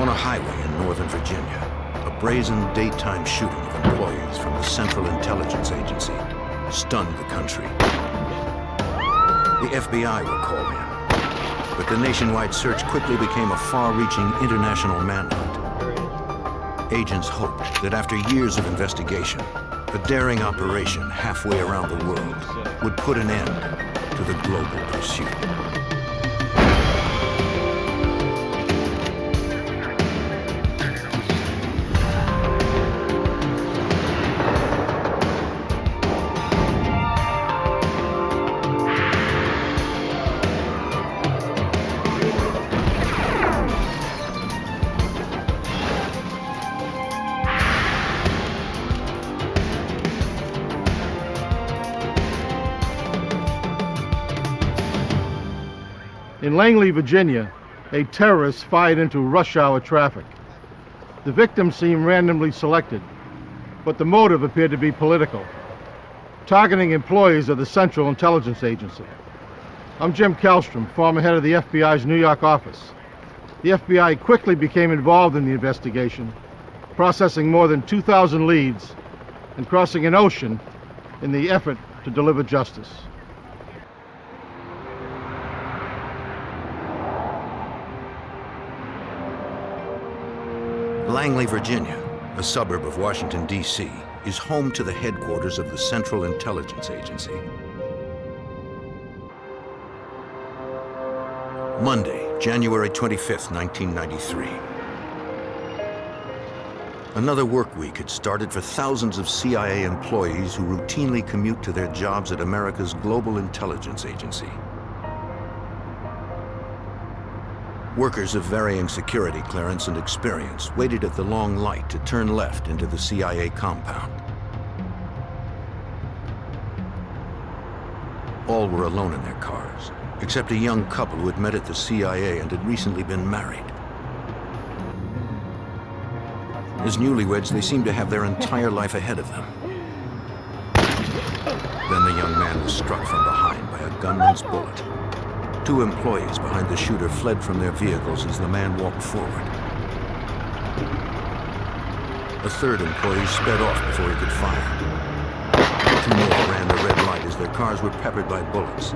On a highway in Northern Virginia, a brazen daytime shooting of employees from the Central Intelligence Agency stunned the country. The FBI were called in, but the nationwide search quickly became a far-reaching international manhunt. Agents hoped that after years of investigation, a daring operation halfway around the world would put an end to the global pursuit. In Langley, Virginia, a terrorist fired into rush hour traffic. The victims seemed randomly selected, but the motive appeared to be political, targeting employees of the Central Intelligence Agency. I'm Jim Kallstrom, former head of the FBI's New York office. The FBI quickly became involved in the investigation, processing more than 2,000 leads and crossing an ocean in the effort to deliver justice. Langley, Virginia, a suburb of Washington, D.C., is home to the headquarters of the Central Intelligence Agency. Monday, January 25th, 1993. Another work week had started for thousands of CIA employees who routinely commute to their jobs at America's Global Intelligence Agency. Workers of varying security clearance and experience waited at the long light to turn left into the CIA compound. All were alone in their cars, except a young couple who had met at the CIA and had recently been married. As newlyweds, they seemed to have their entire life ahead of them. Then the young man was struck from behind by a gunman's bullet. Two employees behind the shooter fled from their vehicles as the man walked forward. A third employee sped off before he could fire. Two more ran the red light as their cars were peppered by bullets.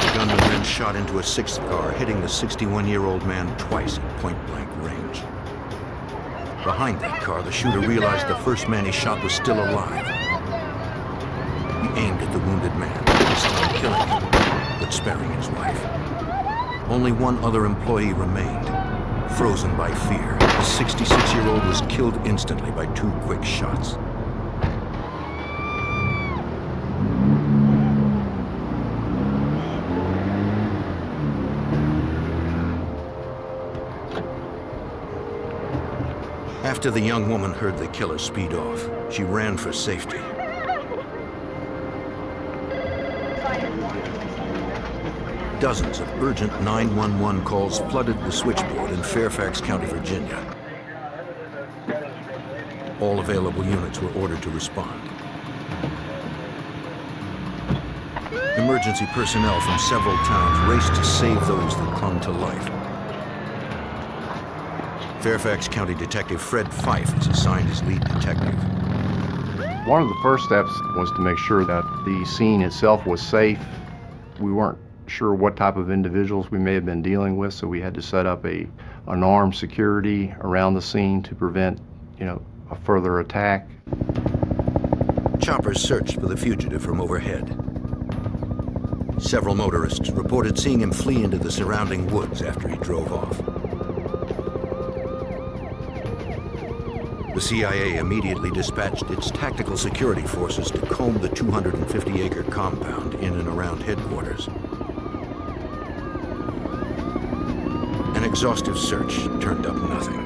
The gunman then shot into a sixth car, hitting the 61-year-old man twice at point-blank range. Behind that car, the shooter realized the first man he shot was still alive. He aimed at the wounded man, this time killing him, but sparing his wife. Only one other employee remained, frozen by fear. The 66-year-old was killed instantly by two quick shots. After the young woman heard the killer speed off, she ran for safety. Dozens of urgent 911 calls flooded the switchboard in Fairfax County, Virginia. All available units were ordered to respond. Emergency personnel from several towns raced to save those that clung to life. Fairfax County Detective Fred Fife is assigned as lead detective. One of the first steps was to make sure that the scene itself was safe. We weren't sure what type of individuals we may have been dealing with, so we had to set up an armed security around the scene to prevent, a further attack. Choppers searched for the fugitive from overhead. Several motorists reported seeing him flee into the surrounding woods after he drove off. The CIA immediately dispatched its tactical security forces to comb the 250-acre compound in and around headquarters. An exhaustive search turned up nothing.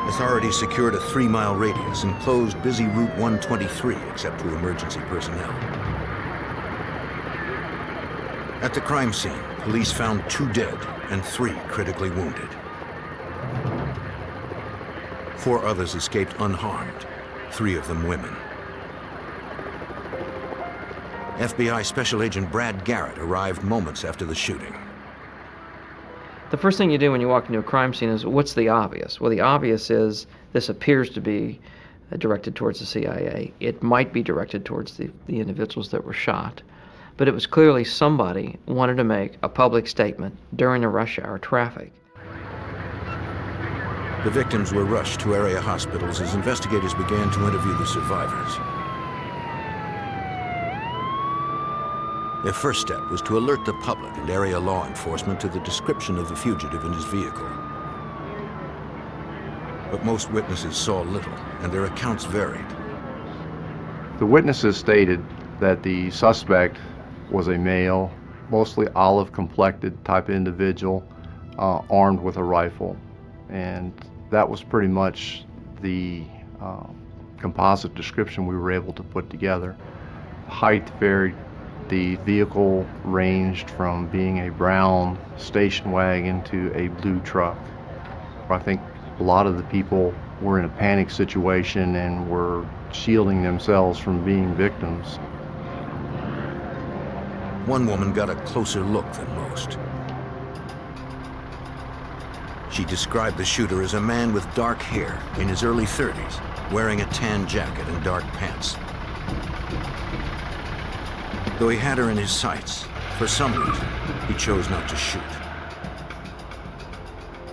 Authorities secured a 3-mile radius and closed busy Route 123 except to emergency personnel. At the crime scene, police found 2 dead and 3 critically wounded. 4 others escaped unharmed, 3 of them women. FBI Special Agent Brad Garrett arrived moments after the shooting. The first thing you do when you walk into a crime scene is, what's the obvious? Well, the obvious is this appears to be directed towards the CIA. It might be directed towards the individuals that were shot. But it was clearly somebody wanted to make a public statement during the rush hour traffic. The victims were rushed to area hospitals as investigators began to interview the survivors. Their first step was to alert the public and area law enforcement to the description of the fugitive and his vehicle. But most witnesses saw little, and their accounts varied. The witnesses stated that the suspect was a male, mostly olive-complected type individual, armed with a rifle. And that was pretty much the composite description we were able to put together. Height varied. The vehicle ranged from being a brown station wagon to a blue truck. I think a lot of the people were in a panic situation and were shielding themselves from being victims. One woman got a closer look than most. She described the shooter as a man with dark hair in his early 30s, wearing a tan jacket and dark pants. Though he had her in his sights, for some reason, he chose not to shoot.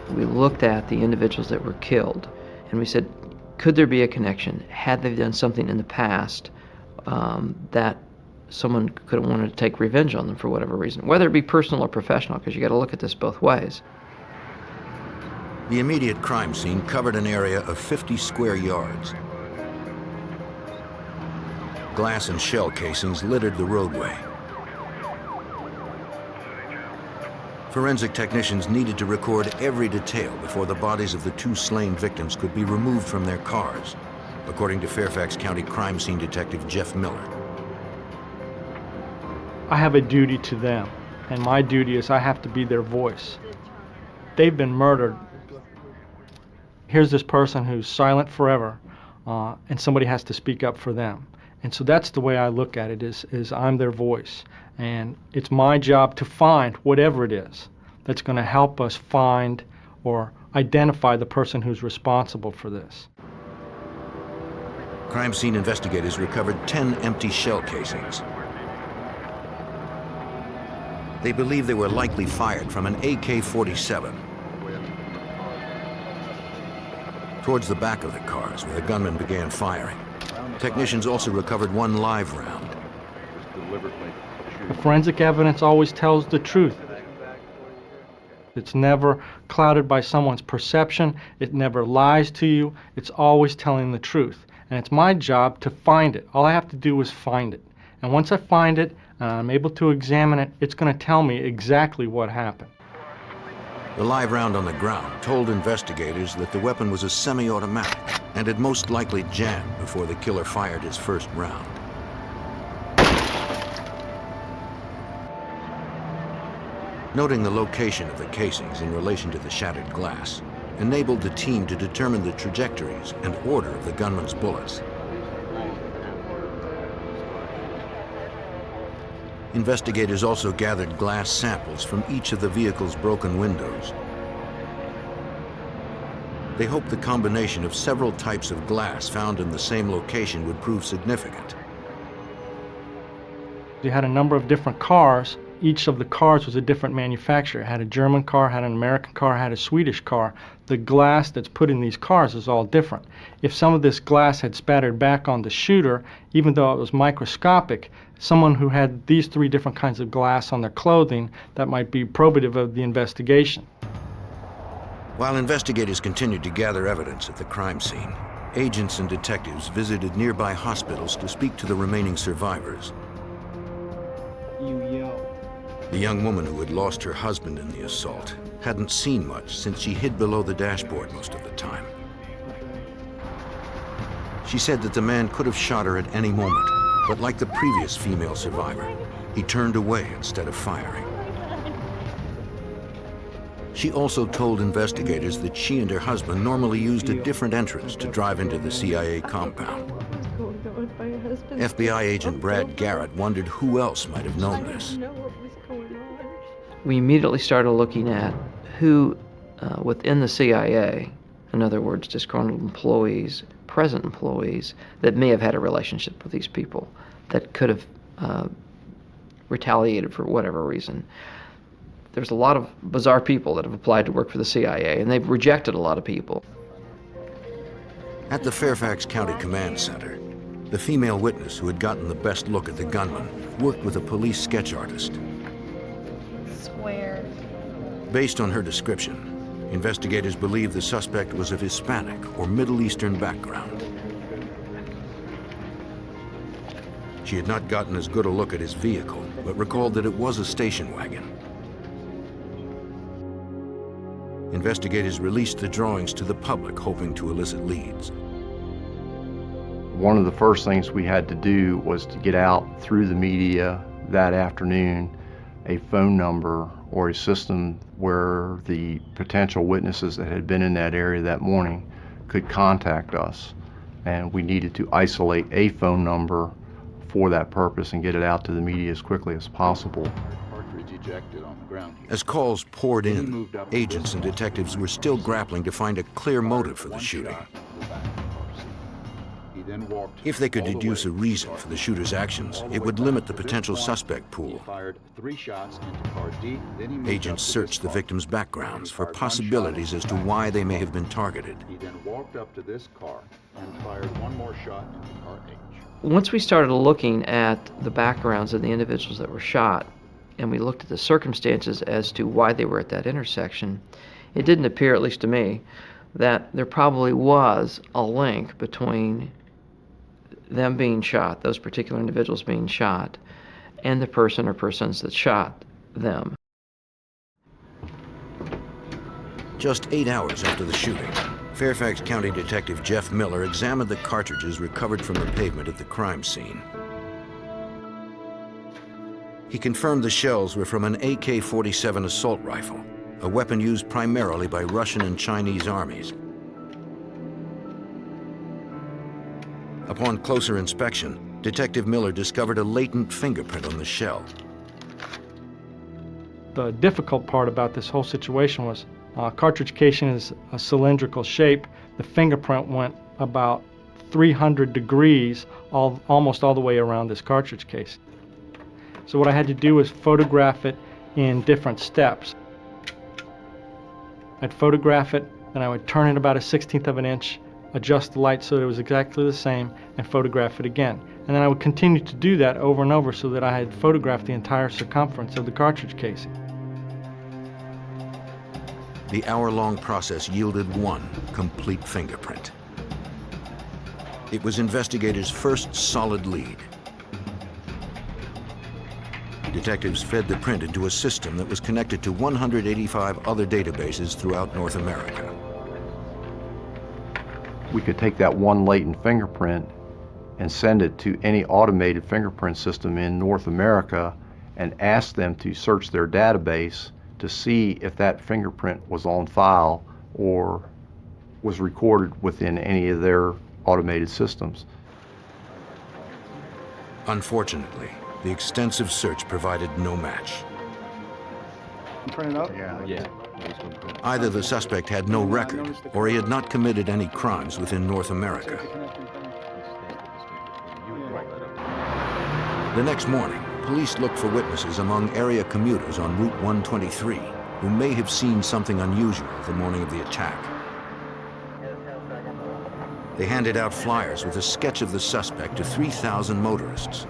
We looked at the individuals that were killed, and we said, could there be a connection? Had they done something in the past that someone could have wanted to take revenge on them for whatever reason, whether it be personal or professional, because you got to look at this both ways. The immediate crime scene covered an area of 50 square yards. Glass and shell casings littered the roadway. Forensic technicians needed to record every detail before the bodies of the two slain victims could be removed from their cars, according to Fairfax County crime scene detective Jeff Miller. I have a duty to them, and my duty is I have to be their voice. They've been murdered. Here's this person who's silent forever, and somebody has to speak up for them. And so that's the way I look at it, is I'm their voice. And it's my job to find whatever it is that's going to help us find or identify the person who's responsible for this. Crime scene investigators recovered 10 empty shell casings. They believe they were likely fired from an AK-47. Towards the back of the cars, where the gunman began firing, technicians also recovered one live round. The forensic evidence always tells the truth. It's never clouded by someone's perception. It never lies to you. It's always telling the truth. And it's my job to find it. All I have to do is find it. And once I find it, and I'm able to examine it, it's going to tell me exactly what happened. The live round on the ground told investigators that the weapon was a semi-automatic and had most likely jammed before the killer fired his first round. Noting the location of the casings in relation to the shattered glass enabled the team to determine the trajectories and order of the gunman's bullets. Investigators also gathered glass samples from each of the vehicle's broken windows. They hoped the combination of several types of glass found in the same location would prove significant. You had a number of different cars. Each of the cars was a different manufacturer. It had a German car, had an American car, had a Swedish car. The glass that's put in these cars is all different. If some of this glass had spattered back on the shooter, even though it was microscopic, someone who had these three different kinds of glass on their clothing, that might be probative of the investigation. While investigators continued to gather evidence at the crime scene, agents and detectives visited nearby hospitals to speak to the remaining survivors. The young woman who had lost her husband in the assault hadn't seen much since she hid below the dashboard most of the time. She said that the man could have shot her at any moment, but like the previous female survivor, he turned away instead of firing. She also told investigators that she and her husband normally used a different entrance to drive into the CIA compound. My husband. FBI agent Brad Garrett wondered who else might have known this. know what was going on. We immediately started looking at who within the CIA, in other words, disgruntled employees, present employees, that may have had a relationship with these people that could have retaliated for whatever reason. There's a lot of bizarre people that have applied to work for the CIA, and they've rejected a lot of people. At the Fairfax County Command Center, the female witness who had gotten the best look at the gunman worked with a police sketch artist. Swear. Based on her description, investigators believe the suspect was of Hispanic or Middle Eastern background. She had not gotten as good a look at his vehicle, but recalled that it was a station wagon. Investigators released the drawings to the public, hoping to elicit leads. One of the first things we had to do was to get out through the media that afternoon a phone number or a system where the potential witnesses that had been in that area that morning could contact us. And we needed to isolate a phone number for that purpose and get it out to the media as quickly as possible. As calls poured in, agents and detectives were still grappling to find a clear motive for the shooting. If they could deduce a reason for the shooter's actions, it would limit the potential suspect pool. Agents searched the victims' backgrounds for possibilities as to why they may have been targeted. He then walked up to this car and fired one more shot into car H. Once we started looking at the backgrounds of the individuals that were shot, and we looked at the circumstances as to why they were at that intersection, it didn't appear, at least to me, that there probably was a link between them being shot, those particular individuals being shot, and the person or persons that shot them. Just 8 hours after the shooting, Fairfax County Detective Jeff Miller examined the cartridges recovered from the pavement at the crime scene. He confirmed the shells were from an AK-47 assault rifle, a weapon used primarily by Russian and Chinese armies. Upon closer inspection, Detective Miller discovered a latent fingerprint on the shell. The difficult part about this whole situation was cartridge casing is a cylindrical shape. The fingerprint went about 300 degrees almost all the way around this cartridge case. So what I had to do was photograph it in different steps. I'd photograph it, then I would turn it about 1/16 of an inch, adjust the light so that it was exactly the same, and photograph it again. And then I would continue to do that over and over so that I had photographed the entire circumference of the cartridge casing. The hour-long process yielded one complete fingerprint. It was investigators' first solid lead. Detectives fed the print into a system that was connected to 185 other databases throughout North America. We could take that one latent fingerprint and send it to any automated fingerprint system in North America and ask them to search their database to see if that fingerprint was on file or was recorded within any of their automated systems. Unfortunately, the extensive search provided no match. Print it out? Yeah. Either the suspect had no record, or he had not committed any crimes within North America. The next morning, police looked for witnesses among area commuters on Route 123 who may have seen something unusual the morning of the attack. They handed out flyers with a sketch of the suspect to 3,000 motorists.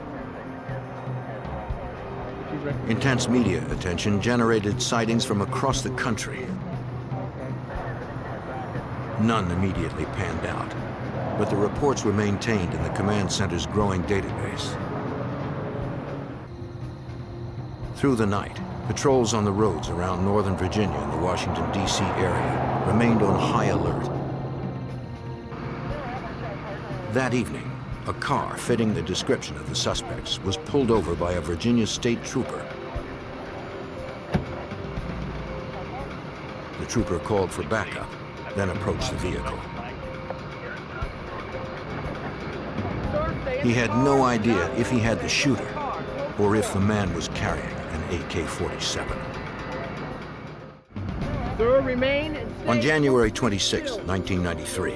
Intense media attention generated sightings from across the country. None immediately panned out, but the reports were maintained in the command center's growing database. Through the night, patrols on the roads around Northern Virginia and the Washington, D.C. area remained on high alert. That evening, a car fitting the description of the suspects was pulled over by a Virginia state trooper. The trooper called for backup, then approached the vehicle. Sir, stay He had no idea if he had the shooter or if the man was carrying an AK-47. On January 26, 1993,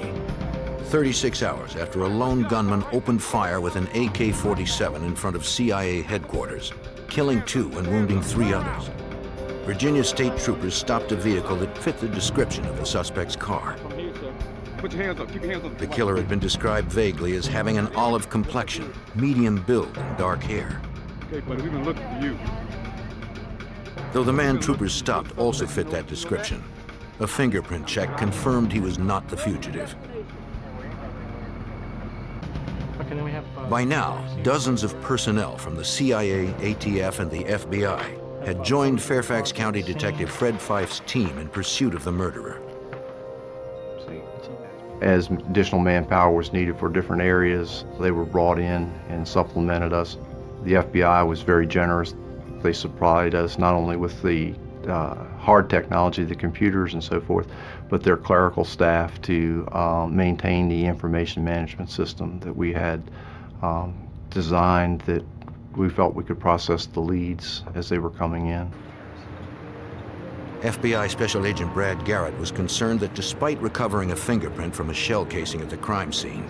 36 hours after a lone gunman opened fire with an AK-47 in front of CIA headquarters, killing 2 and wounding 3 others, Virginia state troopers stopped a vehicle that fit the description of the suspect's car. Put your hands up. Keep your hands up. The killer had been described vaguely as having an olive complexion, medium build, and dark hair. Okay, buddy, we've been looking for you. Though the man troopers stopped also fit that description, a fingerprint check confirmed he was not the fugitive. Okay, then we have, By now, dozens of personnel from the CIA, ATF, and the FBI had joined Fairfax County Detective Fred Fife's team in pursuit of the murderer. As additional manpower was needed for different areas, they were brought in and supplemented us. The FBI was very generous. They supplied us not only with the hard technology, the computers and so forth, but their clerical staff to maintain the information management system that we had designed, that we felt we could process the leads as they were coming in. FBI Special Agent Brad Garrett was concerned that despite recovering a fingerprint from a shell casing at the crime scene,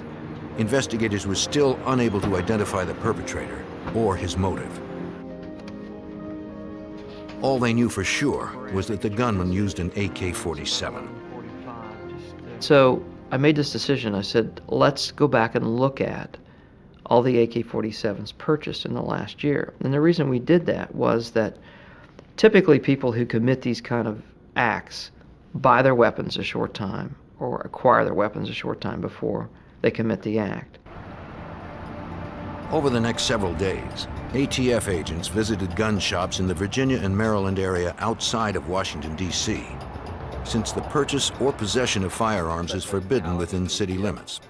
investigators were still unable to identify the perpetrator or his motive. All they knew for sure was that the gunman used an AK-47. So I made this decision. I said, let's go back and look at all the AK-47s purchased in the last year. And the reason we did that was that typically people who commit these kind of acts buy their weapons a short time or acquire their weapons a short time before they commit the act. Over the next several days, ATF agents visited gun shops in the Virginia and Maryland area outside of Washington, D.C., since the purchase or possession of firearms is forbidden within city limits.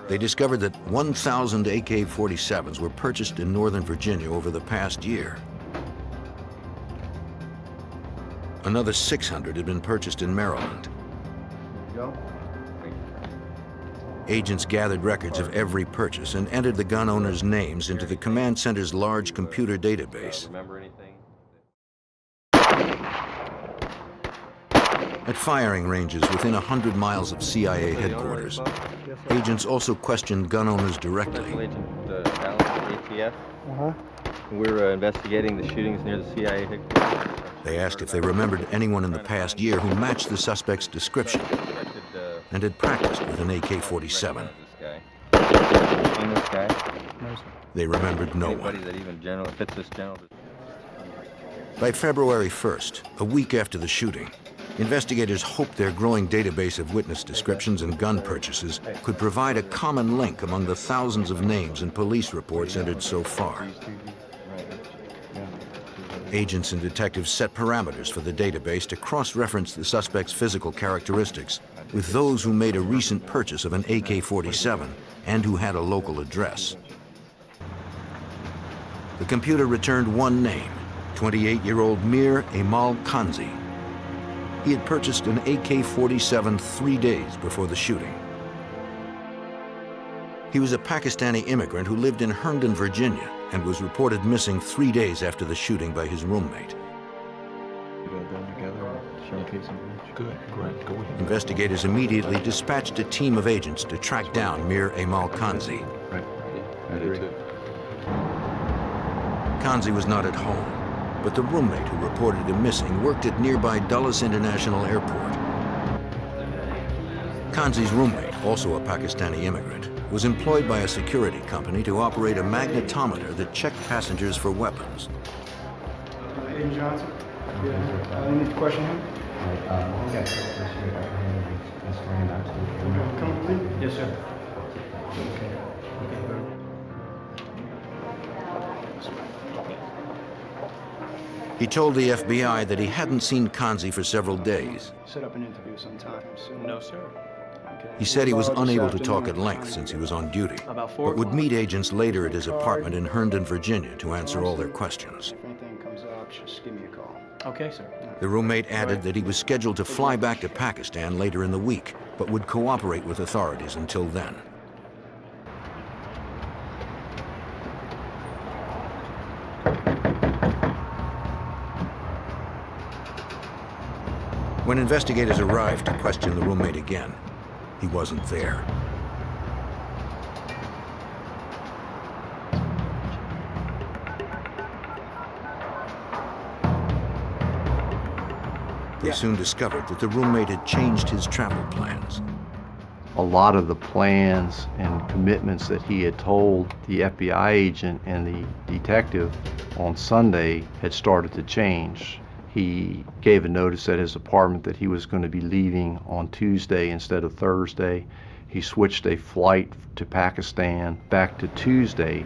They discovered that 1,000 AK-47s were purchased in Northern Virginia over the past year. Another 600 had been purchased in Maryland. Agents gathered records of every purchase and entered the gun owners' names into the command center's large computer database. At firing ranges within 100 miles of CIA headquarters, agents also questioned gun owners directly. We're investigating the shootings near the CIA headquarters. They asked if they remembered anyone in the past year who matched the suspect's description and had practiced with an AK-47. They remembered no one. By February 1st, a week after the shooting, investigators hoped their growing database of witness descriptions and gun purchases could provide a common link among the thousands of names and police reports entered so far. Agents and detectives set parameters for the database to cross-reference the suspect's physical characteristics with those who made a recent purchase of an AK-47 and who had a local address. The computer returned one name, 28-year-old Mir Emal Kanzi. He had purchased an AK-47 3 days before the shooting. He was a Pakistani immigrant who lived in Herndon, Virginia, and was reported missing 3 days after the shooting by his roommate. Investigators immediately dispatched a team of agents to track down Mir Emal Kanzi. Kanzi was not at home, but the roommate who reported him missing worked at nearby Dulles International Airport. Kanzi's roommate, also a Pakistani immigrant, was employed by a security company to operate a magnetometer that checked passengers for weapons. Agent Johnson? Any question him? Okay. Come, please? Yes, sir. He told the FBI that he hadn't seen Kanzi for several days. Set up an interview sometime soon. No, sir. Okay. He said he was unable to talk at length since he was on duty, but would meet agents later at his apartment in Herndon, Virginia to answer all their questions. If anything comes up, just give me a call. Okay, sir. The roommate added that he was scheduled to fly back to Pakistan later in the week, but would cooperate with authorities until then. When investigators arrived to question the roommate again, he wasn't there. They soon discovered that the roommate had changed his travel plans. A lot of the plans and commitments that he had told the FBI agent and the detective on Sunday had started to change. He gave a notice at his apartment that he was going to be leaving on Tuesday instead of Thursday. He switched a flight to Pakistan back to Tuesday.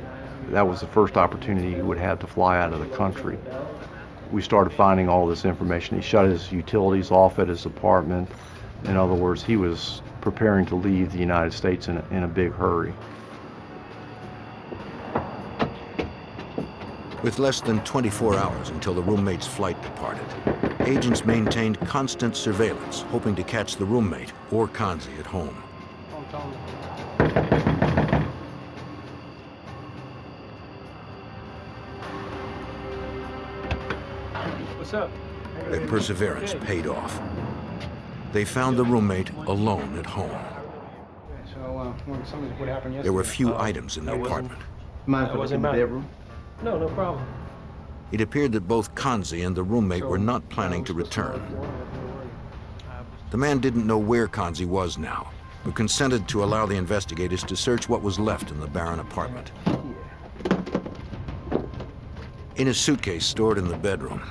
That was the first opportunity he would have to fly out of the country. We started finding all this information. He shut his utilities off at his apartment. In other words, he was preparing to leave the United States in a big hurry. With less than 24 hours until the roommate's flight departed, agents maintained constant surveillance, hoping to catch the roommate or Kanzi at home. What's up? Their perseverance paid off. They found the roommate alone at home. So, what happened yesterday? There were few items in the apartment. Mind if I look in the bedroom? No, no problem. It appeared that both Kanzi and the roommate were not planning to return. The man didn't know where Kanzi was now, but consented to allow the investigators to search what was left in the barren apartment. In a suitcase stored in the bedroom,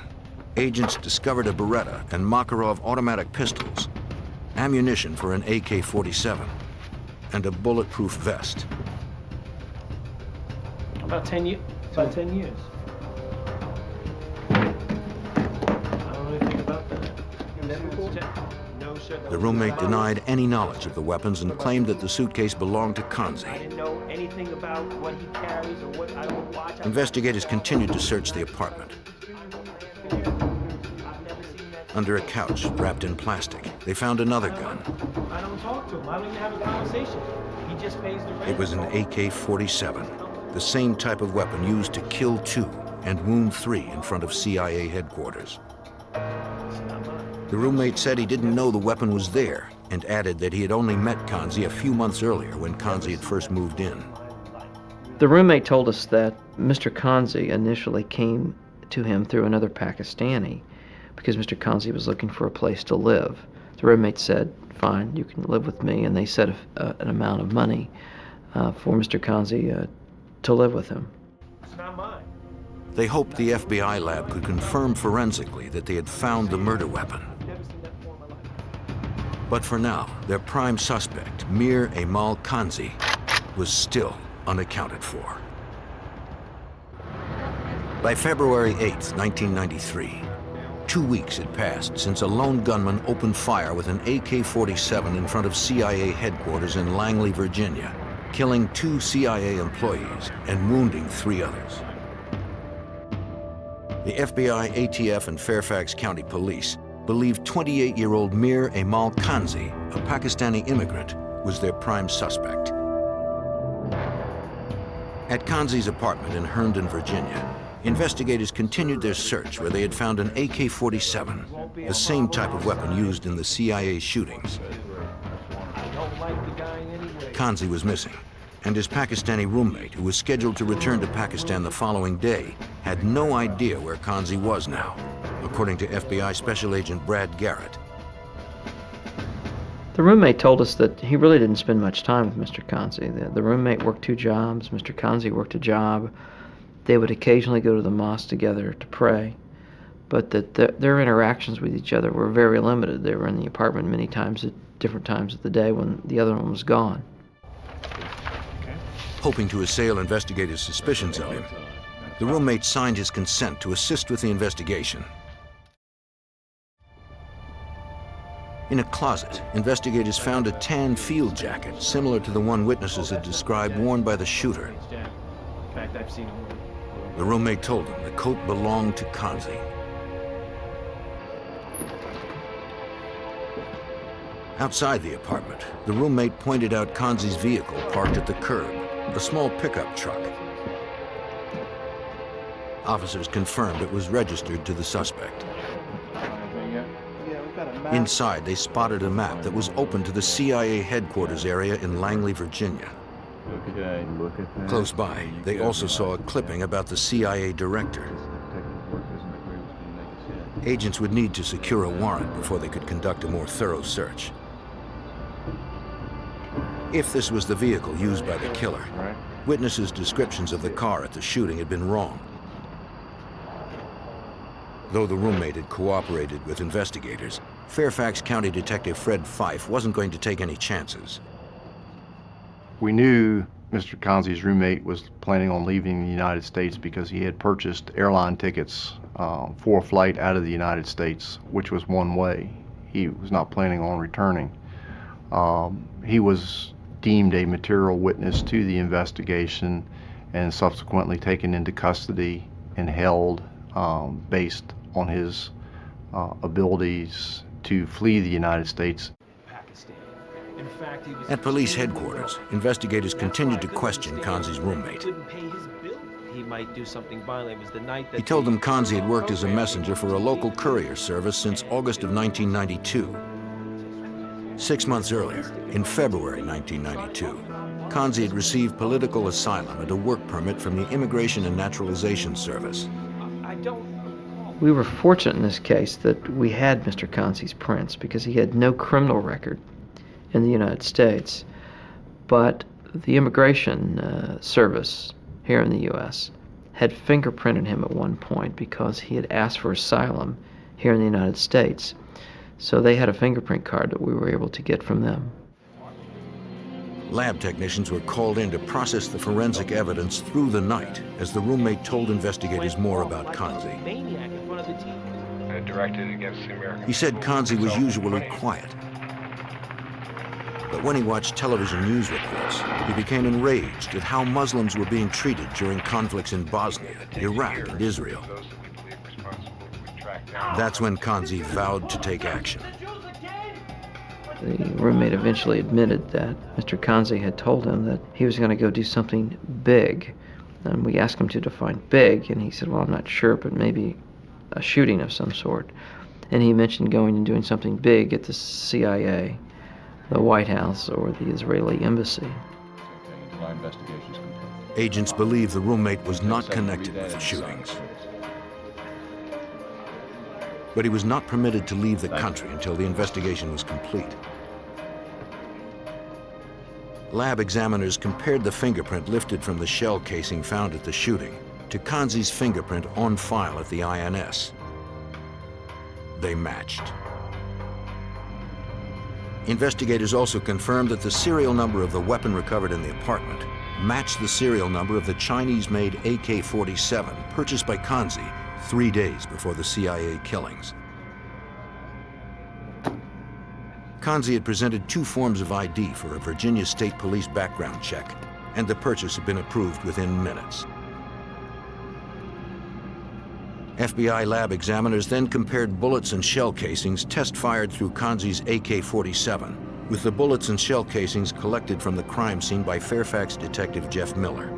agents discovered a Beretta and Makarov automatic pistols, ammunition for an AK-47, and a bulletproof vest. About 10 years. About 10 years. I don't know anything about that. No, sir. The roommate denied any knowledge of the weapons and claimed that the suitcase belonged to I Kanzi. didn't know anything about what he carries or what I don't watch. Investigators continued to search the apartment. Under a couch wrapped in plastic, they found another gun. I don't talk to him. I don't even have a conversation. He just pays the rent. It was an AK-47, the same type of weapon used to kill 2 and wound 3 in front of CIA headquarters. The roommate said he didn't know the weapon was there and added that he had only met Kanzi a few months earlier when Kanzi had first moved in. The roommate told us that Mr. Kanzi initially came to him through another Pakistani because Mr. Kanzi was looking for a place to live. The roommate said, fine, you can live with me, and they set an amount of money for Mr. Kanzi to live with him. It's not mine. They hoped the FBI lab could confirm forensically that they had found the murder weapon. Never seen that before in my life. But for now, their prime suspect, Mir Amal Kanzi, was still unaccounted for. By February 8, 1993, 2 weeks had passed since a lone gunman opened fire with an AK-47 in front of CIA headquarters in Langley, Virginia, killing 2 CIA employees and wounding 3 others. The FBI, ATF, and Fairfax County Police believed 28-year-old Mir Amal Kanzi, a Pakistani immigrant, was their prime suspect. At Kanzi's apartment in Herndon, Virginia, investigators continued their search where they had found an AK-47, the same type of weapon used in the CIA shootings. I don't like the guy anyway. Kanzi was missing, and his Pakistani roommate, who was scheduled to return to Pakistan the following day, had no idea where Kanzi was now, according to FBI Special Agent Brad Garrett. The roommate told us that he really didn't spend much time with Mr. Kanzi. The roommate worked 2 jobs, Mr. Kanzi worked a job. They would occasionally go to the mosque together to pray, but that their interactions with each other were very limited. They were in the apartment many times at different times of the day when the other one was gone. Hoping to assail investigators' suspicions of him, the roommate signed his consent to assist with the investigation. In a closet, investigators found a tan field jacket similar to the one witnesses had described worn by the shooter. In fact, I've seen him. The roommate told him the coat belonged to Kanzi. Outside the apartment, the roommate pointed out Kanzi's vehicle parked at the curb, a small pickup truck. Officers confirmed it was registered to the suspect. Yeah, we've got a Inside, they spotted a map that was open to the CIA headquarters area in Langley, Virginia. Okay, look at that. Close by, they also saw a clipping about the CIA director. Agents would need to secure a warrant before they could conduct a more thorough search. If this was the vehicle used by the killer, witnesses' descriptions of the car at the shooting had been wrong. Though the roommate had cooperated with investigators, Fairfax County Detective Fred Fife wasn't going to take any chances. We knew Mr. Kanzi's roommate was planning on leaving the United States because he had purchased airline tickets for a flight out of the United States, which was one way. He was not planning on returning. He was deemed a material witness to the investigation and subsequently taken into custody and held based on his abilities to flee the United States. At police headquarters, investigators continued to question Kanzi's roommate. He might do something violent. It was the night that He told them Kanzi had worked as a messenger for a local courier service since August of 1992. 6 months earlier, in February 1992, Kanzi had received political asylum and a work permit from the Immigration and Naturalization Service. We were fortunate in this case that we had Mr. Kanzi's prints because he had no criminal record in the United States, but the Immigration Service here in the U.S. had fingerprinted him at one point because he had asked for asylum here in the United States. So they had a fingerprint card that we were able to get from them. Lab technicians were called in to process the forensic evidence through the night as the roommate told investigators more about Kanzi. Directed against the American. He said Kanzi was usually quiet. But when he watched television news reports, he became enraged at how Muslims were being treated during conflicts in Bosnia, Iraq, and Israel. That's when Kanzi vowed to take action. The roommate eventually admitted that Mr. Kanzi had told him that he was going to go do something big. And we asked him to define big, and he said, well, I'm not sure, but maybe a shooting of some sort. And he mentioned going and doing something big at the CIA, the White House, or the Israeli embassy. Agents believe the roommate was not connected with the shootings. But he was not permitted to leave the country until the investigation was complete. Lab examiners compared the fingerprint lifted from the shell casing found at the shooting to Kanzi's fingerprint on file at the INS. They matched. Investigators also confirmed that the serial number of the weapon recovered in the apartment matched the serial number of the Chinese-made AK-47 purchased by Kanzi 3 days before the CIA killings. Kanzi had presented 2 forms of ID for a Virginia State Police background check, and the purchase had been approved within minutes. FBI lab examiners then compared bullets and shell casings test-fired through Kanzi's AK-47 with the bullets and shell casings collected from the crime scene by Fairfax detective Jeff Miller.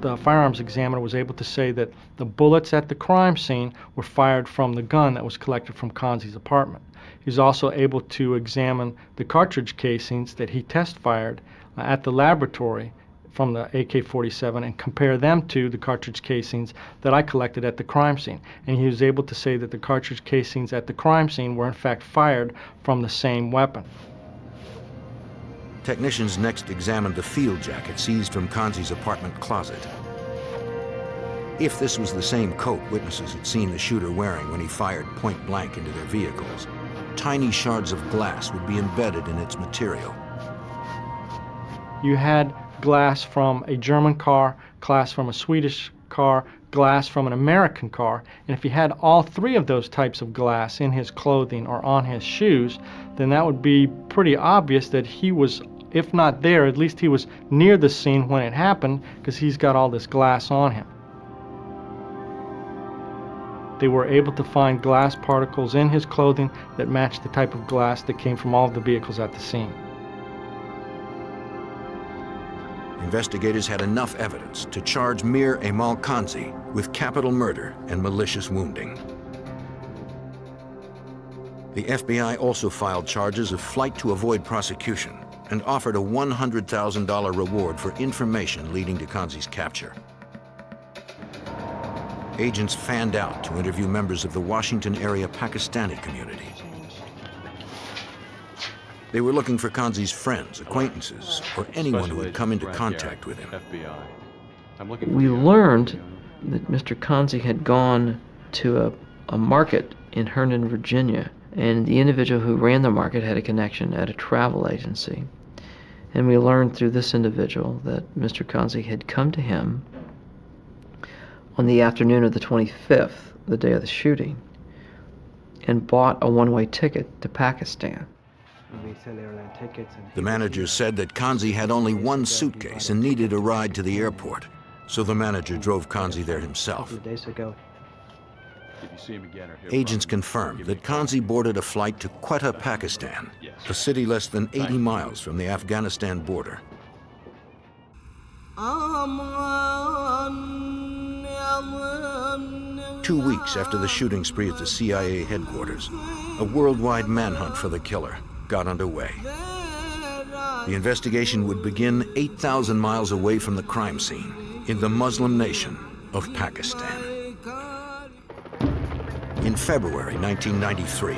The firearms examiner was able to say that the bullets at the crime scene were fired from the gun that was collected from Kanzi's apartment. He was also able to examine the cartridge casings that he test-fired at the laboratory from the AK-47 and compare them to the cartridge casings that I collected at the crime scene. And he was able to say that the cartridge casings at the crime scene were in fact fired from the same weapon. Technicians next examined the field jacket seized from Kanzi's apartment closet. If this was the same coat witnesses had seen the shooter wearing when he fired point blank into their vehicles, tiny shards of glass would be embedded in its material. You had glass from a German car, glass from a Swedish car, glass from an American car, and if he had all 3 of those types of glass in his clothing or on his shoes, then that would be pretty obvious that he was, if not there, at least he was near the scene when it happened, because he's got all this glass on him. They were able to find glass particles in his clothing that matched the type of glass that came from all of the vehicles at the scene. Investigators had enough evidence to charge Mir Emal Kanzi with capital murder and malicious wounding. The FBI also filed charges of flight to avoid prosecution and offered a $100,000 reward for information leading to Kanzi's capture. Agents fanned out to interview members of the Washington area Pakistani community. They were looking for Kanzi's friends, acquaintances, or anyone who had come into contact with him. We learned that Mr. Kanzi had gone to a market in Herndon, Virginia, and the individual who ran the market had a connection at a travel agency. And we learned through this individual that Mr. Kanzi had come to him on the afternoon of the 25th, the day of the shooting, and bought a one-way ticket to Pakistan. The manager said that Kanzi had only one suitcase and needed a ride to the airport, so the manager drove Kanzi there himself. Agents confirmed that Kanzi boarded a flight to Quetta, Pakistan, a city less than 80 miles from the Afghanistan border. 2 weeks after the shooting spree at the CIA headquarters, a worldwide manhunt for the killer got underway. The investigation would begin 8,000 miles away from the crime scene in the Muslim nation of Pakistan. In February 1993,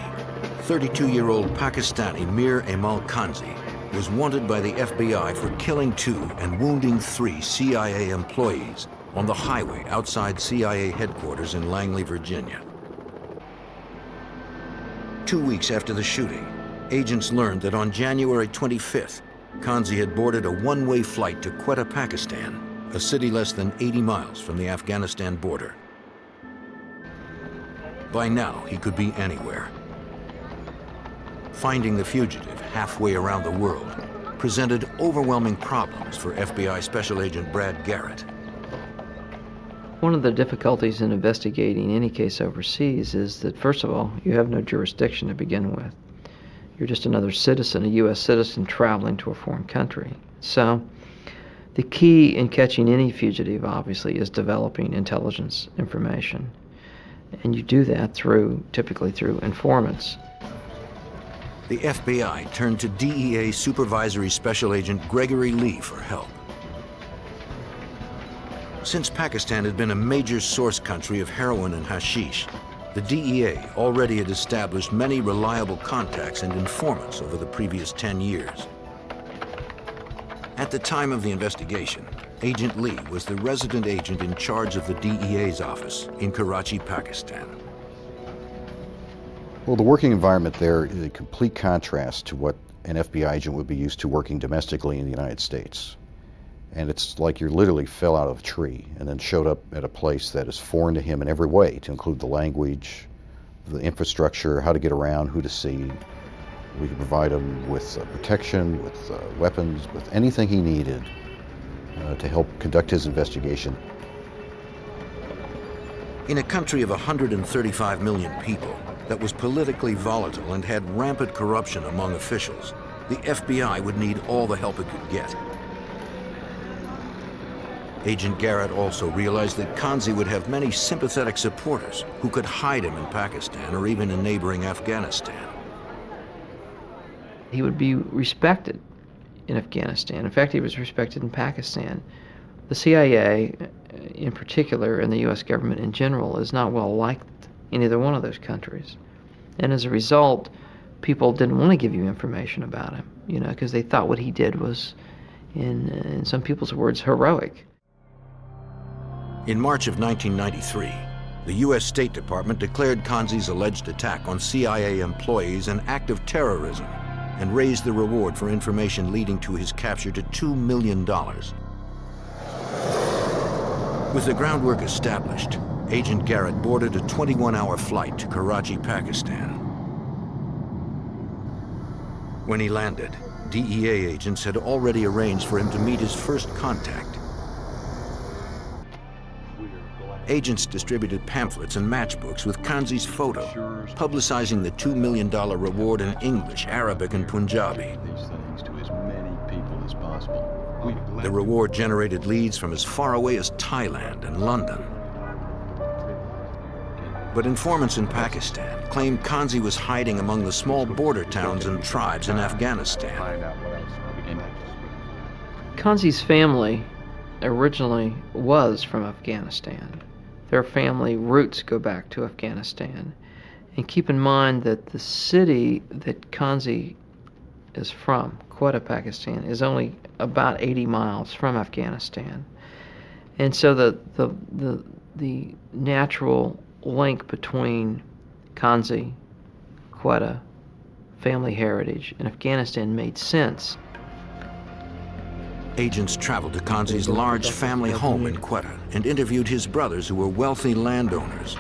32-year-old Pakistani Mir Emal Kanzi was wanted by the FBI for killing 2 and wounding 3 CIA employees on the highway outside CIA headquarters in Langley, Virginia. 2 weeks after the shooting, agents learned that on January 25th, Kanzi had boarded a one-way flight to Quetta, Pakistan, a city less than 80 miles from the Afghanistan border. By now, he could be anywhere. Finding the fugitive halfway around the world presented overwhelming problems for FBI Special Agent Brad Garrett. One of the difficulties in investigating any case overseas is that, first of all, you have no jurisdiction to begin with. You're just another citizen, a U.S. citizen traveling to a foreign country. So the key in catching any fugitive, obviously, is developing intelligence information. And you do that typically through informants. The FBI turned to DEA Supervisory Special Agent Gregory Lee for help. Since Pakistan had been a major source country of heroin and hashish, the DEA already had established many reliable contacts and informants over the previous 10 years. At the time of the investigation, Agent Lee was the resident agent in charge of the DEA's office in Karachi, Pakistan. Well, the working environment there is a complete contrast to what an FBI agent would be used to working domestically in the United States. And it's like you literally fell out of a tree and then showed up at a place that is foreign to him in every way, to include the language, the infrastructure, how to get around, who to see. We could provide him with protection, with weapons, with anything he needed to help conduct his investigation. In a country of 135 million people that was politically volatile and had rampant corruption among officials, the FBI would need all the help it could get. Agent Garrett also realized that Kanzi would have many sympathetic supporters who could hide him in Pakistan or even in neighboring Afghanistan. He would be respected in Afghanistan. In fact, he was respected in Pakistan. The CIA, in particular, and the U.S. government in general, is not well liked in either one of those countries. And as a result, people didn't want to give you information about him, because they thought what he did was, in some people's words, heroic. In March of 1993, the U.S. State Department declared Kanzi's alleged attack on CIA employees an act of terrorism and raised the reward for information leading to his capture to $2 million. With the groundwork established, Agent Garrett boarded a 21-hour flight to Karachi, Pakistan. When he landed, DEA agents had already arranged for him to meet his first contact. Agents distributed pamphlets and matchbooks with Kanzi's photo, publicizing the $2 million reward in English, Arabic, and Punjabi. The reward generated leads from as far away as Thailand and London. But informants in Pakistan claimed Kanzi was hiding among the small border towns and tribes in Afghanistan. Kanzi's family originally was from Afghanistan. Their family roots go back to Afghanistan. And keep in mind that the city that Kanzi is from, Quetta, Pakistan, is only about 80 miles from Afghanistan. And so the natural link between Kanzi, Quetta, family heritage, and Afghanistan made sense. Agents traveled to Kanzi's large family home in Quetta and interviewed his brothers who were wealthy landowners.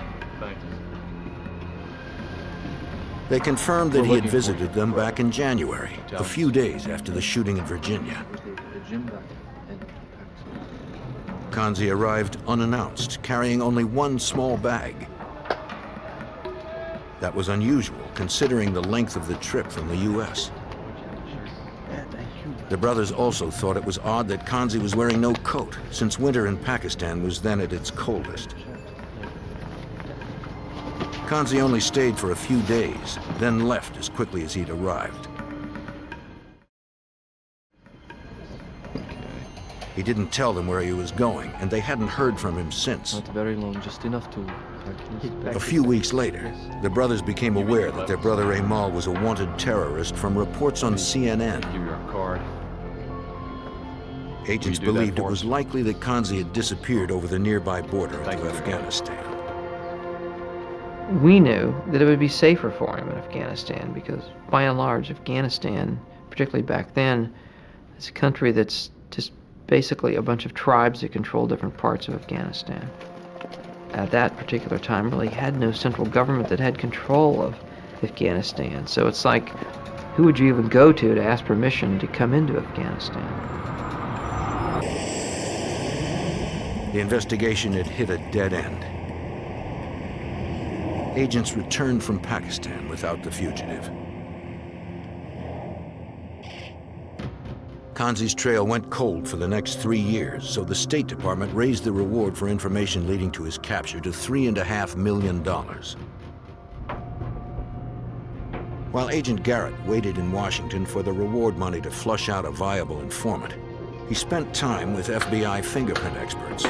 They confirmed that he had visited them back in January, a few days after the shooting in Virginia. Kanzi arrived unannounced, carrying only one small bag. That was unusual, considering the length of the trip from the U.S. The brothers also thought it was odd that Kanzi was wearing no coat, since winter in Pakistan was then at its coldest. Kanzi only stayed for a few days, then left as quickly as he'd arrived. He didn't tell them where he was going, and they hadn't heard from him since. Not very long, just enough to... A few weeks later, the brothers became aware that their brother Amal was a wanted terrorist from reports on CNN. Give you our card. Agents do that believed it for was us? likely that Kanzi had disappeared over the nearby border into Afghanistan. We knew that it would be safer for him in Afghanistan because, by and large, Afghanistan, particularly back then, is a country that's just basically a bunch of tribes that control different parts of Afghanistan. At that particular time, really had no central government that had control of Afghanistan. So it's like, who would you even go to ask permission to come into Afghanistan? The investigation had hit a dead end. Agents returned from Pakistan without the fugitive. Kanzi's trail went cold for the next 3 years, so the State Department raised the reward for information leading to his capture to $3.5 million. While Agent Garrett waited in Washington for the reward money to flush out a viable informant, he spent time with FBI fingerprint experts.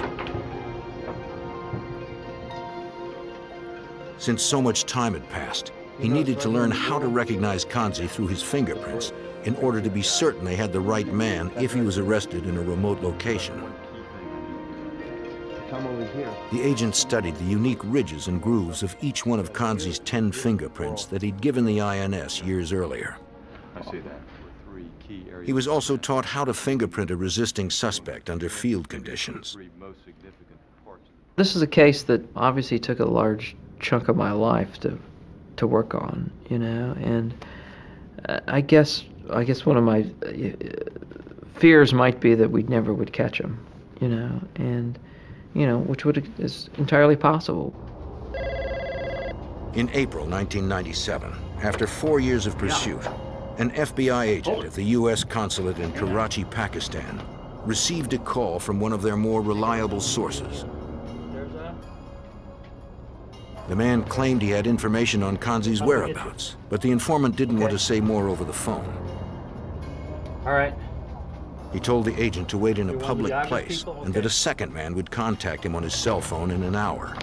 Since so much time had passed, he needed to learn how to recognize Kanzi through his fingerprints in order to be certain they had the right man if he was arrested in a remote location. The agent studied the unique ridges and grooves of each one of Kanzi's 10 fingerprints that he'd given the INS years earlier. I see that. He was also taught how to fingerprint a resisting suspect under field conditions. This is a case that obviously took a large chunk of my life to work on, you know, and I guess one of my fears might be that we never would catch him, you know, and which is entirely possible. In April 1997, after 4 years of pursuit, an FBI agent at the U.S. consulate in Karachi, Pakistan, received a call from one of their more reliable sources. The man claimed he had information on Kanzi's whereabouts, but the informant didn't want to say more over the phone. All right. He told the agent to wait in a You want public the Irish place people? and that a second man would contact him on his cell phone in an hour.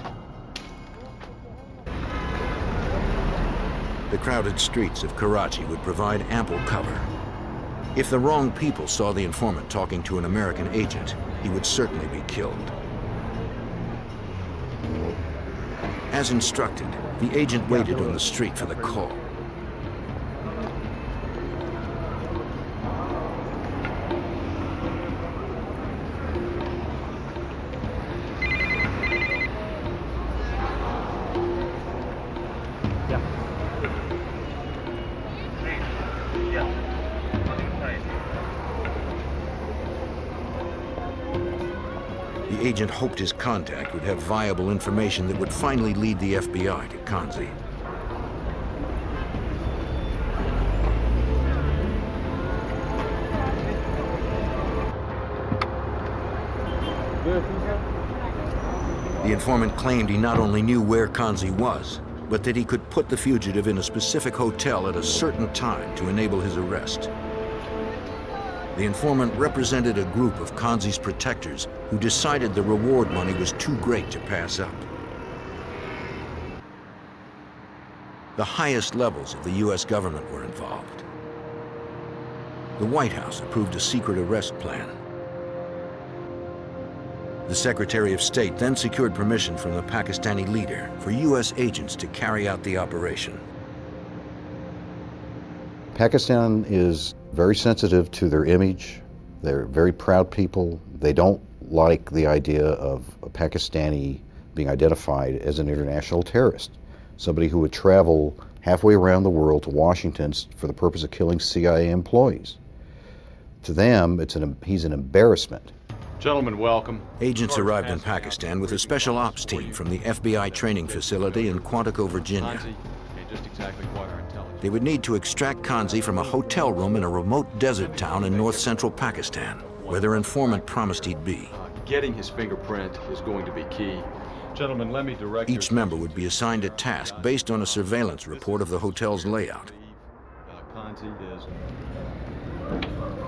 The crowded streets of Karachi would provide ample cover. If the wrong people saw the informant talking to an American agent, he would certainly be killed. As instructed, the agent waited on the street for the call. The agent hoped his contact would have viable information that would finally lead the FBI to Kanzi. The informant claimed he not only knew where Kanzi was, but that he could put the fugitive in a specific hotel at a certain time to enable his arrest. The informant represented a group of Kanzi's protectors who decided the reward money was too great to pass up. The highest levels of the U.S. government were involved. The White House approved a secret arrest plan. The Secretary of State then secured permission from the Pakistani leader for U.S. agents to carry out the operation. Pakistan is very sensitive to their image. They're very proud people. They don't like the idea of a Pakistani being identified as an international terrorist, somebody who would travel halfway around the world to Washington for the purpose of killing CIA employees. To them, he's an embarrassment. Gentlemen, welcome. Agents arrived in Pakistan with a special ops team from the FBI training facility in Quantico, Virginia. Just exactly what our intelligence. They would need to extract Kanzi from a hotel room in a remote desert town in north-central Pakistan, where their informant promised he'd be. Getting his fingerprint is going to be key. Gentlemen, let me direct Each member would be assigned a task based on a surveillance report of the hotel's layout.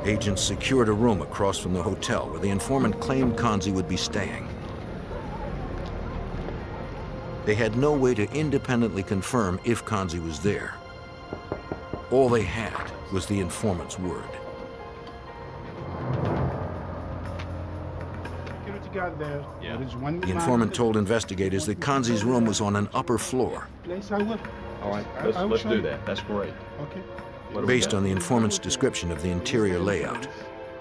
Agents secured a room across from the hotel where the informant claimed Kanzi would be staying. They had no way to independently confirm if Kanzi was there. All they had was the informant's word. The informant told investigators that Kanzi's room was on an upper floor. All right, let's do that. That's great. Based on the informant's description of the interior layout,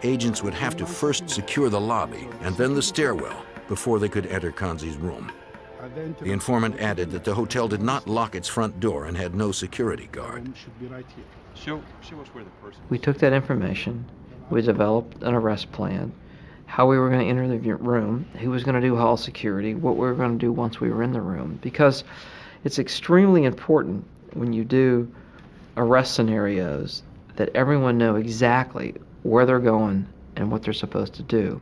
agents would have to first secure the lobby and then the stairwell before they could enter Kanzi's room. The informant added that the hotel did not lock its front door and had no security guard. Show us where the person. We took that information, we developed an arrest plan, how we were going to enter the room, who was going to do hall security, what we were going to do once we were in the room. Because it's extremely important when you do arrest scenarios that everyone know exactly where they're going and what they're supposed to do.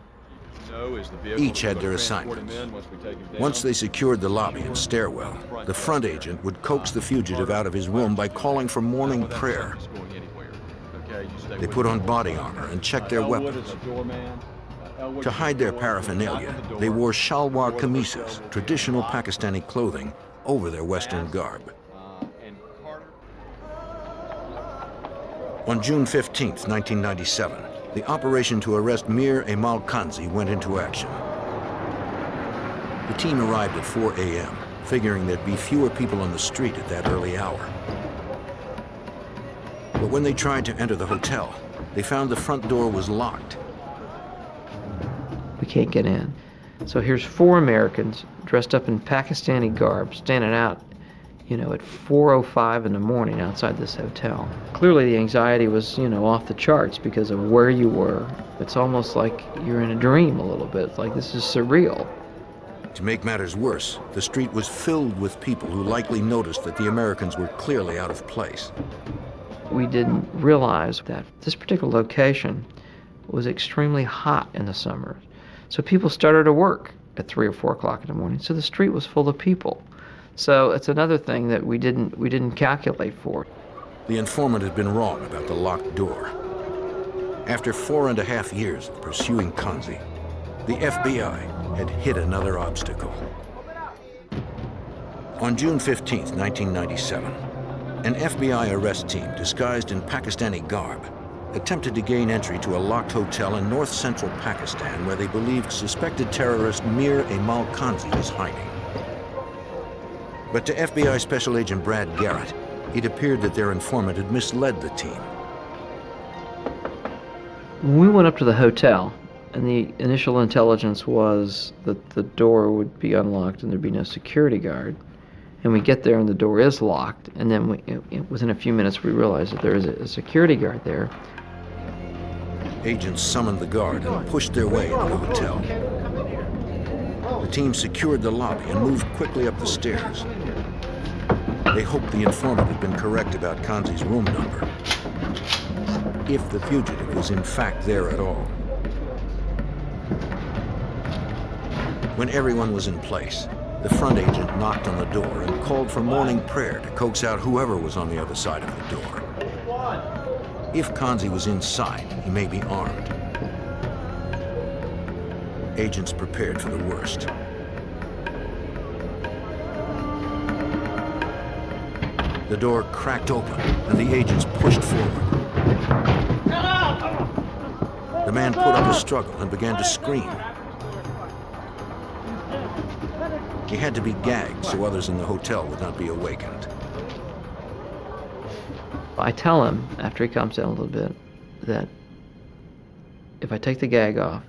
Each had their assignments. Once they secured the lobby and stairwell, the front agent would coax the fugitive out of his room by calling for morning prayer. They put on body armor and checked their weapons. To hide their paraphernalia, they wore shalwar kamises, traditional Pakistani clothing, over their Western garb. On June 15, 1997, the operation to arrest Mir Emal Kanzi went into action. The team arrived at 4 a.m., figuring there'd be fewer people on the street at that early hour. But when they tried to enter the hotel, they found the front door was locked. We can't get in. So here's 4 Americans dressed up in Pakistani garb standing out, at 4:05 in the morning outside this hotel. Clearly the anxiety was, off the charts because of where you were. It's almost like you're in a dream a little bit. It's like this is surreal. To make matters worse, the street was filled with people who likely noticed that the Americans were clearly out of place. We didn't realize that this particular location was extremely hot in the summer. So people started to work at 3 or 4 o'clock in the morning. So the street was full of people. So it's another thing that we didn't calculate for. The informant had been wrong about the locked door. After 4.5 years of pursuing Kanzi, the FBI had hit another obstacle. On June 15, 1997, an FBI arrest team disguised in Pakistani garb attempted to gain entry to a locked hotel in north-central Pakistan where they believed suspected terrorist Mir Emal Kanzi was hiding. But to FBI Special Agent Brad Garrett, it appeared that their informant had misled the team. When we went up to the hotel, and the initial intelligence was that the door would be unlocked and there'd be no security guard, and we get there and the door is locked, and then within a few minutes we realized that there is a security guard there. Agents summoned the guard and pushed their way into the hotel. The team secured the lobby and moved quickly up the stairs. They hoped the informant had been correct about Kanzi's room number, if the fugitive was in fact there at all. When everyone was in place, the front agent knocked on the door and called for morning prayer to coax out whoever was on the other side of the door. If Kanzi was inside, he may be armed. Agents prepared for the worst. The door cracked open, and the agents pushed forward. The man put up a struggle and began to scream. He had to be gagged so others in the hotel would not be awakened. I tell him, after he calms down a little bit, that if I take the gag off,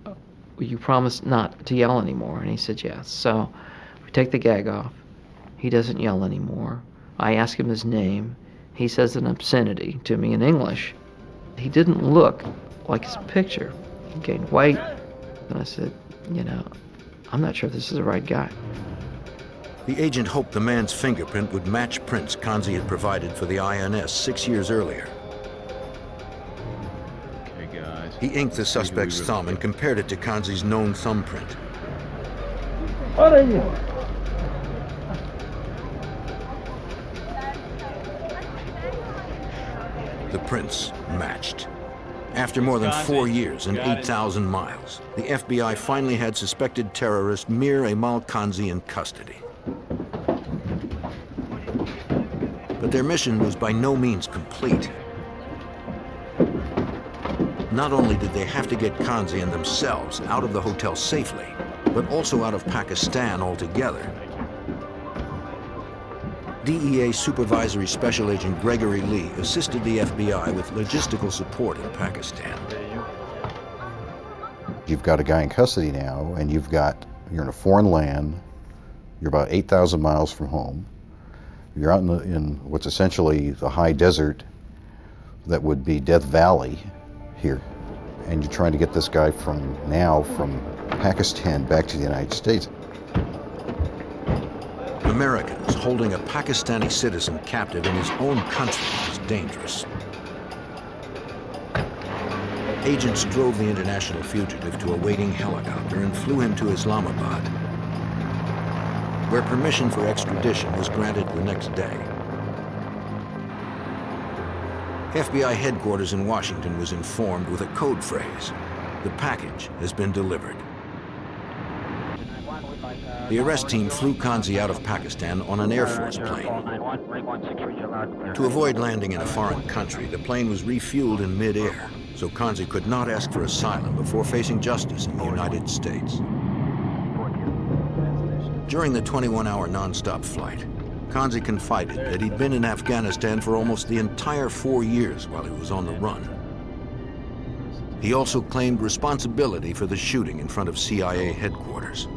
will you promise not to yell anymore? And he said yes. So we take the gag off. He doesn't yell anymore. I ask him his name. He says an obscenity to me in English. He didn't look like his picture. He gained weight. And I said, you know, I'm not sure if this is the right guy. The agent hoped the man's fingerprint would match prints Kanzi had provided for the INS 6 years earlier. Okay, guys. He inked the suspect's thumb and compared it to Kanzi's known thumbprint. The prints matched. After more than 4 years and 8,000 miles, the FBI finally had suspected terrorist Mir Emal Kanzi in custody. But their mission was by no means complete. Not only did they have to get Kanzi and themselves out of the hotel safely, but also out of Pakistan altogether. DEA Supervisory Special Agent Gregory Lee assisted the FBI with logistical support in Pakistan. You've got a guy in custody now, and you're in a foreign land, you're about 8,000 miles from home, you're out in what's essentially the high desert that would be Death Valley here, and you're trying to get this guy from Pakistan back to the United States. Americans holding a Pakistani citizen captive in his own country is dangerous. Agents drove the international fugitive to a waiting helicopter and flew him to Islamabad, where permission for extradition was granted the next day. FBI headquarters in Washington was informed with a code phrase: "The package has been delivered." The arrest team flew Kanzi out of Pakistan on an Air Force plane. To avoid landing in a foreign country, the plane was refueled in mid-air, so Kanzi could not ask for asylum before facing justice in the United States. During the 21-hour non-stop flight, Kanzi confided that he'd been in Afghanistan for almost the entire 4 years while he was on the run. He also claimed responsibility for the shooting in front of CIA headquarters.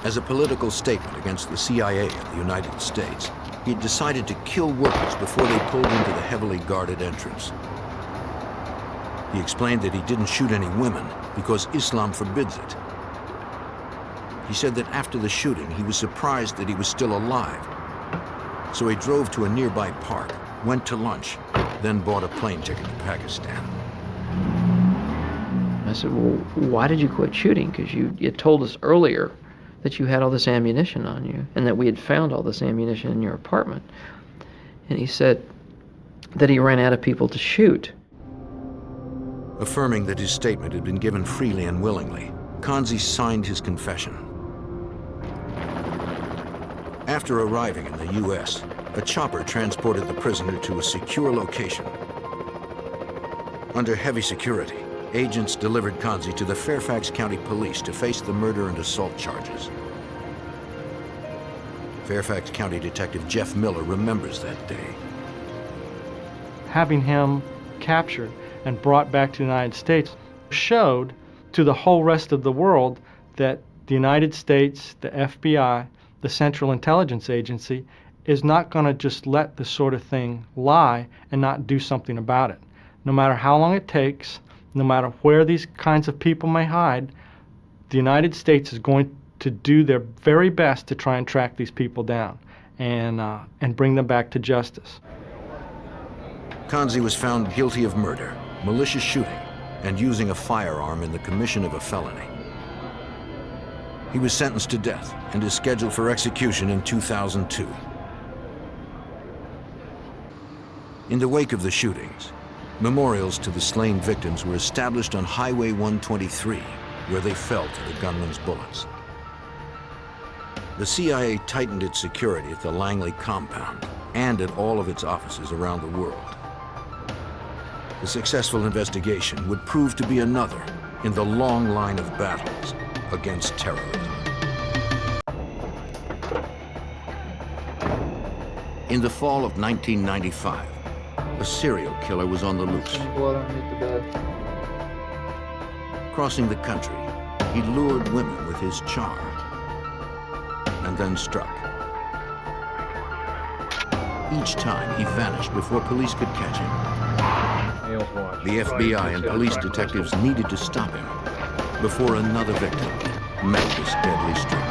As a political statement against the CIA of the United States, he had decided to kill workers before they pulled into the heavily guarded entrance. He explained that he didn't shoot any women because Islam forbids it. He said that after the shooting, he was surprised that he was still alive. So he drove to a nearby park, went to lunch, then bought a plane ticket to Pakistan. I said, well, why did you quit shooting? Because you told us earlier that you had all this ammunition on you and that we had found all this ammunition in your apartment. And he said that he ran out of people to shoot. Affirming that his statement had been given freely and willingly, Kanzi signed his confession. After arriving in the U.S., a chopper transported the prisoner to a secure location. Under heavy security, agents delivered Kanzi to the Fairfax County Police to face the murder and assault charges. Fairfax County Detective Jeff Miller remembers that day. Having him captured and brought back to the United States showed to the whole rest of the world that the United States, the FBI, the Central Intelligence Agency, is not going to just let this sort of thing lie and not do something about it. No matter how long it takes, no matter where these kinds of people may hide, the United States is going to do their very best to try and track these people down and bring them back to justice. Kanzi was found guilty of murder, malicious shooting, and using a firearm in the commission of a felony. He was sentenced to death and is scheduled for execution in 2002. In the wake of the shootings, memorials to the slain victims were established on Highway 123, where they fell to the gunman's bullets. The CIA tightened its security at the Langley compound and at all of its offices around the world. The successful investigation would prove to be another in the long line of battles against terrorism. In the fall of 1995, a serial killer was on the loose. Crossing the country, he lured women with his charm and then struck. Each time he vanished before police could catch him. The FBI and police detectives needed to stop him before another victim met this deadly stranger.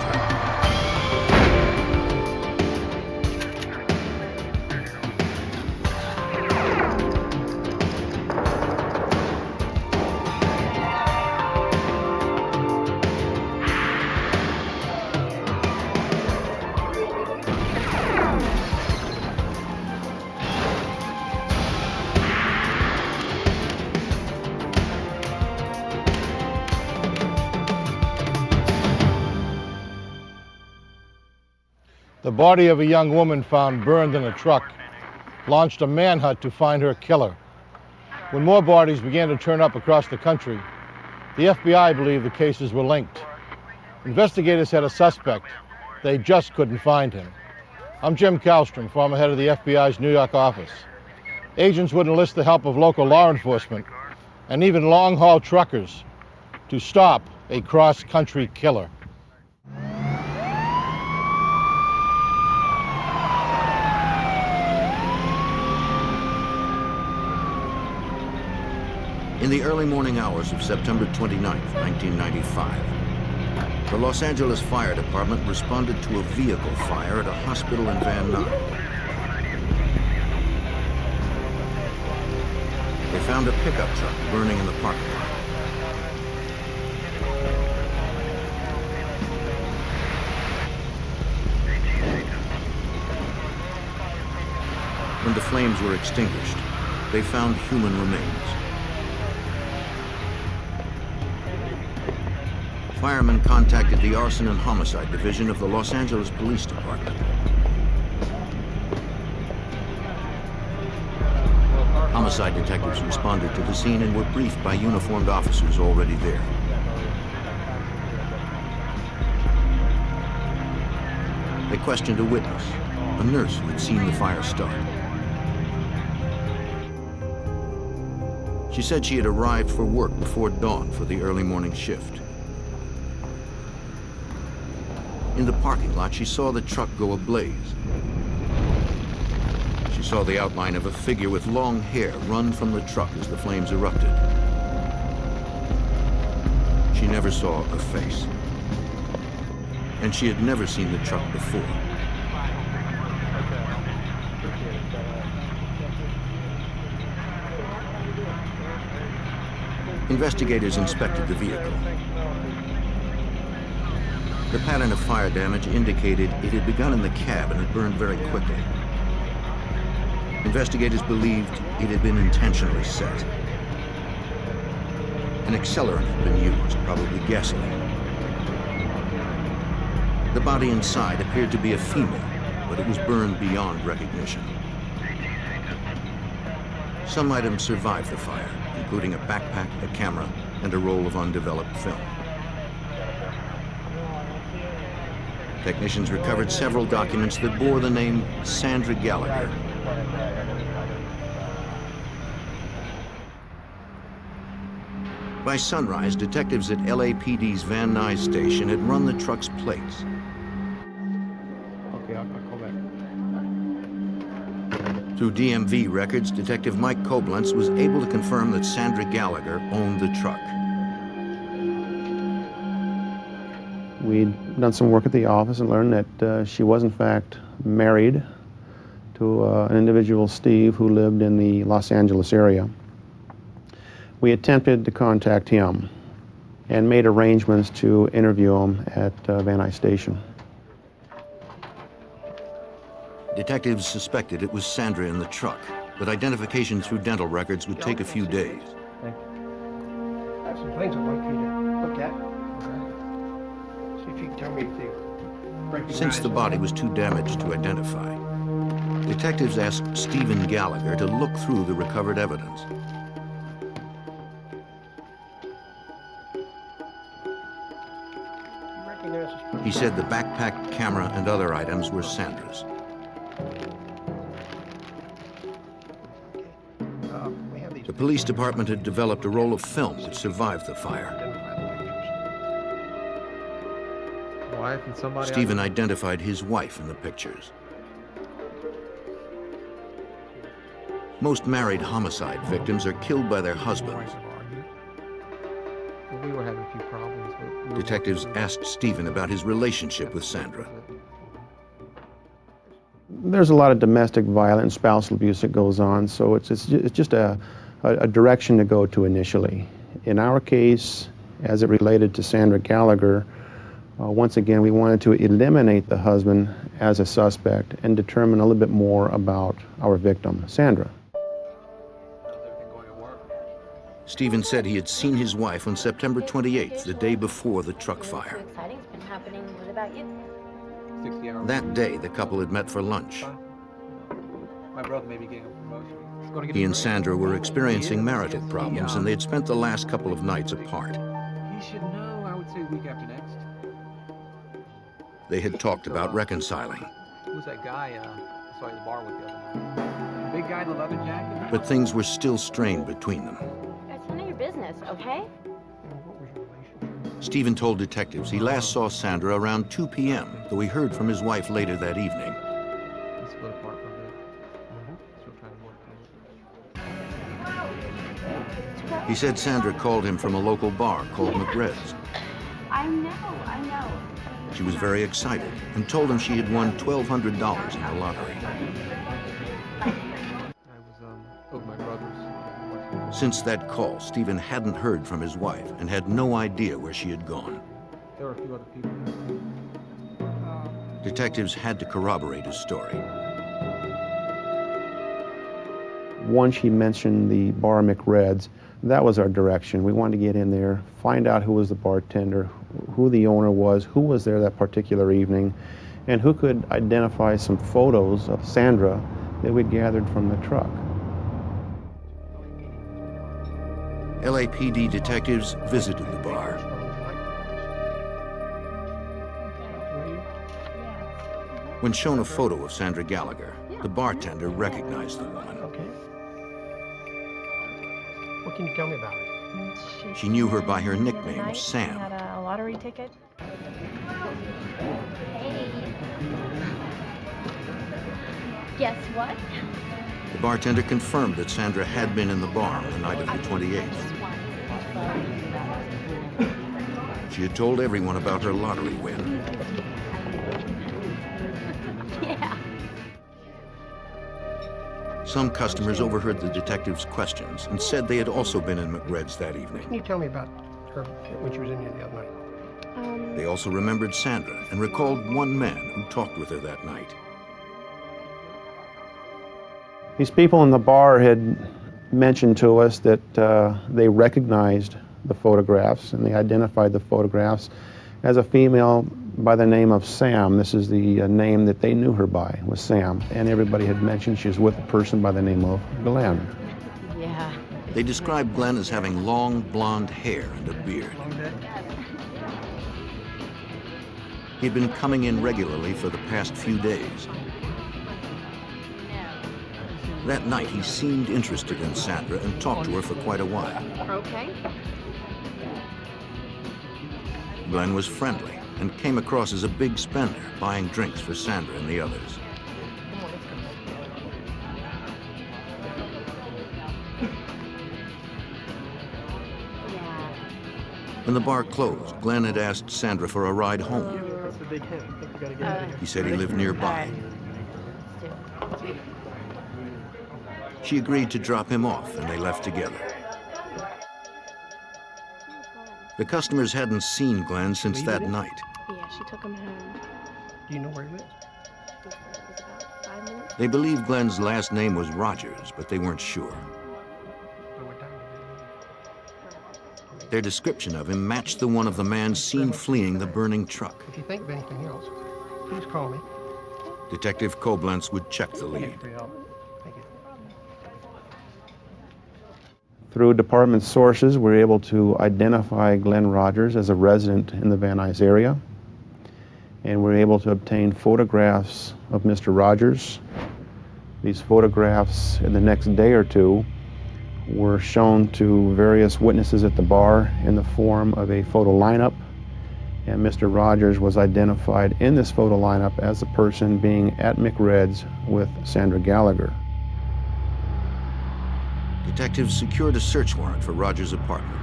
The body of a young woman found burned in a truck launched a manhunt to find her killer. When more bodies began to turn up across the country, the FBI believed the cases were linked. Investigators had a suspect. They just couldn't find him. I'm Jim Kallstrom, former head of the FBI's New York office. Agents would enlist the help of local law enforcement and even long-haul truckers to stop a cross-country killer. In the early morning hours of September 29, 1995, the Los Angeles Fire Department responded to a vehicle fire at a hospital in Van Nuys. They found a pickup truck burning in the parking lot. When the flames were extinguished, they found human remains. Firemen contacted the Arson and Homicide Division of the Los Angeles Police Department. Homicide detectives responded to the scene and were briefed by uniformed officers already there. They questioned a witness, a nurse who had seen the fire start. She said she had arrived for work before dawn for the early morning shift. In the parking lot, she saw the truck go ablaze. She saw the outline of a figure with long hair run from the truck as the flames erupted. She never saw a face. And she had never seen the truck before. Investigators inspected the vehicle. The pattern of fire damage indicated it had begun in the cab and had burned very quickly. Investigators believed it had been intentionally set. An accelerant had been used, probably gasoline. The body inside appeared to be a female, but it was burned beyond recognition. Some items survived the fire, including a backpack, a camera, and a roll of undeveloped film. Technicians recovered several documents that bore the name Sandra Gallagher. By sunrise, detectives at LAPD's Van Nuys station had run the truck's plates. Okay, I'll call back. Through DMV records, Detective Mike Koblenz was able to confirm that Sandra Gallagher owned the truck. We'd done some work at the office and learned that she was in fact married to an individual, Steve, who lived in the Los Angeles area. We attempted to contact him. and made arrangements to interview him at Van Nuys Station. Detectives suspected it was Sandra in the truck, but identification through dental records would take a few days. Thank you. I have some things I'd like you to look at. Okay. See if you can tell me if they recognize Since the body was too damaged to identify, detectives asked Stephen Gallagher to look through the recovered evidence. He said the backpack, camera, and other items were Sandra's. The police department had developed a roll of film that survived the fire. wife and somebody. Stephen identified his wife in the pictures. Most married homicide victims are killed by their husbands. We were having a few problems. Detectives asked Stephen about his relationship with Sandra. There's a lot of domestic violence, spousal abuse that goes on, so it's just a direction to go to initially. In our case, as it related to Sandra Gallagher, once again, we wanted to eliminate the husband as a suspect and determine a little bit more about our victim, Sandra. Stephen said he had seen his wife on September 28th, the day before the truck fire. Exciting's been happening. What about you? 60 hours. That day, the couple had met for lunch. My brother may be getting a promotion. He and Sandra were experiencing marital problems, and they had spent the last couple of nights apart. He should know, I would say, week after next. They had talked about reconciling. Who was that guy I saw at the bar with the other night? The big guy in the leather jacket? But things were still strained between them. That's none of your business, okay? Stephen told detectives he last saw Sandra around 2 p.m., though he heard from his wife later that evening. We split apart for a bit. Still trying to work. He said Sandra called him from a local bar called McRed's. I know. She was very excited and told him she had won $1,200 in the lottery. I was over my brother's. Since that call, Stephen hadn't heard from his wife and had no idea where she had gone. There were a few other people. Detectives had to corroborate his story. Once he mentioned the bar McRed's, that was our direction. We wanted to get in there, find out who was the bartender, who the owner was, who was there that particular evening, and who could identify some photos of Sandra that we gathered from the truck. LAPD detectives visited the bar. When shown a photo of Sandra Gallagher, the bartender recognized the woman. Okay. What can you tell me about her? She knew her by her nickname, She Sam. had a lottery ticket. Hey. Guess what? The bartender confirmed that Sandra had been in the bar on the night of the 28th. She had told everyone about her lottery win. Yeah. Some customers overheard the detectives' questions and said they had also been in McRed's that Can evening. you tell me about her when she was in here the other night? They also remembered Sandra and recalled one man who talked with her that night. These people in the bar had mentioned to us that they recognized the photographs, and they identified the photographs as a female by the name of Sam. This is the name that they knew her by, was Sam. And everybody had mentioned she was with a person by the name of Glenn. Yeah. They described Glenn as having long blonde hair and a beard. He'd been coming in regularly for the past few days. That night, he seemed interested in Sandra and talked to her for quite a while. Okay. Glenn was friendly and came across as a big spender, buying drinks for Sandra and the others. When the bar closed, Glenn had asked Sandra for a ride home. He said he lived nearby. She agreed to drop him off, and they left together. The customers hadn't seen Glenn since that night. Yeah, she took him home. Do you know where he lives? He said it was about 5 minutes. They believed Glenn's last name was Rogers, but they weren't sure. So what time did he leave? Their description of him matched the one of the man seen fleeing the burning truck. If you think of anything else, please call me. Detective Koblenz would check the lead. Thank you for your help. Thank you. Through department sources, we were able to identify Glenn Rogers as a resident in the Van Nuys area. And we were able to obtain photographs of Mr. Rogers. These photographs, in the next day or two, were shown to various witnesses at the bar in the form of a photo lineup. And Mr. Rogers was identified in this photo lineup as the person being at McRed's with Sandra Gallagher. Detectives secured a search warrant for Rogers' apartment.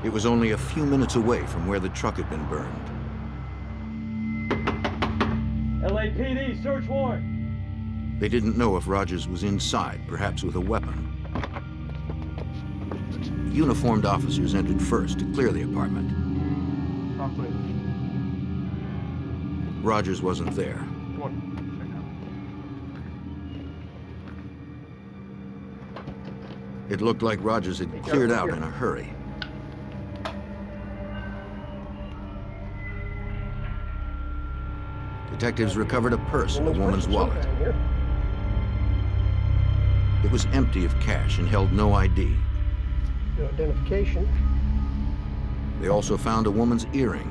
It was only a few minutes away from where the truck had been burned. LAPD, search warrant. They didn't know if Rogers was inside, perhaps with a weapon. Uniformed officers entered first to clear the apartment. Rogers wasn't there. It looked like Rogers had cleared out in a hurry. Detectives recovered a purse and a woman's wallet. It was empty of cash and held no ID. Your identification. They also found a woman's earring.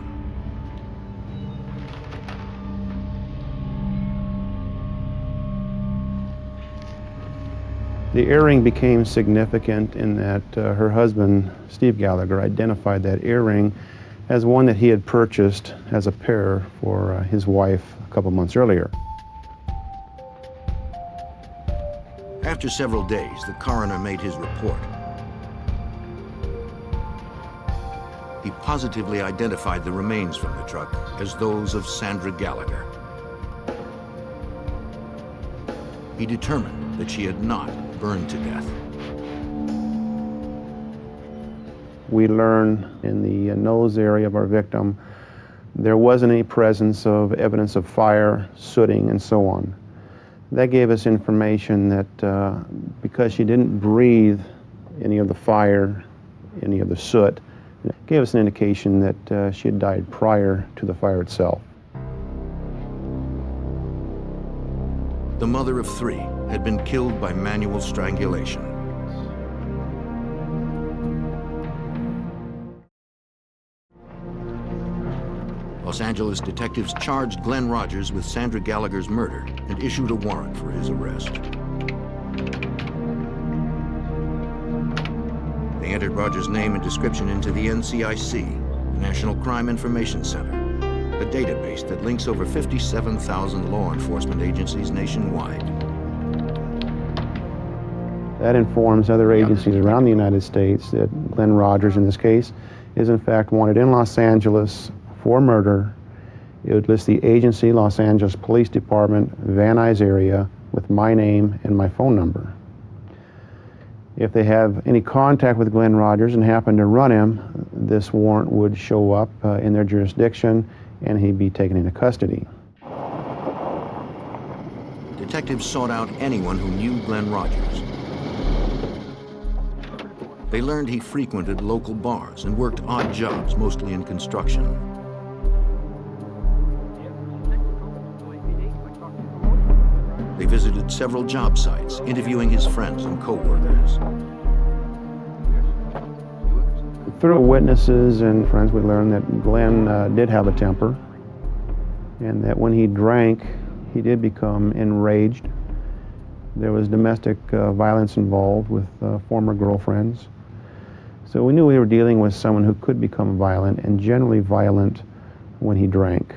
The earring became significant in that her husband, Steve Gallagher, identified that earring as one that he had purchased as a pair for his wife a couple months earlier. After several days, the coroner made his report. He positively identified the remains from the truck as those of Sandra Gallagher. He determined that she had not burned to death. We learn in the nose area of our victim there wasn't any presence of evidence of fire, sooting, and so on. That gave us information that because she didn't breathe any of the fire, any of the soot, it gave us an indication that she had died prior to the fire itself. The mother of 3 had been killed by manual strangulation. Los Angeles detectives charged Glenn Rogers with Sandra Gallagher's murder and issued a warrant for his arrest. They entered Rogers' name and description into the NCIC, the National Crime Information Center, a database that links over 57,000 law enforcement agencies nationwide. That informs other agencies around the United States that Glenn Rogers, in this case, is in fact wanted in Los Angeles for murder. It would list the agency, Los Angeles Police Department, Van Nuys area, with my name and my phone number. If they have any contact with Glenn Rogers and happen to run him, this warrant would show up in their jurisdiction and he'd be taken into custody. Detectives sought out anyone who knew Glenn Rogers. They learned he frequented local bars and worked odd jobs, mostly in construction. They visited several job sites, interviewing his friends and co-workers. Through witnesses and friends, we learned that Glenn did have a temper, and that when he drank, he did become enraged. There was domestic violence involved with former girlfriends. So we knew we were dealing with someone who could become violent, and generally violent when he drank,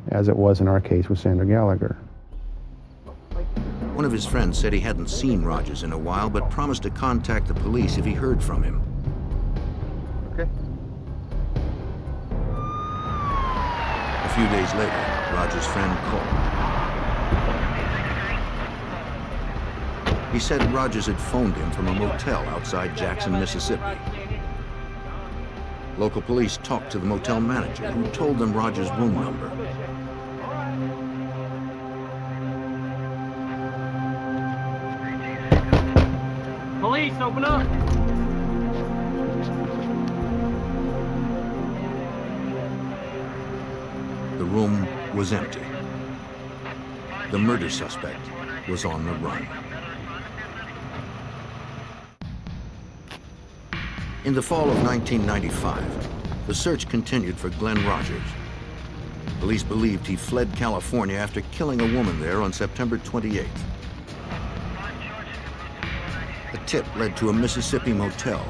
as it was in our case with Sandra Gallagher. One of his friends said he hadn't seen Rogers in a while, but promised to contact the police if he heard from him. Okay. A few days later, Rogers' friend called. He said Rogers had phoned him from a motel outside Jackson, Mississippi. Local police talked to the motel manager, who told them Rogers' room number. Police, open up! The room was empty. The murder suspect was on the run. In the fall of 1995, the search continued for Glenn Rogers. Police believed he fled California after killing a woman there on September 28th. A tip led to a Mississippi motel,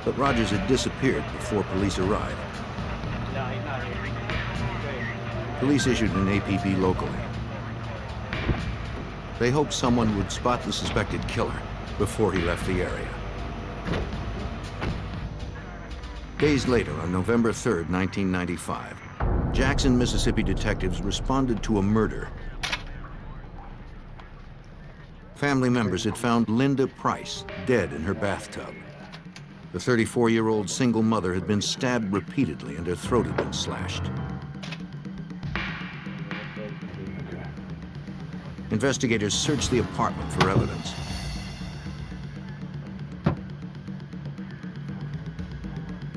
but Rogers had disappeared before police arrived. Police issued an APB locally. They hoped someone would spot the suspected killer before he left the area. Days later, on November 3rd, 1995, Jackson, Mississippi detectives responded to a murder. Family members had found Linda Price dead in her bathtub. The 34-year-old single mother had been stabbed repeatedly and her throat had been slashed. Investigators searched the apartment for evidence.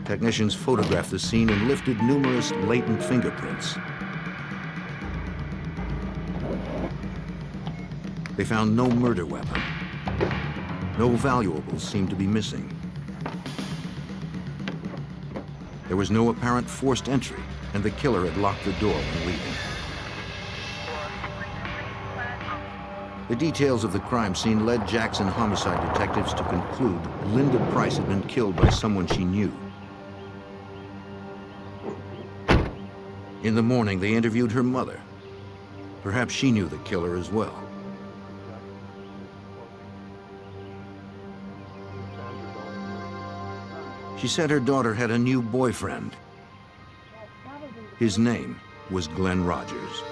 Technicians photographed the scene and lifted numerous latent fingerprints. They found no murder weapon. No valuables seemed to be missing. There was no apparent forced entry, and the killer had locked the door when leaving. The details of the crime scene led Jackson homicide detectives to conclude Linda Price had been killed by someone she knew. In the morning, they interviewed her mother. Perhaps she knew the killer as well. She said her daughter had a new boyfriend. His name was Glenn Rogers.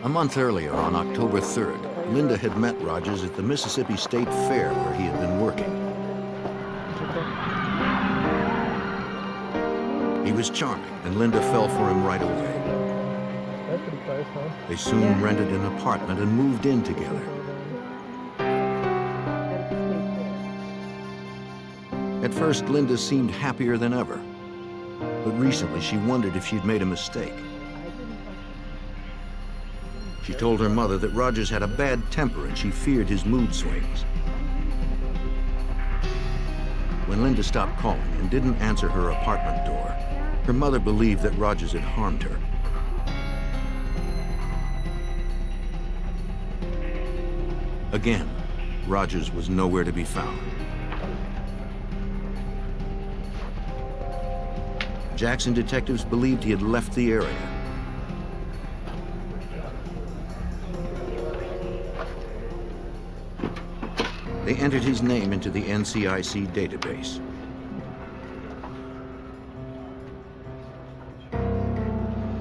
A month earlier, on October 3rd, Linda had met Rogers at the Mississippi State Fair where he had been working. He was charming, and Linda fell for him right away. That's pretty close, huh? They soon rented an apartment and moved in together. At first, Linda seemed happier than ever, but recently she wondered if she'd made a mistake. She told her mother that Rogers had a bad temper and she feared his mood swings. When Linda stopped calling and didn't answer her apartment door, her mother believed that Rogers had harmed her. Again, Rogers was nowhere to be found. Jackson detectives believed he had left the area. They entered his name into the NCIC database.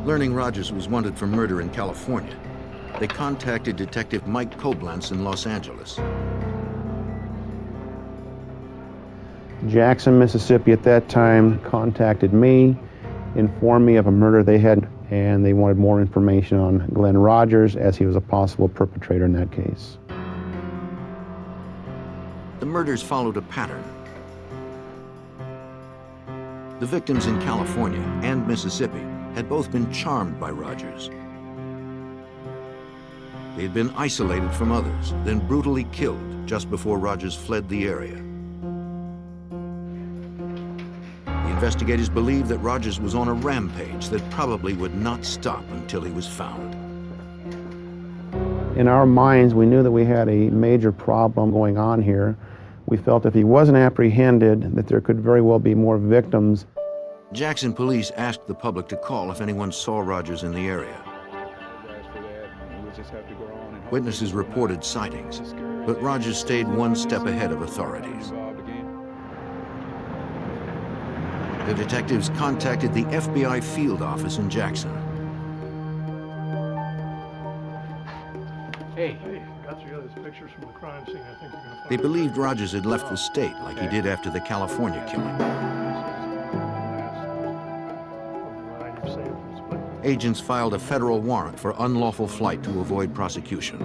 Learning Rogers was wanted for murder in California, they contacted Detective Mike Koblenz in Los Angeles. Jackson, Mississippi at that time contacted me, informed me of a murder they had, and they wanted more information on Glenn Rogers as he was a possible perpetrator in that case. The murders followed a pattern. The victims in California and Mississippi had both been charmed by Rogers. They had been isolated from others, then brutally killed just before Rogers fled the area. The investigators believed that Rogers was on a rampage that probably would not stop until he was found. In our minds, we knew that we had a major problem going on here. We felt if he wasn't apprehended, that there could very well be more victims. Jackson police asked the public to call if anyone saw Rogers in the area. Witnesses reported sightings, but Rogers stayed one step ahead of authorities. The detectives contacted the FBI field office in Jackson. Hey, got your other picture. pictures from the crime scene, I think you're going to find... They believed Rogers had left the state like he did after the California killing. Agents filed a federal warrant for unlawful flight to avoid prosecution.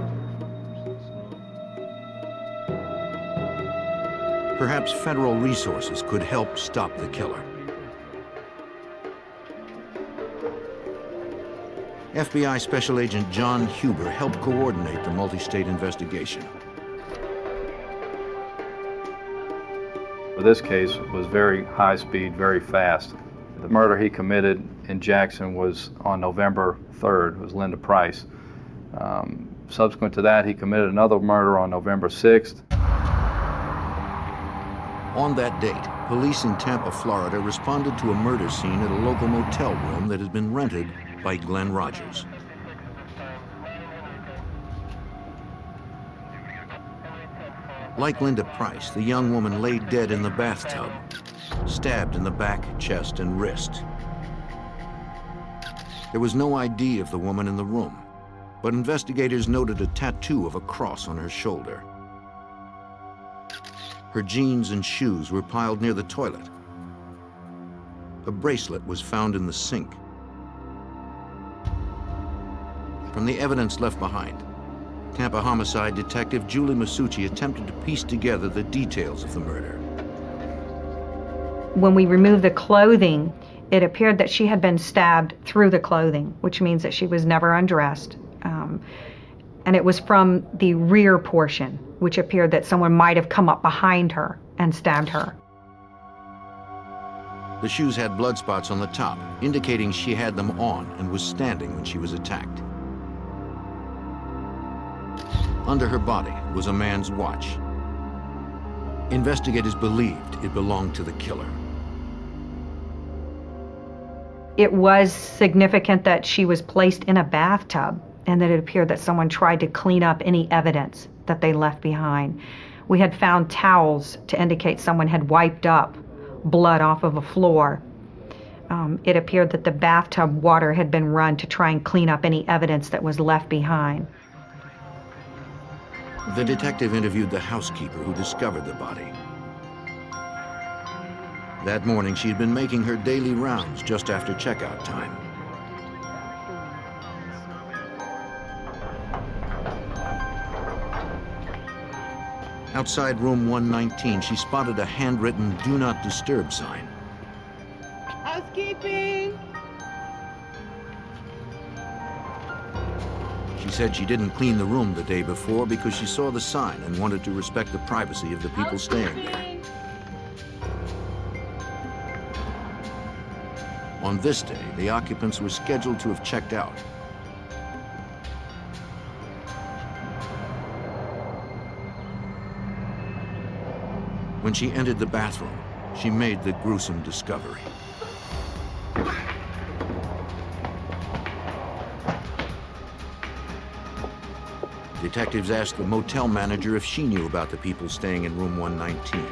Perhaps federal resources could help stop the killer. FBI Special Agent John Huber helped coordinate the multi-state investigation. This case was very high speed, very fast. The murder he committed in Jackson was on November 3rd, it was Linda Price. Subsequent to that, he committed another murder on November 6th. On that date, police in Tampa, Florida responded to a murder scene at a local motel room that had been rented by Glenn Rogers. Like Linda Price, the young woman lay dead in the bathtub, stabbed in the back, chest, and wrist. There was no ID of the woman in the room, but investigators noted a tattoo of a cross on her shoulder. Her jeans and shoes were piled near the toilet. A bracelet was found in the sink. From the evidence left behind, Tampa homicide detective Julie Masucci attempted to piece together the details of the murder. When we removed the clothing, it appeared that she had been stabbed through the clothing, which means that she was never undressed. And it was from the rear portion, which appeared that someone might have come up behind her and stabbed her. The shoes had blood spots on the top, indicating she had them on and was standing when she was attacked. Under her body was a man's watch. Investigators believed it belonged to the killer. It was significant that she was placed in a bathtub and that it appeared that someone tried to clean up any evidence that they left behind. We had found towels to indicate someone had wiped up blood off of a floor. It appeared that the bathtub water had been run to try and clean up any evidence that was left behind. The detective interviewed the housekeeper who discovered the body. That morning, she had been making her daily rounds just after checkout time. Outside room 119, she spotted a handwritten "Do Not Disturb" sign. Housekeeping! She said she didn't clean the room the day before because she saw the sign and wanted to respect the privacy of the people staying there. On this day, the occupants were scheduled to have checked out. When she entered the bathroom, she made the gruesome discovery. Detectives asked the motel manager if she knew about the people staying in room 119.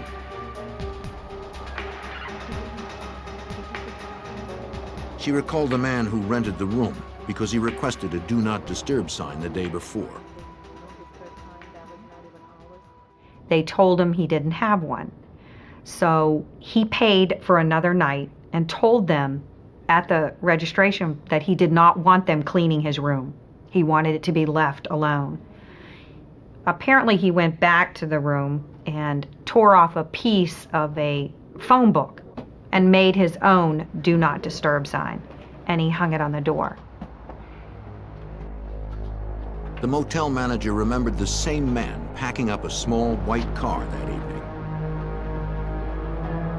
She recalled the man who rented the room because he requested a "Do Not Disturb" sign the day before. They told him he didn't have one. So he paid for another night and told them at the registration that he did not want them cleaning his room. He wanted it to be left alone. Apparently he went back to the room and tore off a piece of a phone book and made his own "Do Not Disturb" sign, and he hung it on the door. The motel manager remembered the same man packing up a small white car that evening.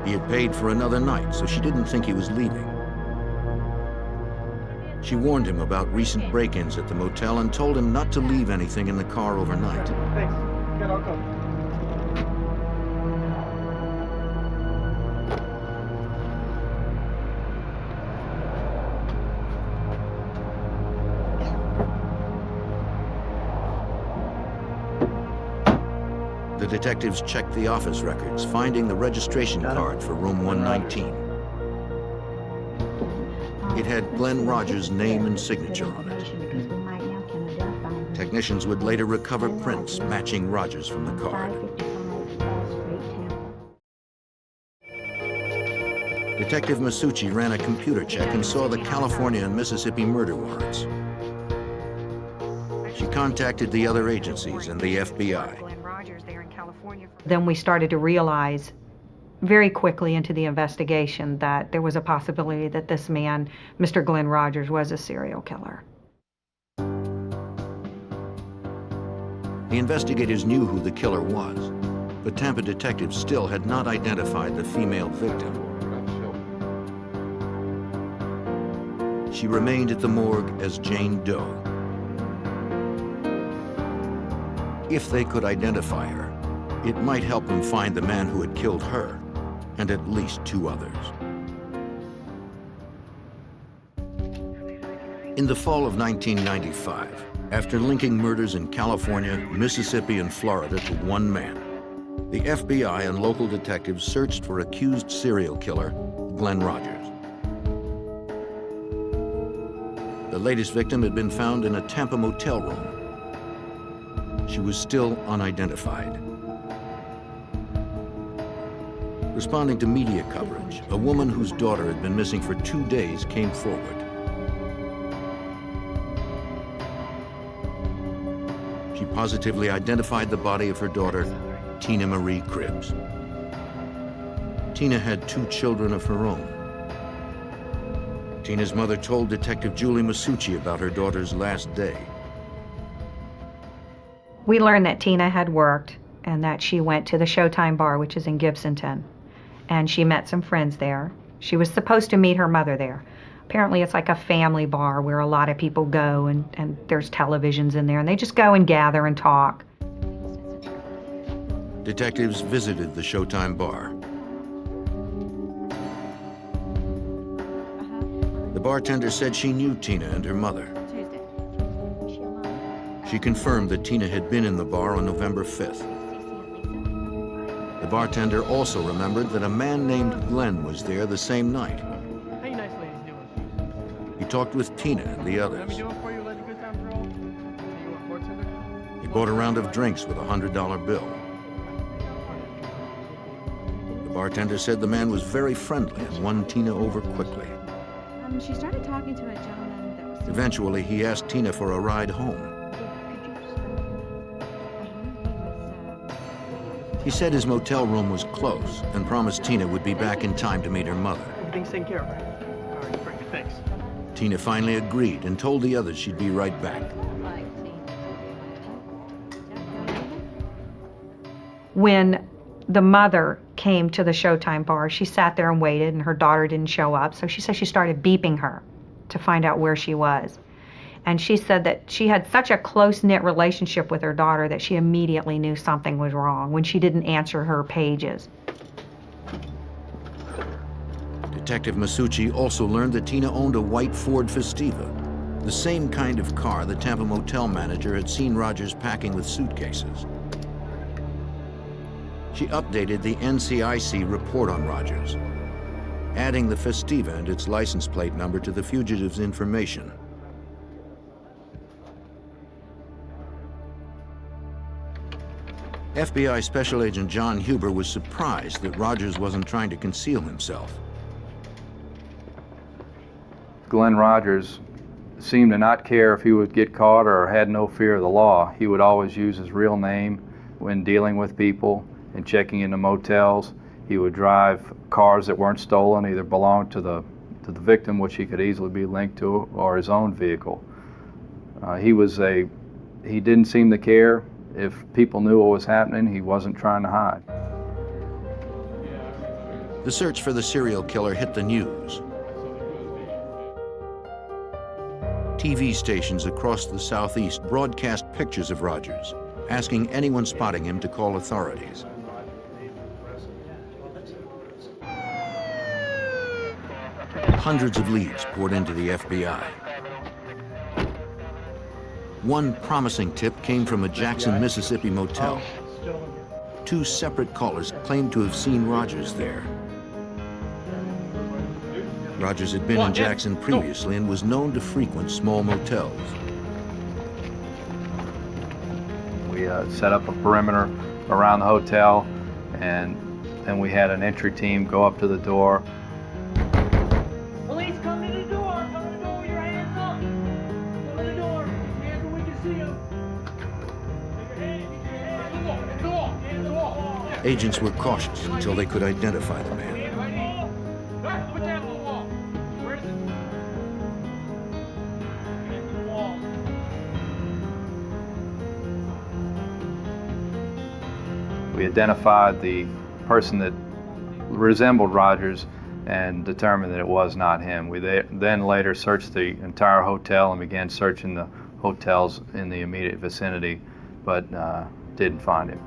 He had paid for another night, so she didn't think he was leaving. She warned him about recent break-ins at the motel and told him not to leave anything in the car overnight. Thanks. Good, I'll go. The detectives checked the office records, finding the registration card for room 119. It had Glenn Rogers' name and signature on it. Technicians would later recover prints matching Rogers from the card. Detective Masucci ran a computer check and saw the California and Mississippi murder warrants. She contacted the other agencies and the FBI. Then we started to realize very quickly into the investigation that there was a possibility that this man, Mr. Glenn Rogers, was a serial killer. The investigators knew who the killer was, but Tampa detectives still had not identified the female victim. She remained at the morgue as Jane Doe. If they could identify her, it might help them find the man who had killed her and at least 2 others. In the fall of 1995, after linking murders in California, Mississippi, and Florida to one man, the FBI and local detectives searched for accused serial killer Glenn Rogers. The latest victim had been found in a Tampa motel room. She was still unidentified. Responding to media coverage, a woman whose daughter had been missing for 2 days came forward. She positively identified the body of her daughter, Tina Marie Cribbs. Tina had 2 children of her own. Tina's mother told Detective Julie Masucci about her daughter's last day. We learned that Tina had worked and that she went to the Showtime bar, which is in Gibsonton, and she met some friends there. She was supposed to meet her mother there. Apparently it's like a family bar where a lot of people go and there's televisions in there and they just go and gather and talk. Detectives visited the Showtime bar. The bartender said she knew Tina and her mother. She confirmed that Tina had been in the bar on November 5th. The bartender also remembered that a man named Glenn was there the same night. How you nice ladies doing? He talked with Tina and the Let me others. do it for you, let the good times roll. So you want bartender? He bought a round of drinks with a $100 bill. The bartender said the man was very friendly and won Tina over quickly. She started talking to a gentleman that was... Eventually, he asked Tina for a ride home. He said his motel room was close and promised Tina would be back in time to meet her mother. Everything's taken care of, right? All right, perfect, thanks. Tina finally agreed and told the others she'd be right back. When the mother came to the Showtime bar, she sat there and waited and her daughter didn't show up. So she said she started beeping her to find out where she was. And she said that she had such a close-knit relationship with her daughter that she immediately knew something was wrong when she didn't answer her pages. Detective Masucci also learned that Tina owned a white Ford Festiva, the same kind of car the Tampa motel manager had seen Rogers packing with suitcases. She updated the NCIC report on Rogers, adding the Festiva and its license plate number to the fugitive's information. FBI Special Agent John Huber was surprised that Rogers wasn't trying to conceal himself. Glenn Rogers seemed to not care if he would get caught or had no fear of the law. He would always use his real name when dealing with people and checking into motels. He would drive cars that weren't stolen, either belonged to the victim, which he could easily be linked to, or his own vehicle. He didn't seem to care. If people knew what was happening, he wasn't trying to hide. The search for the serial killer hit the news. TV stations across the Southeast broadcast pictures of Rogers, asking anyone spotting him to call authorities. Hundreds of leads poured into the FBI. One promising tip came from a Jackson, Mississippi motel. 2 separate callers claimed to have seen Rogers there. Rogers had been in Jackson previously and was known to frequent small motels. set up a perimeter around the hotel, and then we had an entry team go up to the door. Police, come to the door! Come to the door with your hands up! Come to the door! Hands where we can see them! Hands off! Hands off! Agents were cautious until they could identify the man. Put that on the wall! Where is it? Hands on the wall. We identified the person that resembled Rogers and determined that it was not him. We then later searched the entire hotel and began searching the hotels in the immediate vicinity, but didn't find him.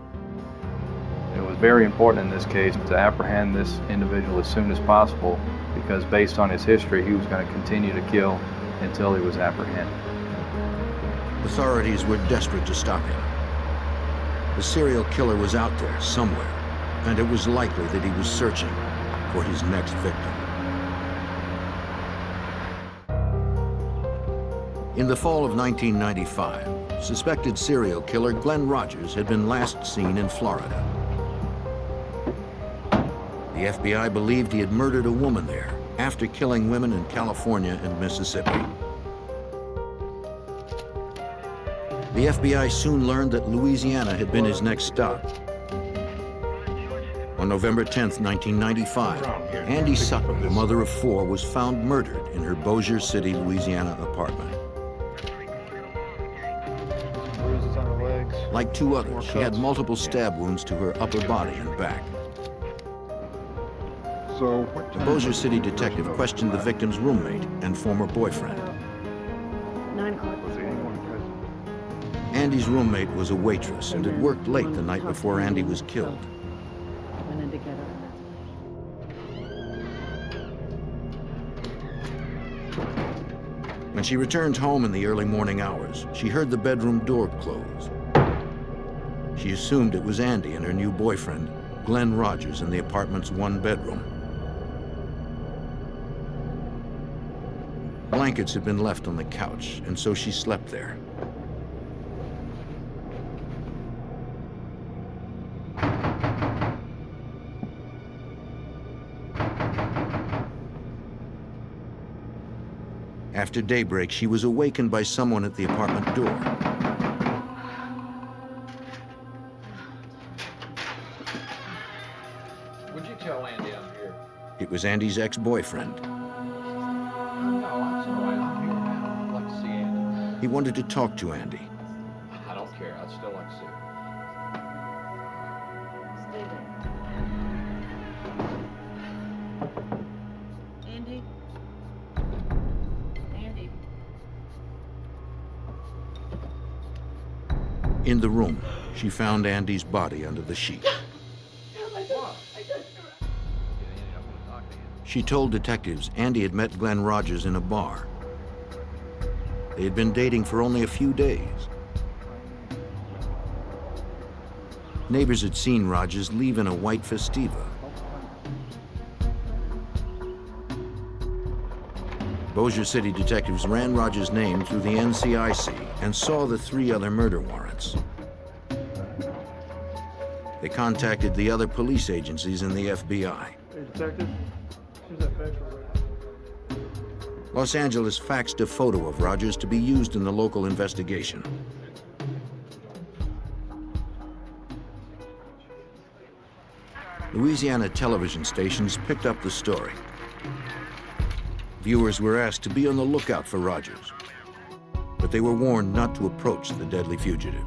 It was very important in this case to apprehend this individual as soon as possible, because based on his history, he was going to continue to kill until he was apprehended. Authorities were desperate to stop him. The serial killer was out there somewhere, and it was likely that he was searching for his next victim. In the fall of 1995, suspected serial killer Glenn Rogers had been last seen in Florida. The FBI believed he had murdered a woman there after killing women in California and Mississippi. The FBI soon learned that Louisiana had been his next stop. On November 10, 1995, Andy Sutton, the mother of four, was found murdered in her Bossier City, Louisiana apartment. Bruises on her legs. Like two others, she had multiple stab wounds to her upper body and back. The Bossier City detective questioned the victim's roommate and former boyfriend. 9 o'clock. Andy's roommate was a waitress and had worked late the night before Andy was killed. Went in together. When she returned home in the early morning hours, she heard the bedroom door close. She assumed it was Andy and her new boyfriend, Glenn Rogers, in the apartment's one bedroom. Blankets had been left on the couch, and so she slept there. After daybreak, she was awakened by someone at the apartment door. Would you tell Andy I'm here? It was Andy's ex-boyfriend. No, that's all right. I'm here now. I'd like to see Andy. He wanted to talk to Andy. I don't care. I'd still like to see him. Stay there. Andy? Andy? In the room, she found Andy's body under the sheet. She told detectives Andy had met Glenn Rogers in a bar. They had been dating for only a few days. Neighbors had seen Rogers leave in a white Festiva. Bossier City detectives ran Rogers' name through the NCIC and saw the 3 other murder warrants. They contacted the other police agencies and the FBI. Hey, detective. Here's that fax right. Los Angeles faxed a photo of Rogers to be used in the local investigation. Louisiana television stations picked up the story. Viewers were asked to be on the lookout for Rogers, but they were warned not to approach the deadly fugitive.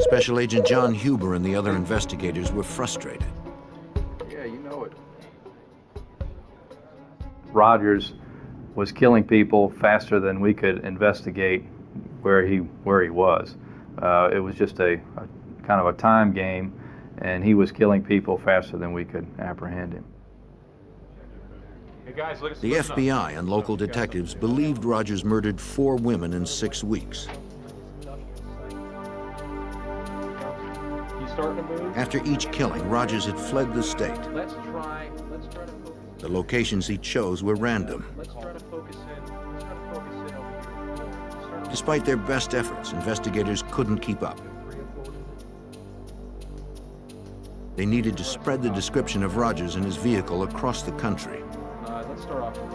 Special Agent John Huber and the other investigators were frustrated. Yeah, you know it. Rogers was killing people faster than we could investigate where he was. It was just a kind of a time game, and he was killing people faster than we could apprehend him. Hey guys, look at The FBI and local detectives believed Rogers murdered 4 women in 6 weeks. After each killing, Rogers had fled the state. Let's try to focus. The locations he chose were random. Let's try to focus in. Despite their best efforts, investigators couldn't keep up. They needed to spread the description of Rogers and his vehicle across the country. Let's start off with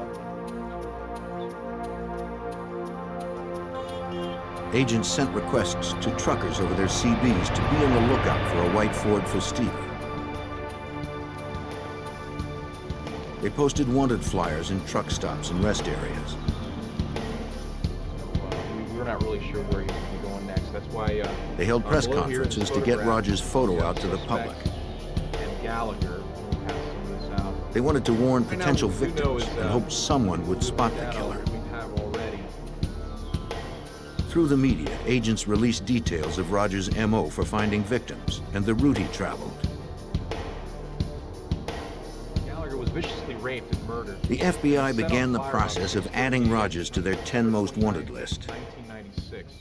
Agents sent requests to truckers over their CBs to be on the lookout for a white Ford Festiva. They posted wanted flyers in truck stops and rest areas. we're not really sure where he's going to be going next. That's why They held press below here is conferences to get photograph Rogers' photo of out to the public. suspects. And Gallagher has some of this out. They wanted to warn Right now, potential what we do know victims is, and hoped someone would spot the data killer. we have already. Through the media, agents released details of Rogers' MO for finding victims and the route he traveled. Gallagher was viciously raped and murdered. The FBI Set began on the fire process on of adding Rogers to their 10 most wanted list. 1996.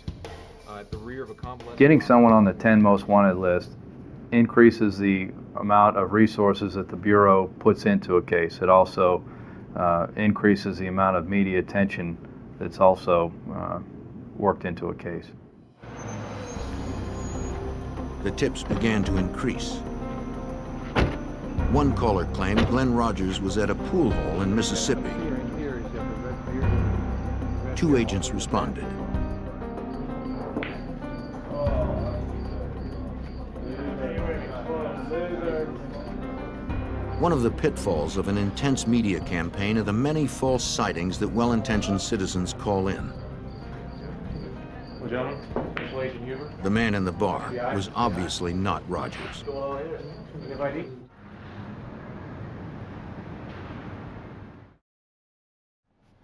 At the rear of a convalescent Getting someone on the 10 most wanted list increases the amount of resources that the Bureau puts into a case. It also increases the amount of media attention that's also worked into a case. The tips began to increase. One caller claimed Glenn Rogers was at a pool hall in Mississippi. 2 agents responded. One of the pitfalls of an intense media campaign are the many false sightings that well-intentioned citizens call in. Well, gentlemen, Special Agent Huber. The man in the bar was obviously not Rogers. What's going on here? You have ID?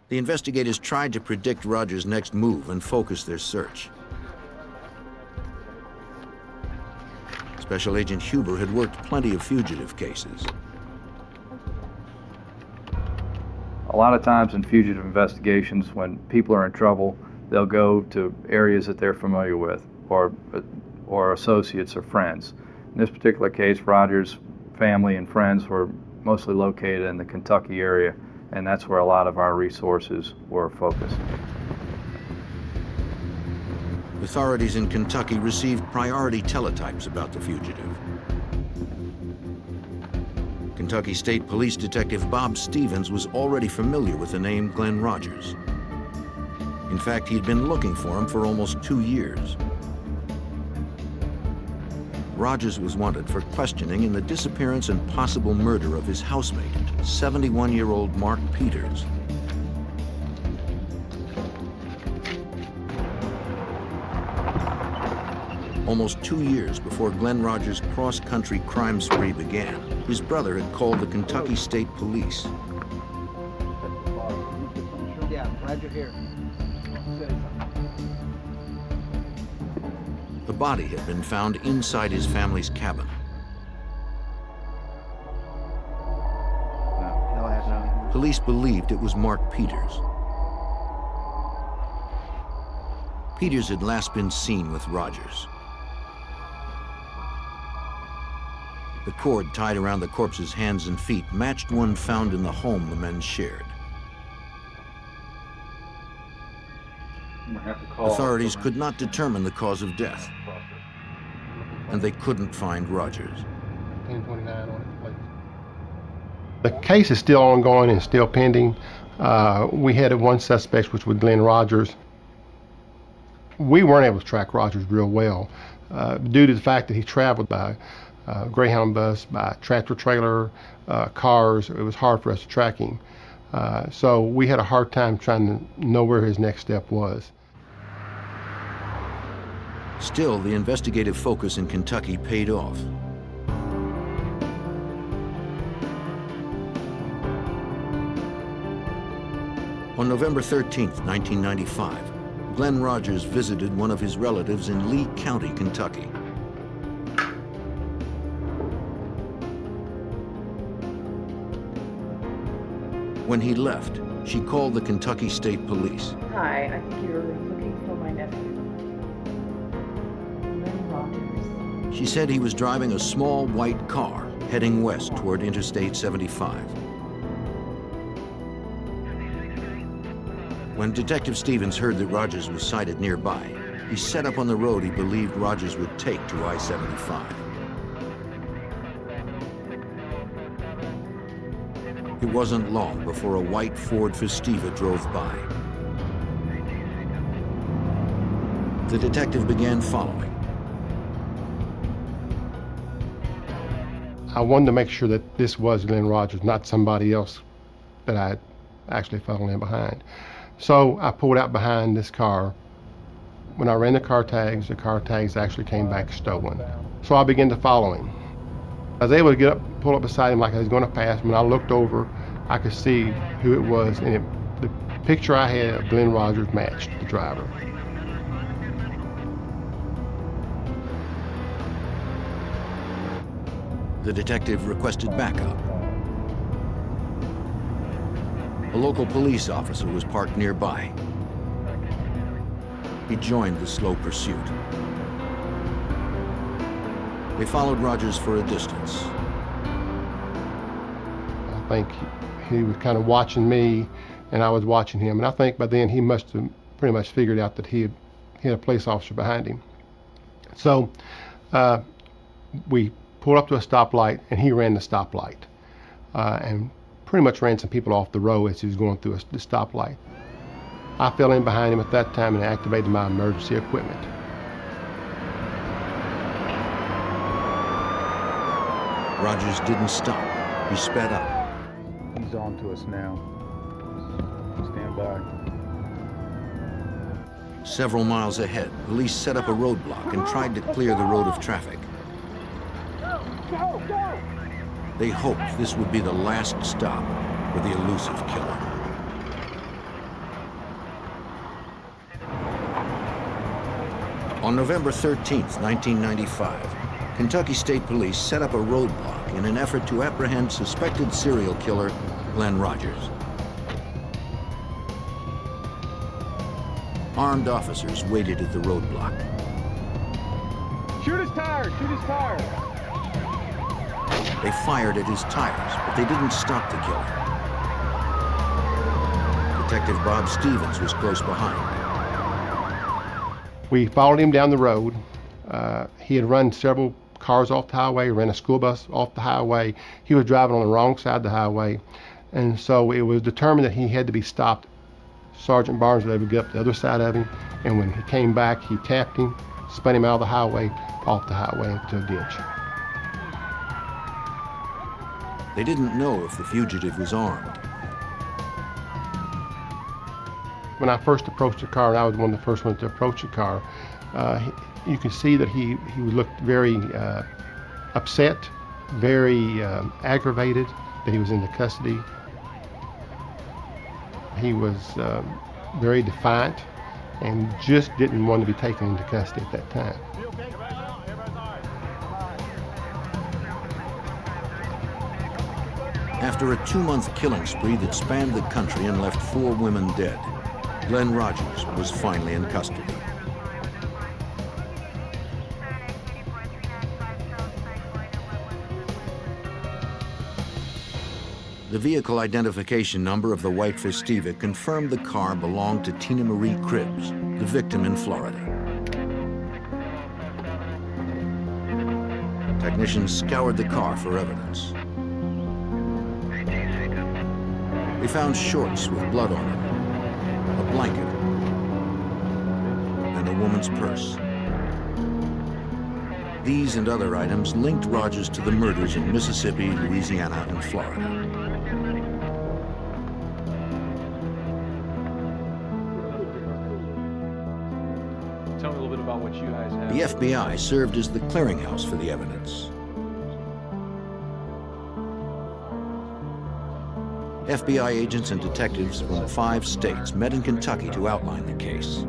The investigators tried to predict Rogers' next move and focus their search. Special Agent Huber had worked plenty of fugitive cases. A lot of times in fugitive investigations, when people are in trouble, they'll go to areas that they're familiar with, or associates or friends. In this particular case, Rogers' family and friends were mostly located in the Kentucky area, and that's where a lot of our resources were focused. Authorities in Kentucky received priority teletypes about the fugitive. Kentucky State Police Detective Bob Stevens was already familiar with the name Glenn Rogers. In fact, he'd been looking for him for almost 2 years. Rogers was wanted for questioning in the disappearance and possible murder of his housemate, 71-year-old Mark Peters. Almost 2 years before Glenn Rogers' cross-country crime spree began, his brother had called the Kentucky State Police. Yeah, I'm glad you're here. The body had been found inside his family's cabin. Police believed it was Mark Peters. Peters had last been seen with Rogers. The cord tied around the corpse's hands and feet matched one found in the home the men shared. Authorities could not determine the cause of death, and they couldn't find Rogers. 1029 on it, please. The case is still ongoing and still pending. We had one suspect, which was Glenn Rogers. We weren't able to track Rogers real well due to the fact that he traveled by Greyhound bus, by tractor trailer, cars. It was hard for us to track him. So we had a hard time trying to know where his next step was. Still, the investigative focus in Kentucky paid off. On November 13th, 1995, Glenn Rogers visited one of his relatives in Lee County, Kentucky. When he left, she called the Kentucky State Police. Hi, I think you're looking for my nephew. Glenn Rogers. She said he was driving a small white car heading west toward Interstate 75. When Detective Stevens heard that Rogers was sighted nearby, he set up on the road he believed Rogers would take to I-75. It wasn't long before a white Ford Festiva drove by. The detective began following. I wanted to make sure that this was Glenn Rogers, not somebody else that I had actually followed in behind. So I pulled out behind this car. When I ran the car tags actually came back stolen. So I began to follow him. I was able to pull up beside him like I was going to pass him. When I looked over, I could see who it was, and the picture I had of Glenn Rogers matched the driver. The detective requested backup. A local police officer was parked nearby. He joined the slow pursuit. They followed Rogers for a distance. I think he was kind of watching me, and I was watching him. And I think by then he must have pretty much figured out that he had a police officer behind him. So we pulled up to a stoplight, and he ran the stoplight and pretty much ran some people off the road as he was going through the stoplight. I fell in behind him at that time and activated my emergency equipment. Rogers didn't stop. He sped up. He's on to us now. Stand by. Several miles ahead, police set up a roadblock and tried to clear the road of traffic. Go, go! They hoped this would be the last stop for the elusive killer. On November 13th, 1995, Kentucky State Police set up a roadblock in an effort to apprehend suspected serial killer Glenn Rogers. Armed officers waited at the roadblock. Shoot his tires! Shoot his tires! They fired at his tires, but they didn't stop the killer. Detective Bob Stevens was close behind. We followed him down the road. He had run several cars off the highway, ran a school bus off the highway. He was driving on the wrong side of the highway. And so it was determined that he had to be stopped. Sergeant Barnes was able to get up the other side of him. And when he came back, he tapped him, spun him out of the highway, off the highway into a ditch. They didn't know if the fugitive was armed. When I first approached the car, and I was one of the first ones to approach the car, you could see that he looked very upset, very aggravated that he was in the custody. He was very defiant and just didn't want to be taken into custody at that time. After a 2-month killing spree that spanned the country and left 4 women dead, Glenn Rogers was finally in custody. The vehicle identification number of the white Festiva confirmed the car belonged to Tina Marie Cribbs, the victim in Florida. Technicians scoured the car for evidence. They found shorts with blood on them, a blanket, and a woman's purse. These and other items linked Rogers to the murders in Mississippi, Louisiana, and Florida. Tell me a little bit about what you guys have. The FBI served as the clearinghouse for the evidence. FBI agents and detectives from 5 states met in Kentucky to outline the case.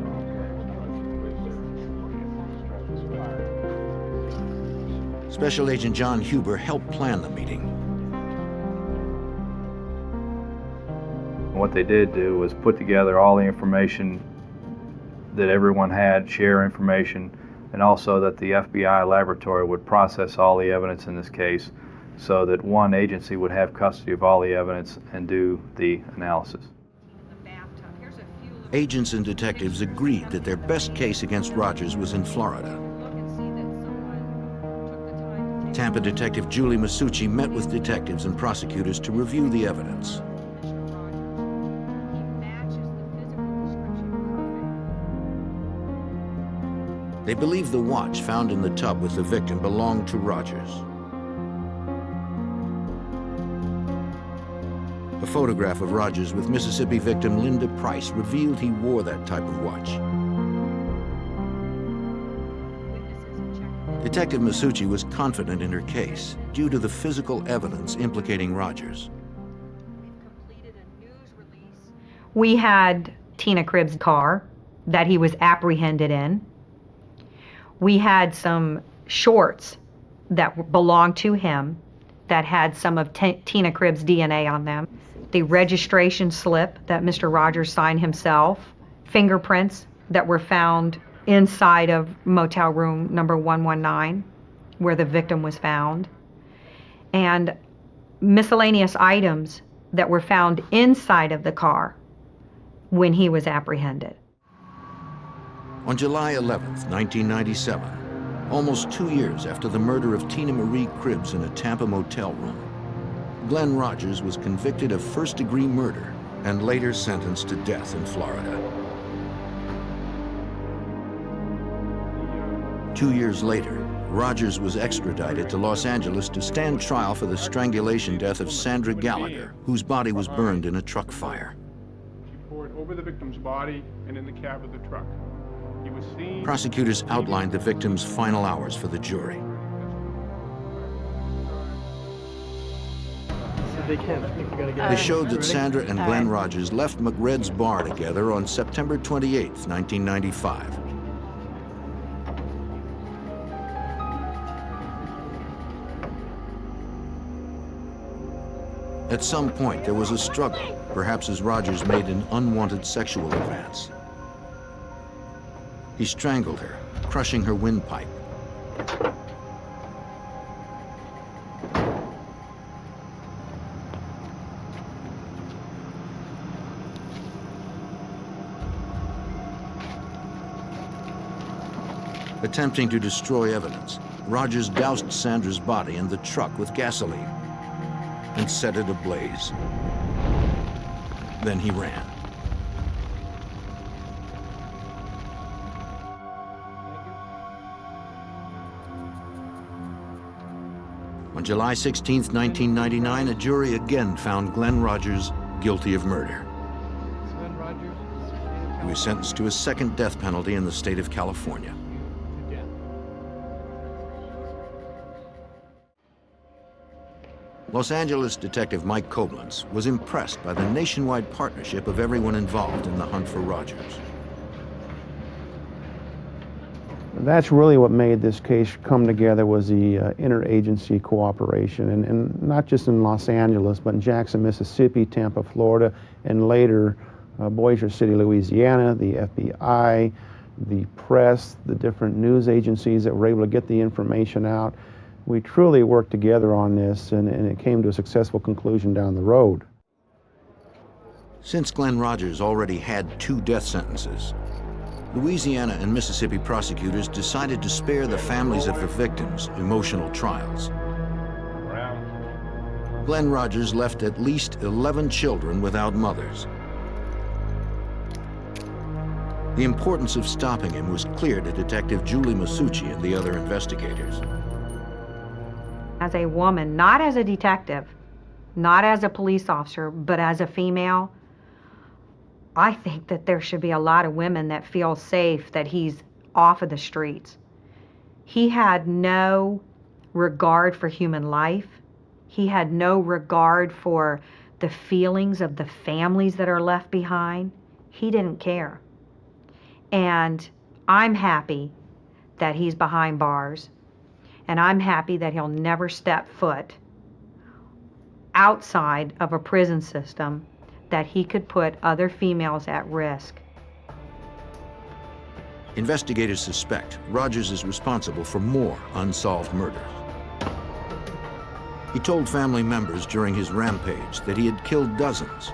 Special Agent John Huber helped plan the meeting. What they did do was put together all the information that everyone had, share information, and also that the FBI laboratory would process all the evidence in this case so that one agency would have custody of all the evidence and do the analysis. Agents and detectives agreed that their best case against Rogers was in Florida. Tampa detective Julie Masucci met with detectives and prosecutors to review the evidence. They believe the watch found in the tub with the victim belonged to Rogers. A photograph of Rogers with Mississippi victim Linda Price revealed he wore that type of watch. Detective Masucci was confident in her case due to the physical evidence implicating Rogers. We had Tina Cribb's car that he was apprehended in. We had some shorts that belonged to him that had some of Tina Cribb's DNA on them. The registration slip that Mr. Rogers signed himself, fingerprints that were found inside of motel room number 119, where the victim was found, and miscellaneous items that were found inside of the car when he was apprehended. On July 11th, 1997, almost 2 years after the murder of Tina Marie Cribbs in a Tampa motel room, Glenn Rogers was convicted of first-degree murder and later sentenced to death in Florida. 2 years later, Rogers was extradited to Los Angeles to stand trial for the strangulation death of Sandra Gallagher, whose body was burned in a truck fire. She poured over the victim's body and in the cab of the truck. He was seen. Prosecutors outlined the victim's final hours for the jury. They showed that Sandra and Glenn Rogers left McRed's bar together on September 28, 1995. At some point, there was a struggle, perhaps as Rogers made an unwanted sexual advance. He strangled her, crushing her windpipe. Attempting to destroy evidence, Rogers doused Sandra's body in the truck with gasoline and set it ablaze. Then he ran. On July 16, 1999, a jury again found Glenn Rogers guilty of murder. He was sentenced to a second death penalty in the state of California. Los Angeles detective Mike Koblenz was impressed by the nationwide partnership of everyone involved in the hunt for Rogers. That's really what made this case come together, was the interagency cooperation, and not just in Los Angeles, but in Jackson, Mississippi, Tampa, Florida, and later Bossier City, Louisiana, the FBI, the press, the different news agencies that were able to get the information out. We truly worked together on this, and it came to a successful conclusion down the road. Since Glenn Rogers already had 2 death sentences, Louisiana and Mississippi prosecutors decided to spare the families of the victims emotional trials. Glenn Rogers left at least 11 children without mothers. The importance of stopping him was clear to Detective Julie Masucci and the other investigators. As a woman, not as a detective, not as a police officer, but as a female, I think that there should be a lot of women that feel safe that he's off of the streets. He had no regard for human life. He had no regard for the feelings of the families that are left behind. He didn't care. And I'm happy that he's behind bars. And I'm happy that he'll never step foot outside of a prison system that he could put other females at risk. Investigators suspect Rogers is responsible for more unsolved murders. He told family members during his rampage that he had killed dozens.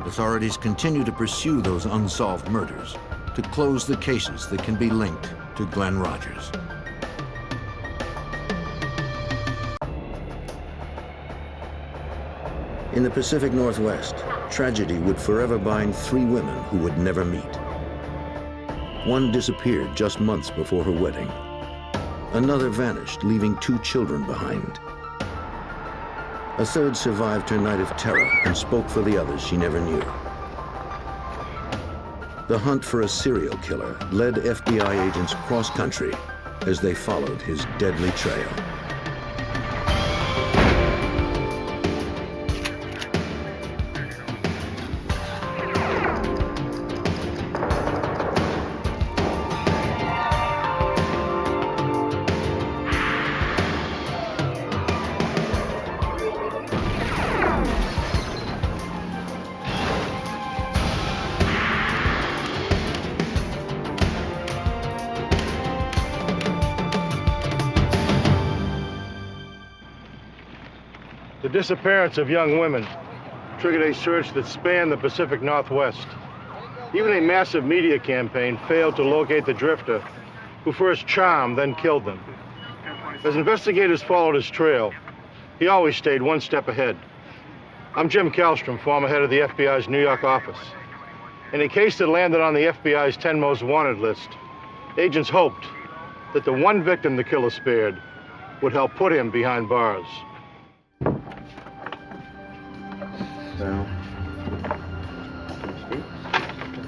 authorities continue to pursue those unsolved murders to close the cases that can be linked to Glenn Rogers. In the Pacific Northwest, tragedy would forever bind 3 women who would never meet. One disappeared just months before her wedding. Another vanished, leaving 2 children behind. A third survived her night of terror and spoke for the others she never knew. The hunt for a serial killer led FBI agents cross-country as they followed his deadly trail. The disappearance of young women triggered a search that spanned the Pacific Northwest. Even a massive media campaign failed to locate the drifter who first charmed, then killed them. As investigators followed his trail, he always stayed one step ahead. I'm Jim Kallstrom, former head of the FBI's New York office. In a case that landed on the FBI's 10 most wanted list, agents hoped that the one victim the killer spared would help put him behind bars.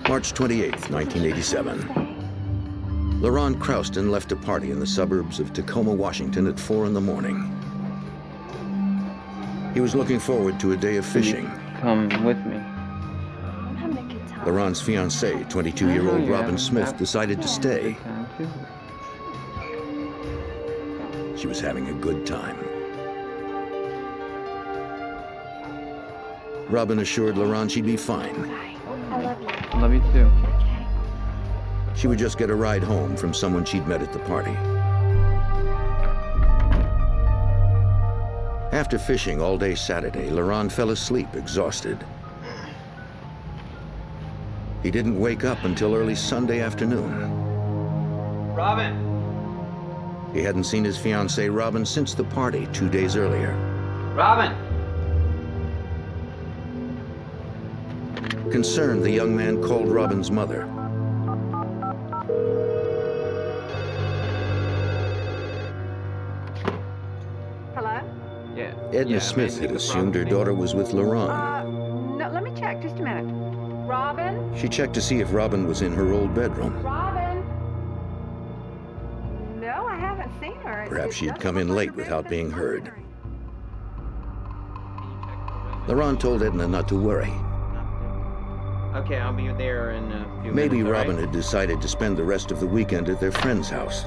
March 28th, 1987. LaRon Crouston left a party in the suburbs of Tacoma, Washington at 4 in the morning. He was looking forward to a day of fishing. Come with me. LaRon's fiancée, 22-year-old Robin Smith, decided to stay. She was having a good time. Robin assured LaRon she'd be fine. I love you. I love you too. She would just get a ride home from someone she'd met at the party. After fishing all day Saturday, LaRon fell asleep, exhausted. He didn't wake up until early Sunday afternoon. Robin! He hadn't seen his fiancée, Robin, since the party 2 days earlier. Robin! Concerned, the young man called Robin's mother. Hello? Yeah. Edna Smith had assumed her daughter was with LaRon. No, let me check. Just a minute. Robin? She checked to see if Robin was in her old bedroom. Robin? No, I haven't seen her. Perhaps she'd come in late without being heard. LaRon told Edna not to worry. Okay, I'll be there in a few Maybe minutes. Robin all right? had decided to spend the rest of the weekend at their friend's house.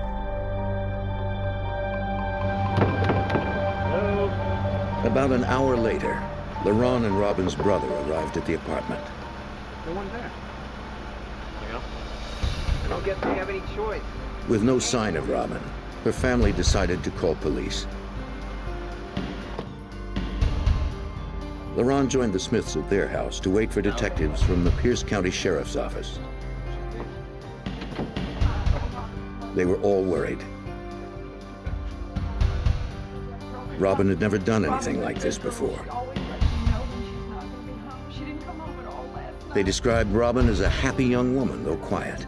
About an hour later, LaRon and Robin's brother arrived at the apartment. No one there. I don't guess we have any choice. With no sign of Robin, her family decided to call police. LaRon joined the Smiths at their house to wait for detectives from the Pierce County Sheriff's Office. They were all worried. Robin had never done anything like this before. They described Robin as a happy young woman, though quiet.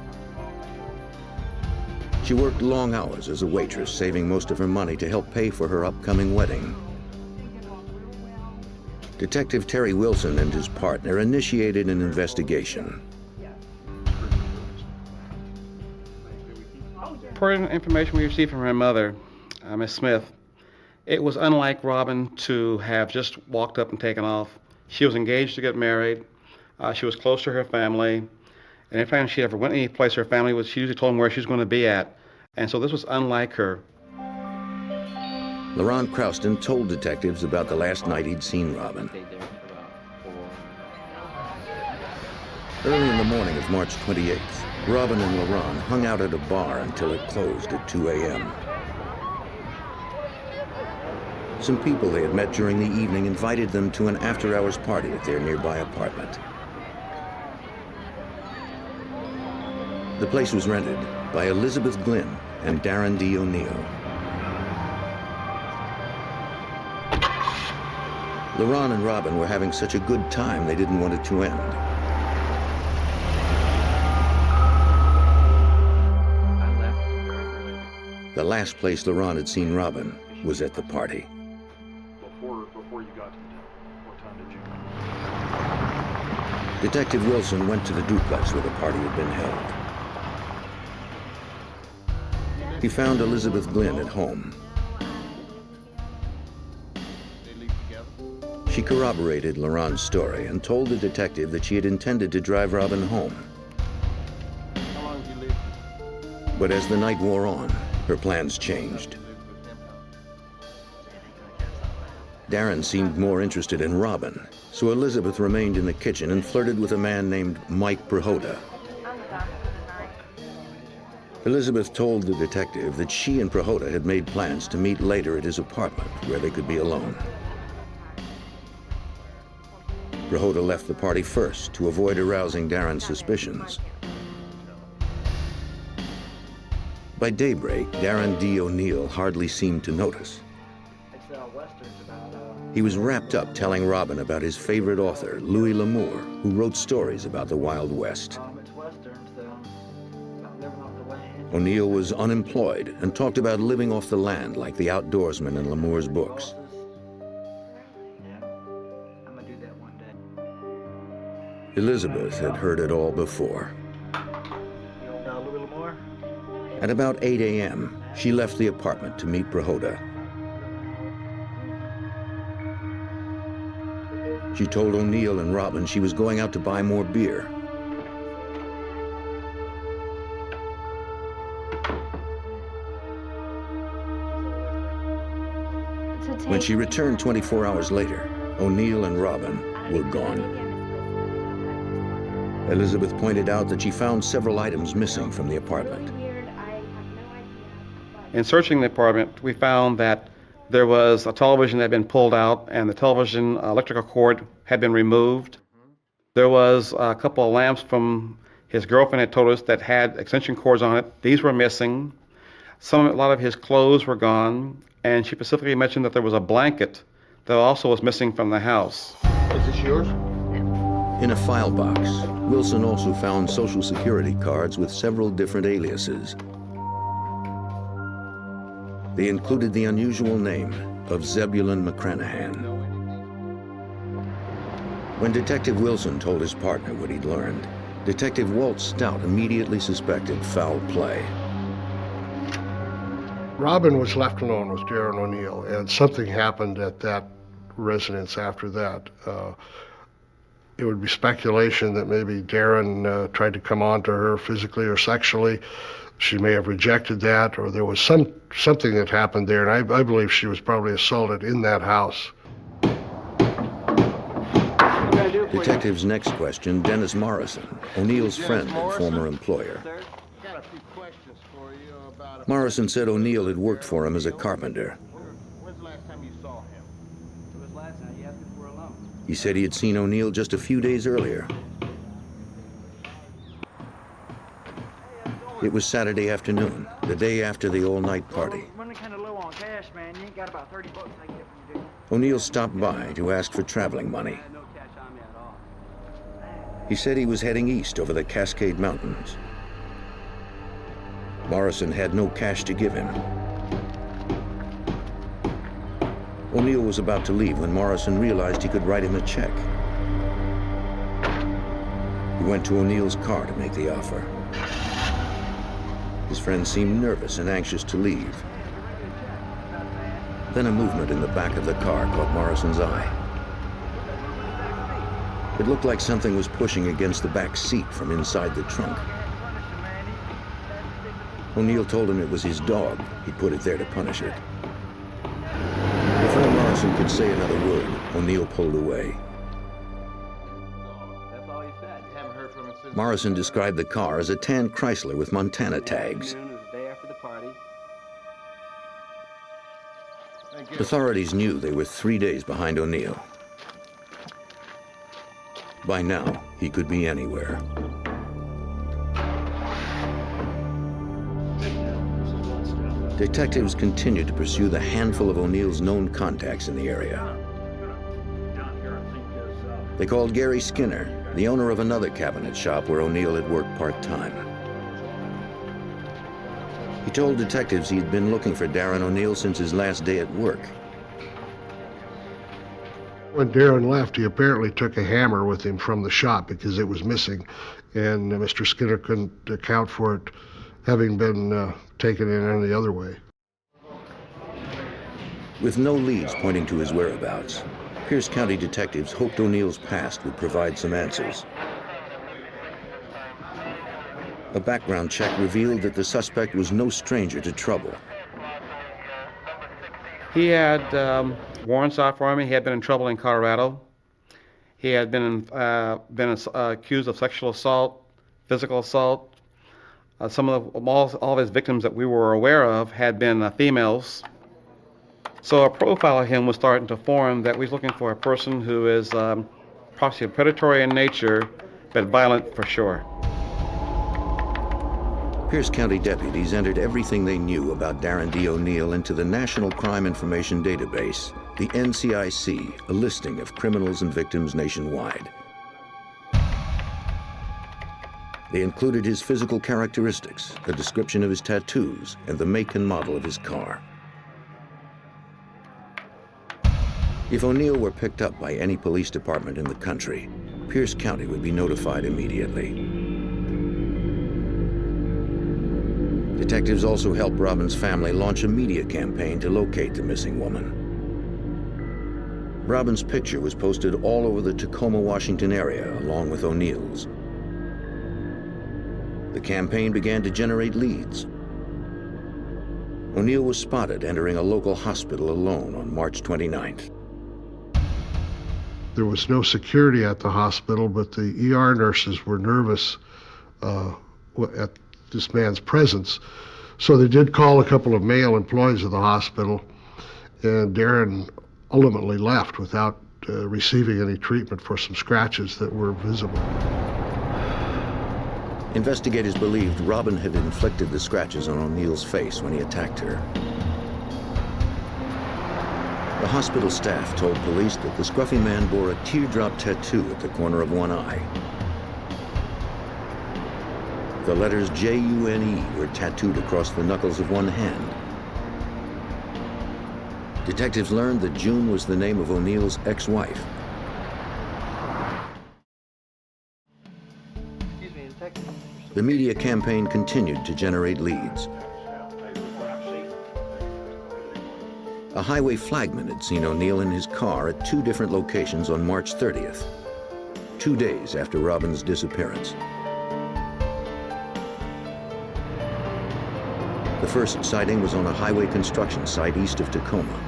She worked long hours as a waitress, saving most of her money to help pay for her upcoming wedding. Detective Terry Wilson and his partner initiated an investigation. Per information we received from her mother, Miss Smith, it was unlike Robin to have just walked up and taken off. She was engaged to get married. She was close to her family. And every time she ever went any place her family was, she usually told them where she was going to be at. And so this was unlike her. LaRon Crouston told detectives about the last night he'd seen Robin. Early in the morning of March 28th, Robin and LaRon hung out at a bar until it closed at 2 a.m. Some people they had met during the evening invited them to an after-hours party at their nearby apartment. The place was rented by Elizabeth Glynn and Darren D. O'Neill. LaRon and Robin were having such a good time they didn't want it to end. The last place LaRon had seen Robin was at the party. Before you got to the town, what time did you? Detective Wilson went to the duplex where the party had been held. He found Elizabeth Glynn at home. She corroborated LaRon's story and told the detective that she had intended to drive Robin home. How long did you live? But as the night wore on, her plans changed. Darren seemed more interested in Robin, so Elizabeth remained in the kitchen and flirted with a man named Mike Prohoda. Elizabeth told the detective that she and Prohoda had made plans to meet later at his apartment where they could be alone. Prohoda left the party first to avoid arousing Darren's suspicions. By daybreak, Darren D. O'Neill hardly seemed to notice. He was wrapped up telling Robin about his favorite author, Louis L'Amour, who wrote stories about the Wild West. O'Neill was unemployed and talked about living off the land like the outdoorsman in L'Amour's books. Elizabeth had heard it all before. At about 8 a.m., she left the apartment to meet Prohoda. She told O'Neill and Robin she was going out to buy more beer. When she returned 24 hours later, O'Neill and Robin were gone. Elizabeth pointed out that she found several items missing from the apartment. In searching the apartment, we found that there was a television that had been pulled out and the television electrical cord had been removed. There was a couple of lamps from his girlfriend had told us that had extension cords on it. These were missing. A lot of his clothes were gone, and she specifically mentioned that there was a blanket that also was missing from the house. Is this yours? In a file box, Wilson also found Social Security cards with several different aliases. They included the unusual name of Zebulon McCranahan. When Detective Wilson told his partner what he'd learned, Detective Walt Stout immediately suspected foul play. Robin was left alone with Darren O'Neill, and something happened at that residence after that. It would be speculation that maybe Darren tried to come on to her physically or sexually. She may have rejected that, or there was something that happened there, and I believe she was probably assaulted in that house. Detective's next question, Dennis Morrison, O'Neill's friend and former employer. Morrison said O'Neill had worked for him as a carpenter. When's the last time you saw him? It was last night. He asked if we were alone. He said he had seen O'Neill just a few days earlier. It was Saturday afternoon, the day after the all-night party. Running kind of low on cash, man. You ain't got about 30 bucks I can get from you, dude. O'Neill stopped by to ask for traveling money. No cash on me at all. He said he was heading east over the Cascade Mountains. Morrison had no cash to give him. O'Neill was about to leave when Morrison realized he could write him a check. He went to O'Neill's car to make the offer. His friend seemed nervous and anxious to leave. Then a movement in the back of the car caught Morrison's eye. It looked like something was pushing against the back seat from inside the trunk. O'Neill told him it was his dog. He put it there to punish it. Before Morrison could say another word, O'Neill pulled away. That's all he said. You haven't heard from him since. Morrison described the car as a tan Chrysler with Montana tags. It was the day after the party. Authorities knew they were 3 days behind O'Neill. By now, he could be anywhere. Detectives continued to pursue the handful of O'Neill's known contacts in the area. They called Gary Skinner, the owner of another cabinet shop where O'Neill had worked part-time. He told detectives he'd been looking for Darren O'Neill since his last day at work. When Darren left, he apparently took a hammer with him from the shop because it was missing, and Mr. Skinner couldn't account for it having been taken in any other way. With no leads pointing to his whereabouts, Pierce County detectives hoped O'Neill's past would provide some answers. A background check revealed that the suspect was no stranger to trouble. He had warrants out for him. He had been in trouble in Colorado. He had been accused of sexual assault, physical assault. All of his victims that we were aware of had been females. So a profile of him was starting to form that we was looking for a person who is possibly predatory in nature, but violent for sure. Pierce County deputies entered everything they knew about Darren D. O'Neill into the National Crime Information Database, the NCIC, a listing of criminals and victims nationwide. They included his physical characteristics, a description of his tattoos, and the make and model of his car. If O'Neill were picked up by any police department in the country, Pierce County would be notified immediately. Detectives also helped Robin's family launch a media campaign to locate the missing woman. Robin's picture was posted all over the Tacoma, Washington area, along with O'Neill's. The campaign began to generate leads. O'Neill was spotted entering a local hospital alone on March 29th. There was no security at the hospital, but the ER nurses were nervous at this man's presence. So they did call a couple of male employees of the hospital, and Darren ultimately left without receiving any treatment for some scratches that were visible. Investigators believed Robin had inflicted the scratches on O'Neill's face when he attacked her. The hospital staff told police that the scruffy man bore a teardrop tattoo at the corner of one eye. The letters J-U-N-E were tattooed across the knuckles of one hand. Detectives learned that June was the name of O'Neill's ex-wife. The media campaign continued to generate leads. A highway flagman had seen O'Neill in his car at 2 different locations on March 30th, 2 days after Robin's disappearance. The first sighting was on a highway construction site east of Tacoma.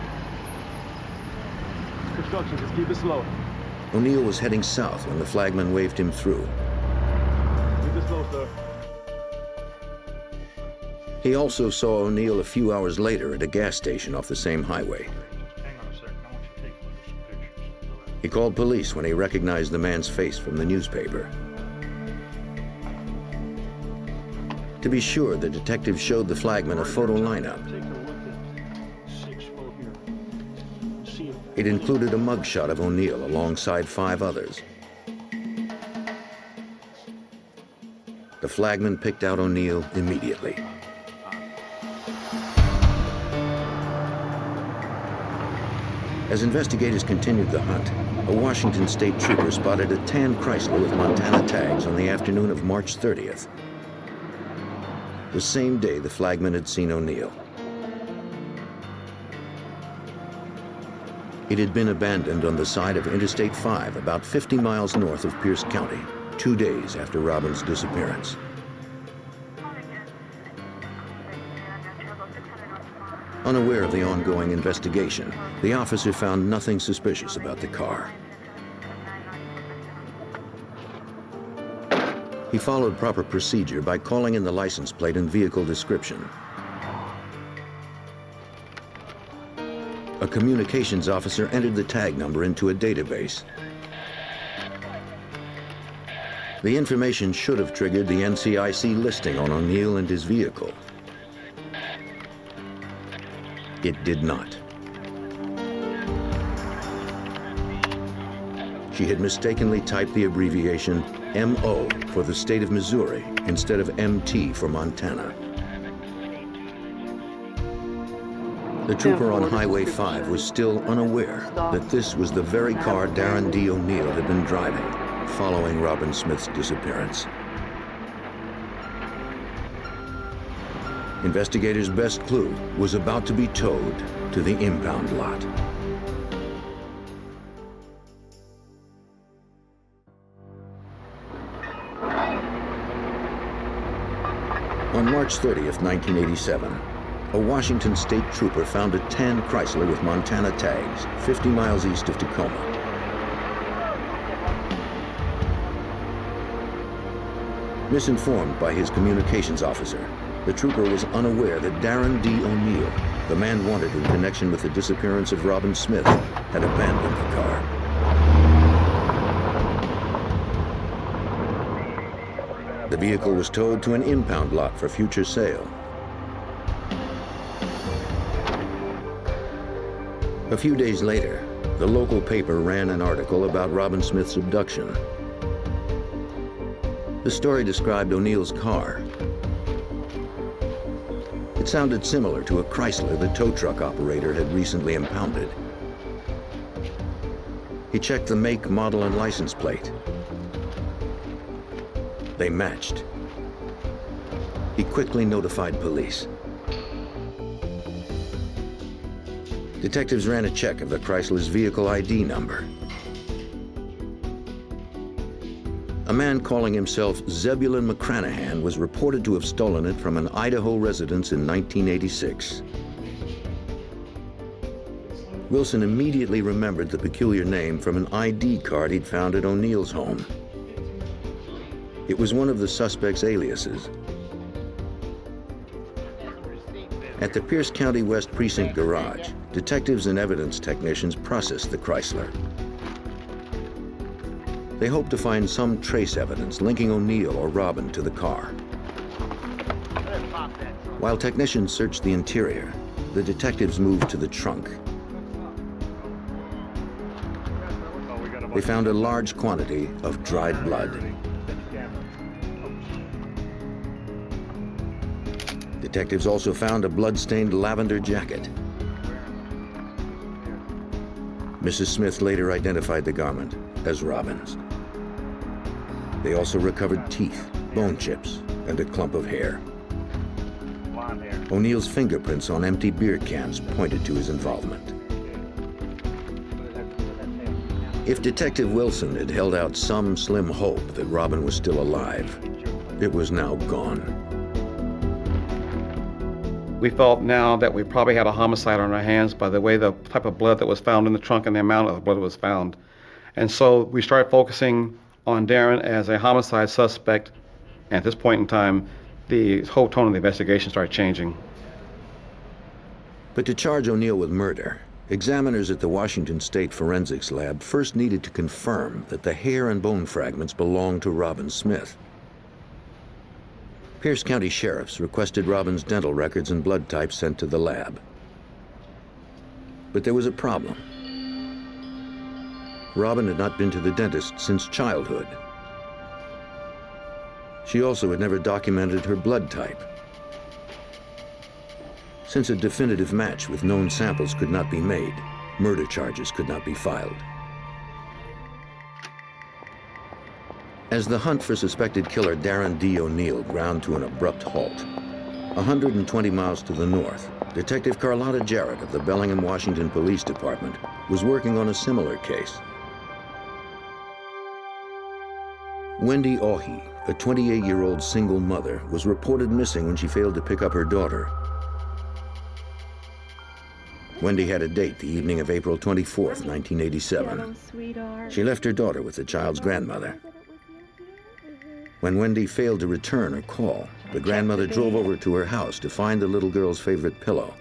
Construction, just keep it slow. O'Neill was heading south when the flagman waved him through. Keep it slow, sir. He also saw O'Neill a few hours later at a gas station off the same highway. Hang on a second, I want you to take a look at some pictures. He called police when he recognized the man's face from the newspaper. To be sure, the detective showed the flagman a photo lineup. It included a mugshot of O'Neill alongside 5 others. The flagman picked out O'Neill immediately. As investigators continued the hunt, a Washington state trooper spotted a tan Chrysler with Montana tags on the afternoon of March 30th. The same day the flagman had seen O'Neill. It had been abandoned on the side of Interstate 5, about 50 miles north of Pierce County, 2 days after Robin's disappearance. Unaware of the ongoing investigation, the officer found nothing suspicious about the car. He followed proper procedure by calling in the license plate and vehicle description. A communications officer entered the tag number into a database. The information should have triggered the NCIC listing on O'Neill and his vehicle. It did not. She had mistakenly typed the abbreviation MO for the state of Missouri instead of MT for Montana. The trooper on Highway 5 was still unaware that this was the very car Darren D. O'Neill had been driving following Robin Smith's disappearance. Investigators' best clue was about to be towed to the impound lot. On March 30th, 1987, a Washington state trooper found a tan Chrysler with Montana tags 50 miles east of Tacoma. Misinformed by his communications officer, the trooper was unaware that Darren D. O'Neill, the man wanted in connection with the disappearance of Robin Smith, had abandoned the car. The vehicle was towed to an impound lot for future sale. A few days later, the local paper ran an article about Robin Smith's abduction. The story described O'Neill's car. It sounded similar to a Chrysler the tow truck operator had recently impounded. He checked the make, model, and license plate. They matched. He quickly notified police. Detectives ran a check of the Chrysler's vehicle ID number. A man calling himself Zebulon McCranahan was reported to have stolen it from an Idaho residence in 1986. Wilson immediately remembered the peculiar name from an ID card he'd found at O'Neill's home. It was one of the suspect's aliases. At the Pierce County West Precinct garage, detectives and evidence technicians processed the Chrysler. They hoped to find some trace evidence linking O'Neill or Robin to the car. While technicians searched the interior, the detectives moved to the trunk. They found a large quantity of dried blood. Detectives also found a blood-stained lavender jacket. Mrs. Smith later identified the garment as Robin's. They also recovered teeth, bone chips, and a clump of hair. O'Neill's fingerprints on empty beer cans pointed to his involvement. If Detective Wilson had held out some slim hope that Robin was still alive, it was now gone. We felt now that we probably had a homicide on our hands by the way the type of blood that was found in the trunk and the amount of blood that was found. And so we started focusing on Darren as a homicide suspect. At this point in time, the whole tone of the investigation started changing. But to charge O'Neill with murder, examiners at the Washington State Forensics Lab first needed to confirm that the hair and bone fragments belonged to Robin Smith. Pierce County sheriffs requested Robin's dental records and blood types sent to the lab. But there was a problem. Robin had not been to the dentist since childhood. She also had never documented her blood type. Since a definitive match with known samples could not be made, murder charges could not be filed. As the hunt for suspected killer Darren D. O'Neill ground to an abrupt halt, 120 miles to the north, Detective Carlotta Jarrett of the Bellingham, Washington Police Department was working on a similar case. Wendy Ohi, a 28-year-old single mother, was reported missing when she failed to pick up her daughter. Wendy had a date the evening of April 24th, 1987. She left her daughter with the child's grandmother. When Wendy failed to return her call, the grandmother drove over to her house to find the little girl's favorite pillow.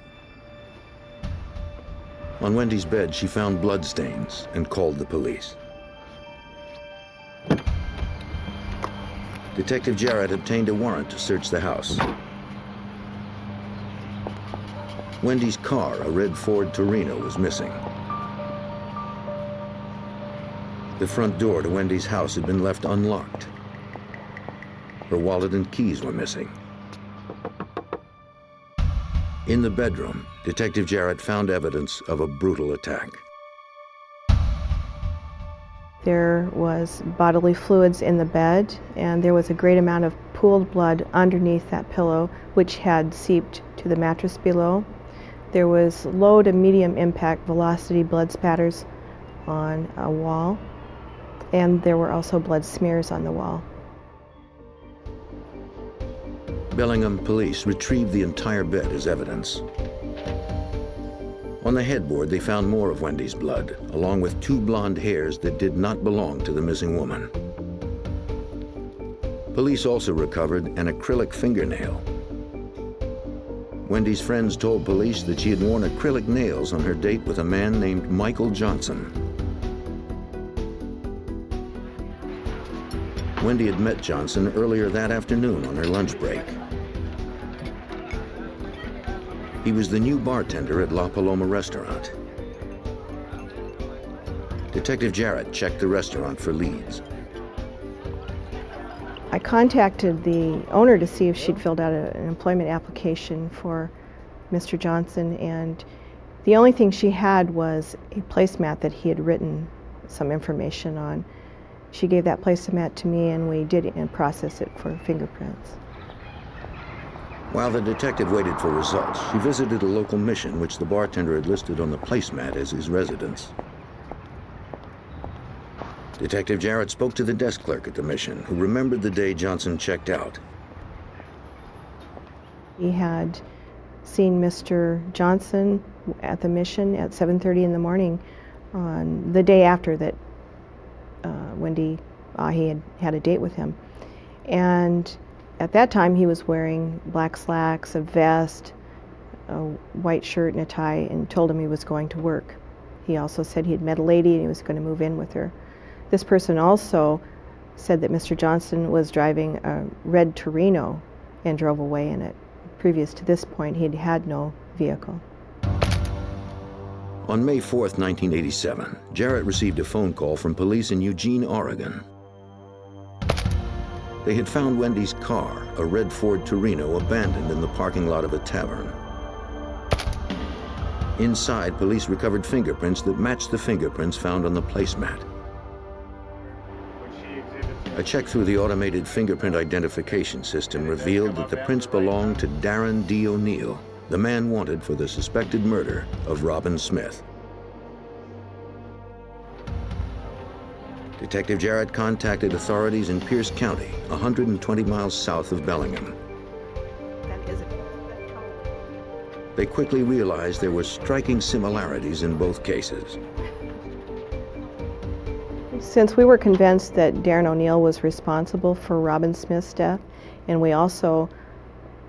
On Wendy's bed, she found bloodstains and called the police. Detective Jarrett obtained a warrant to search the house. Wendy's car, a red Ford Torino, was missing. The front door to Wendy's house had been left unlocked. Her wallet and keys were missing. In the bedroom, Detective Jarrett found evidence of a brutal attack. There was bodily fluids in the bed, and there was a great amount of pooled blood underneath that pillow, which had seeped to the mattress below. There was low to medium impact velocity blood spatters on a wall, and there were also blood smears on the wall. Bellingham police retrieved the entire bed as evidence. On the headboard, they found more of Wendy's blood, along with 2 blonde hairs that did not belong to the missing woman. Police also recovered an acrylic fingernail. Wendy's friends told police that she had worn acrylic nails on her date with a man named Michael Johnson. Wendy had met Johnson earlier that afternoon on her lunch break. He was the new bartender at La Paloma restaurant. Detective Jarrett checked the restaurant for leads. I contacted the owner to see if she'd filled out an employment application for Mr. Johnson, and the only thing she had was a placemat that he had written some information on. She gave that placemat to me, and we did and processed it for fingerprints. While the detective waited for results, she visited a local mission which the bartender had listed on the placemat as his residence. Detective Jarrett spoke to the desk clerk at the mission, who remembered the day Johnson checked out. He had seen Mr. Johnson at the mission at 7:30 in the morning on the day after that Wendy he had a date with him. And at that time, he was wearing black slacks, a vest, a white shirt, and a tie, and told him he was going to work. He also said he had met a lady and he was going to move in with her. This person also said that Mr. Johnson was driving a red Torino and drove away in it. Previous to this point, he had had no vehicle. On May 4th, 1987, Jarrett received a phone call from police in Eugene, Oregon. They had found Wendy's car, a red Ford Torino, abandoned in the parking lot of a tavern. Inside, police recovered fingerprints that matched the fingerprints found on the placemat. A check through the automated fingerprint identification system revealed that the prints belonged to Darren D. O'Neill, the man wanted for the suspected murder of Robin Smith. Detective Jarrett contacted authorities in Pierce County, 120 miles south of Bellingham. They quickly realized there were striking similarities in both cases. Since we were convinced that Darren O'Neill was responsible for Robin Smith's death, and we also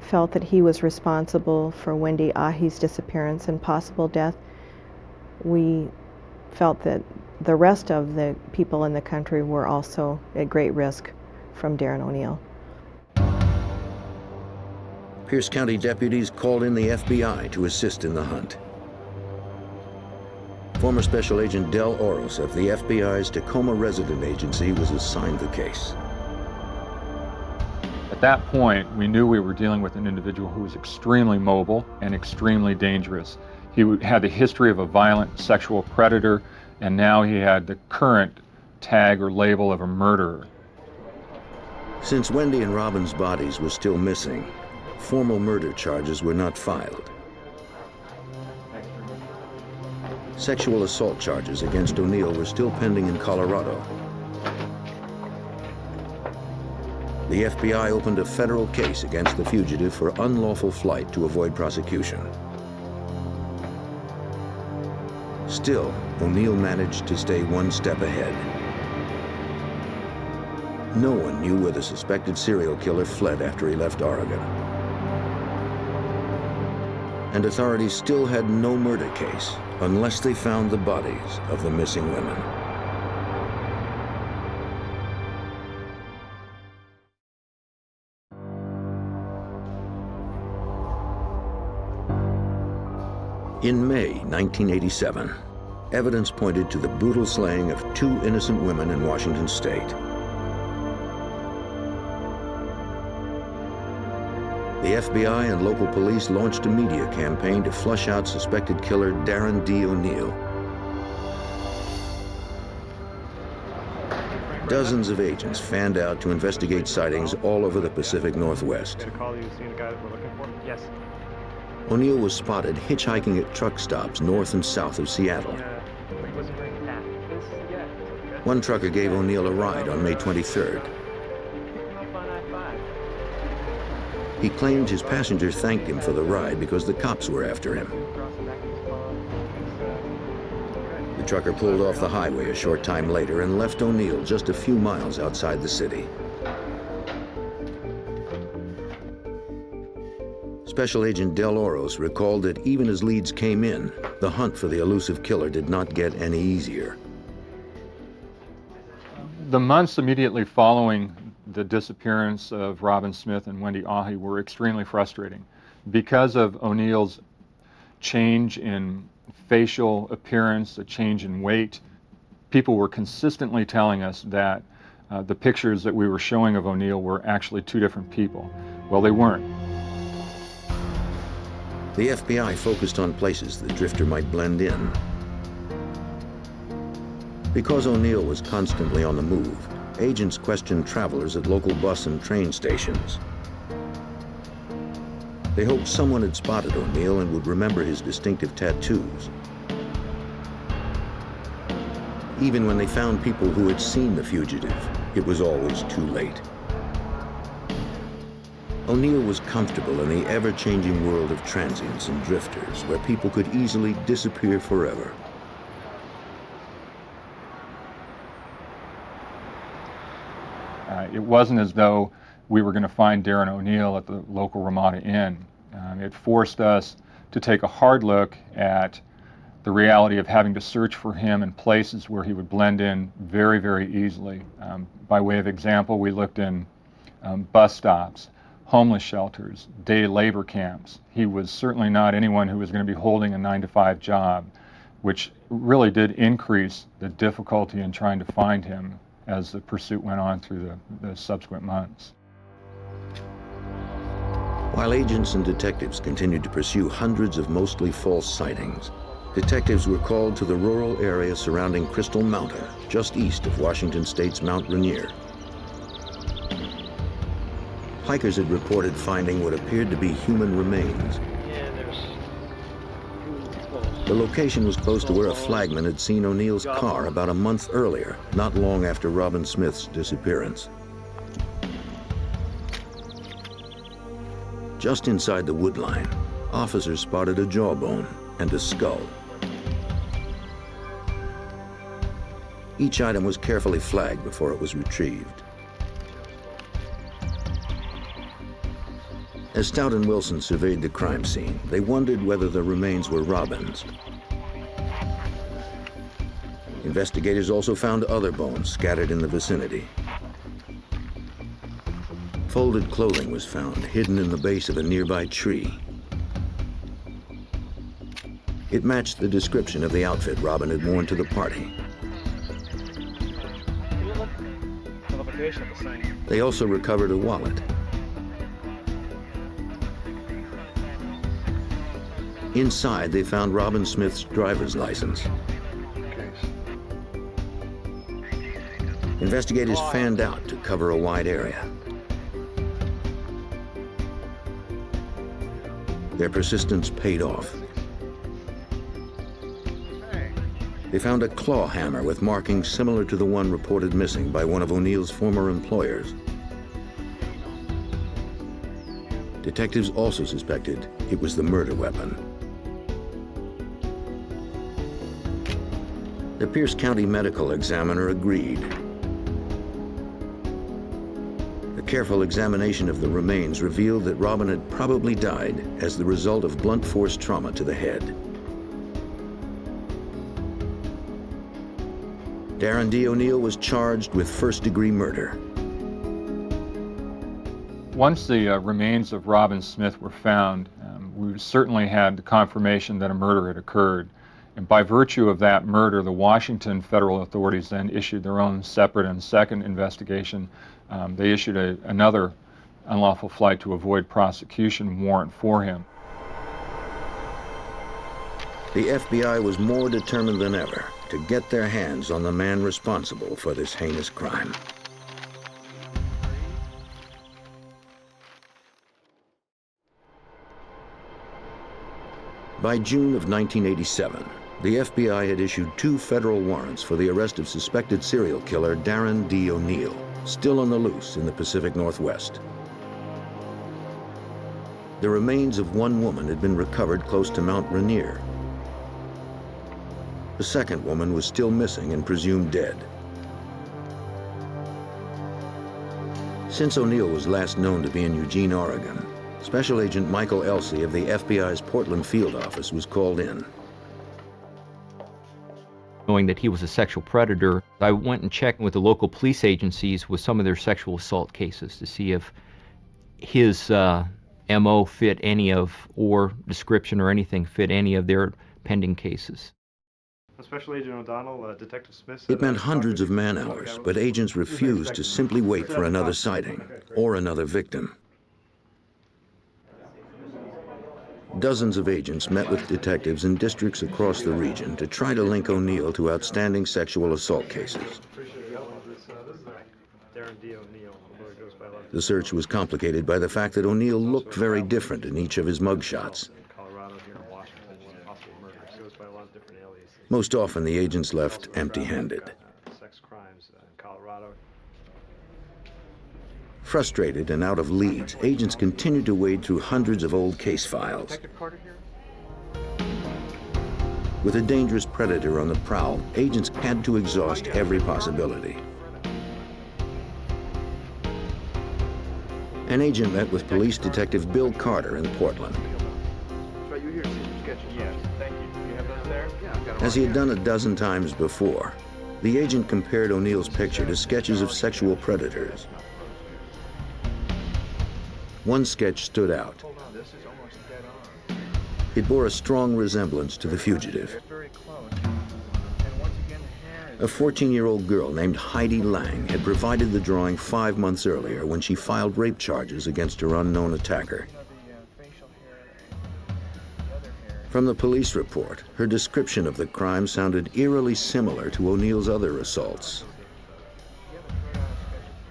felt that he was responsible for Wendy Ahi's disappearance and possible death, we felt that the rest of the people in the country were also at great risk from Darren O'Neill. Pierce County deputies called in the FBI to assist in the hunt. Former Special Agent Del Oros of the FBI's Tacoma Resident Agency was assigned the case. At that point, we knew we were dealing with an individual who was extremely mobile and extremely dangerous. He had the history of a violent sexual predator, and now he had the current tag or label of a murderer. Since Wendy and Robin's bodies were still missing, formal murder charges were not filed. Sexual assault charges against O'Neill were still pending in Colorado. The FBI opened a federal case against the fugitive for unlawful flight to avoid prosecution. Still, O'Neill managed to stay one step ahead. No one knew where the suspected serial killer fled after he left Oregon. And authorities still had no murder case unless they found the bodies of the missing women. In May 1987, evidence pointed to the brutal slaying of 2 innocent women in Washington state. The FBI and local police launched a media campaign to flush out suspected killer Darren D. O'Neill. Dozens of agents fanned out to investigate sightings all over the Pacific Northwest. Yes. O'Neill was spotted hitchhiking at truck stops north and south of Seattle. One trucker gave O'Neill a ride on May 23rd. He claimed his passenger thanked him for the ride because the cops were after him. The trucker pulled off the highway a short time later and left O'Neill just a few miles outside the city. Special Agent Del Oros recalled that even as leads came in, the hunt for the elusive killer did not get any easier. The months immediately following the disappearance of Robin Smith and Wendy Ahi were extremely frustrating. Because of O'Neill's change in facial appearance, a change in weight, people were consistently telling us that the pictures that we were showing of O'Neill were actually 2 different people. Well, they weren't. The FBI focused on places the drifter might blend in. Because O'Neill was constantly on the move, agents questioned travelers at local bus and train stations. They hoped someone had spotted O'Neill and would remember his distinctive tattoos. Even when they found people who had seen the fugitive, it was always too late. O'Neill was comfortable in the ever-changing world of transients and drifters, where people could easily disappear forever. It wasn't as though we were going to find Darren O'Neill at the local Ramada Inn. It forced us to take a hard look at the reality of having to search for him in places where he would blend in very, very easily. By way of example, we looked in bus stops, homeless shelters, day labor camps. He was certainly not anyone who was going to be holding a 9-to-5 job, which really did increase the difficulty in trying to find him as the pursuit went on through the subsequent months. While agents and detectives continued to pursue hundreds of mostly false sightings, detectives were called to the rural area surrounding Crystal Mountain, just east of Washington State's Mount Rainier. Hikers had reported finding what appeared to be human remains. The location was close to where a flagman had seen O'Neill's car about a month earlier, not long after Robin Smith's disappearance. Just inside the wood line, officers spotted a jawbone and a skull. Each item was carefully flagged before it was retrieved. As Stout and Wilson surveyed the crime scene, they wondered whether the remains were Robin's. Investigators also found other bones scattered in the vicinity. Folded clothing was found, hidden in the base of a nearby tree. It matched the description of the outfit Robin had worn to the party. They also recovered a wallet. Inside, they found Robin Smith's driver's license. Investigators fanned out to cover a wide area. Their persistence paid off. They found a claw hammer with markings similar to the one reported missing by one of O'Neill's former employers. Detectives also suspected it was the murder weapon. The Pierce County medical examiner agreed. A careful examination of the remains revealed that Robin had probably died as the result of blunt force trauma to the head. Darren D. O'Neill was charged with first-degree murder. Once the remains of Robin Smith were found, we certainly had the confirmation that a murder had occurred. And by virtue of that murder, the Washington federal authorities then issued their own separate and second investigation. They issued another unlawful flight to avoid prosecution warrant for him. The FBI was more determined than ever to get their hands on the man responsible for this heinous crime. By June of 1987, the FBI had issued 2 federal warrants for the arrest of suspected serial killer Darren D. O'Neill, still on the loose in the Pacific Northwest. The remains of one woman had been recovered close to Mount Rainier. The second woman was still missing and presumed dead. Since O'Neill was last known to be in Eugene, Oregon, Special Agent Michael Elsey of the FBI's Portland field office was called in. Knowing that he was a sexual predator, I went and checked with the local police agencies with some of their sexual assault cases to see if his MO fit any of, or description or anything fit any of their pending cases. Special Agent O'Donnell, Detective Smith. It meant hundreds of man-hours, but agents refused to simply wait for another sighting or another victim. Dozens of agents met with detectives in districts across the region to try to link O'Neill to outstanding sexual assault cases. The search was complicated by the fact that O'Neill looked very different in each of his mugshots. Most often, the agents left empty-handed. Frustrated and out of leads, agents continued to wade through hundreds of old case files. With a dangerous predator on the prowl, agents had to exhaust every possibility. An agent met with police detective Bill Carter in Portland. As he had done a dozen times before, the agent compared O'Neill's picture to sketches of sexual predators. One sketch stood out. It bore a strong resemblance to the fugitive. A 14-year-old girl named Heidi Lang had provided the drawing 5 months earlier when she filed rape charges against her unknown attacker. From the police report, her description of the crime sounded eerily similar to O'Neill's other assaults.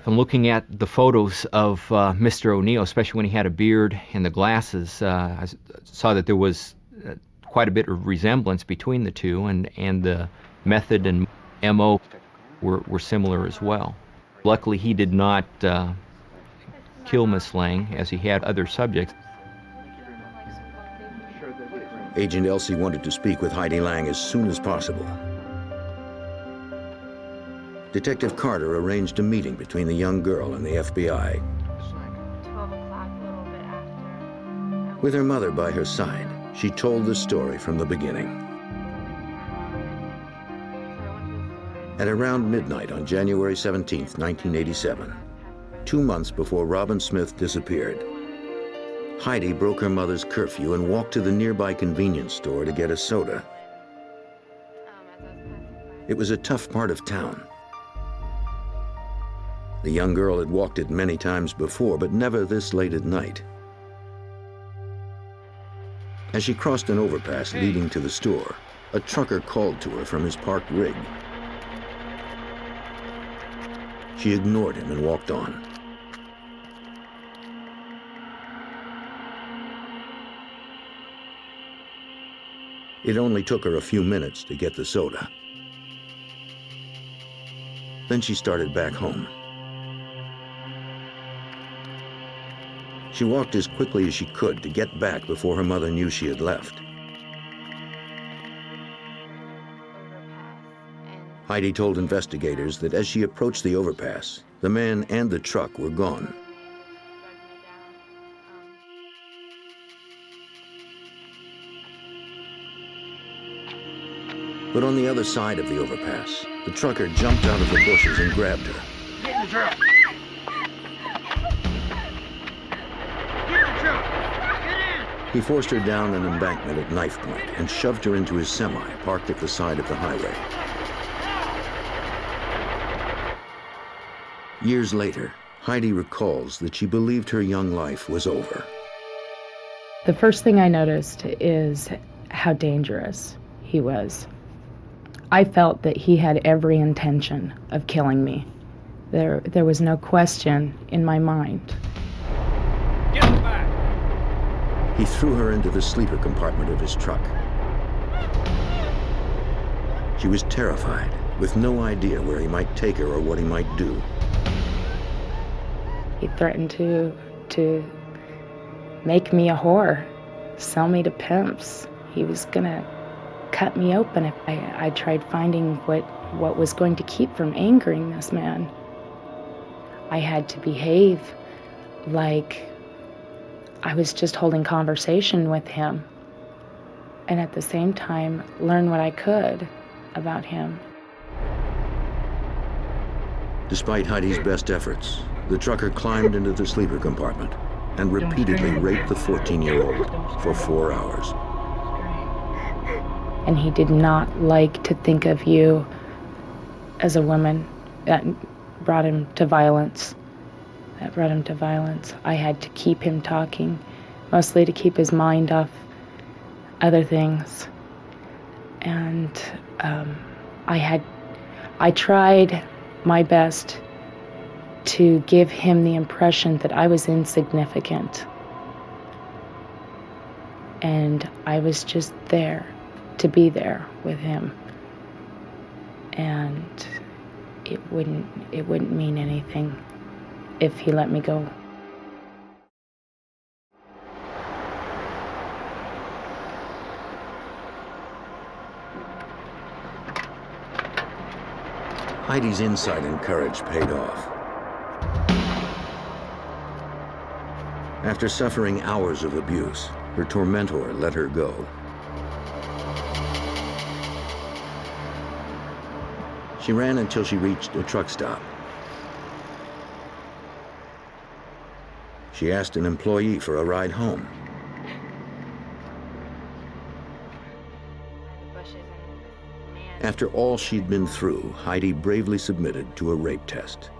I'm looking at the photos of Mr. O'Neill, especially when he had a beard and the glasses. I saw that there was quite a bit of resemblance between the two, and the method and MO were similar as well. Luckily, he did not kill Miss Lang, as he had other subjects. Agent Elsey wanted to speak with Heidi Lang as soon as possible. Detective Carter arranged a meeting between the young girl and the FBI. 12 o'clock, a little bit after. With her mother by her side, she told the story from the beginning. At around midnight on January 17, 1987, 2 months before Robin Smith disappeared, Heidi broke her mother's curfew and walked to the nearby convenience store to get a soda. It was a tough part of town. The young girl had walked it many times before, but never this late at night. As she crossed an overpass leading to the store, a trucker called to her from his parked rig. She ignored him and walked on. It only took her a few minutes to get the soda. Then she started back home. She walked as quickly as she could to get back before her mother knew she had left. Heidi told investigators that as she approached the overpass, the man and the truck were gone. But on the other side of the overpass, the trucker jumped out of the bushes and grabbed her. Get in the drill. He forced her down an embankment at knife point and shoved her into his semi parked at the side of the highway. Years later, Heidi recalls that she believed her young life was over. The first thing I noticed is how dangerous he was. I felt that he had every intention of killing me. There was no question in my mind. He threw her into the sleeper compartment of his truck. She was terrified, with no idea where he might take her or what he might do. He threatened to make me a whore, sell me to pimps. He was gonna cut me open if I tried finding what was going to keep from angering this man. I had to behave like I was just holding conversation with him, and at the same time learn what I could about him. Despite Heidi's best efforts, the trucker climbed into the sleeper compartment and repeatedly raped the 14-year-old for 4 hours. And he did not like to think of you as a woman. That brought him to violence. I had to keep him talking, mostly to keep his mind off other things. And I tried my best to give him the impression that I was insignificant. And I was just there to be there with him. And it wouldn't mean anything if he let me go. Heidi's insight and courage paid off. After suffering hours of abuse, her tormentor let her go. She ran until she reached a truck stop. She asked an employee for a ride home. After all she'd been through, Heidi bravely submitted to a rape test.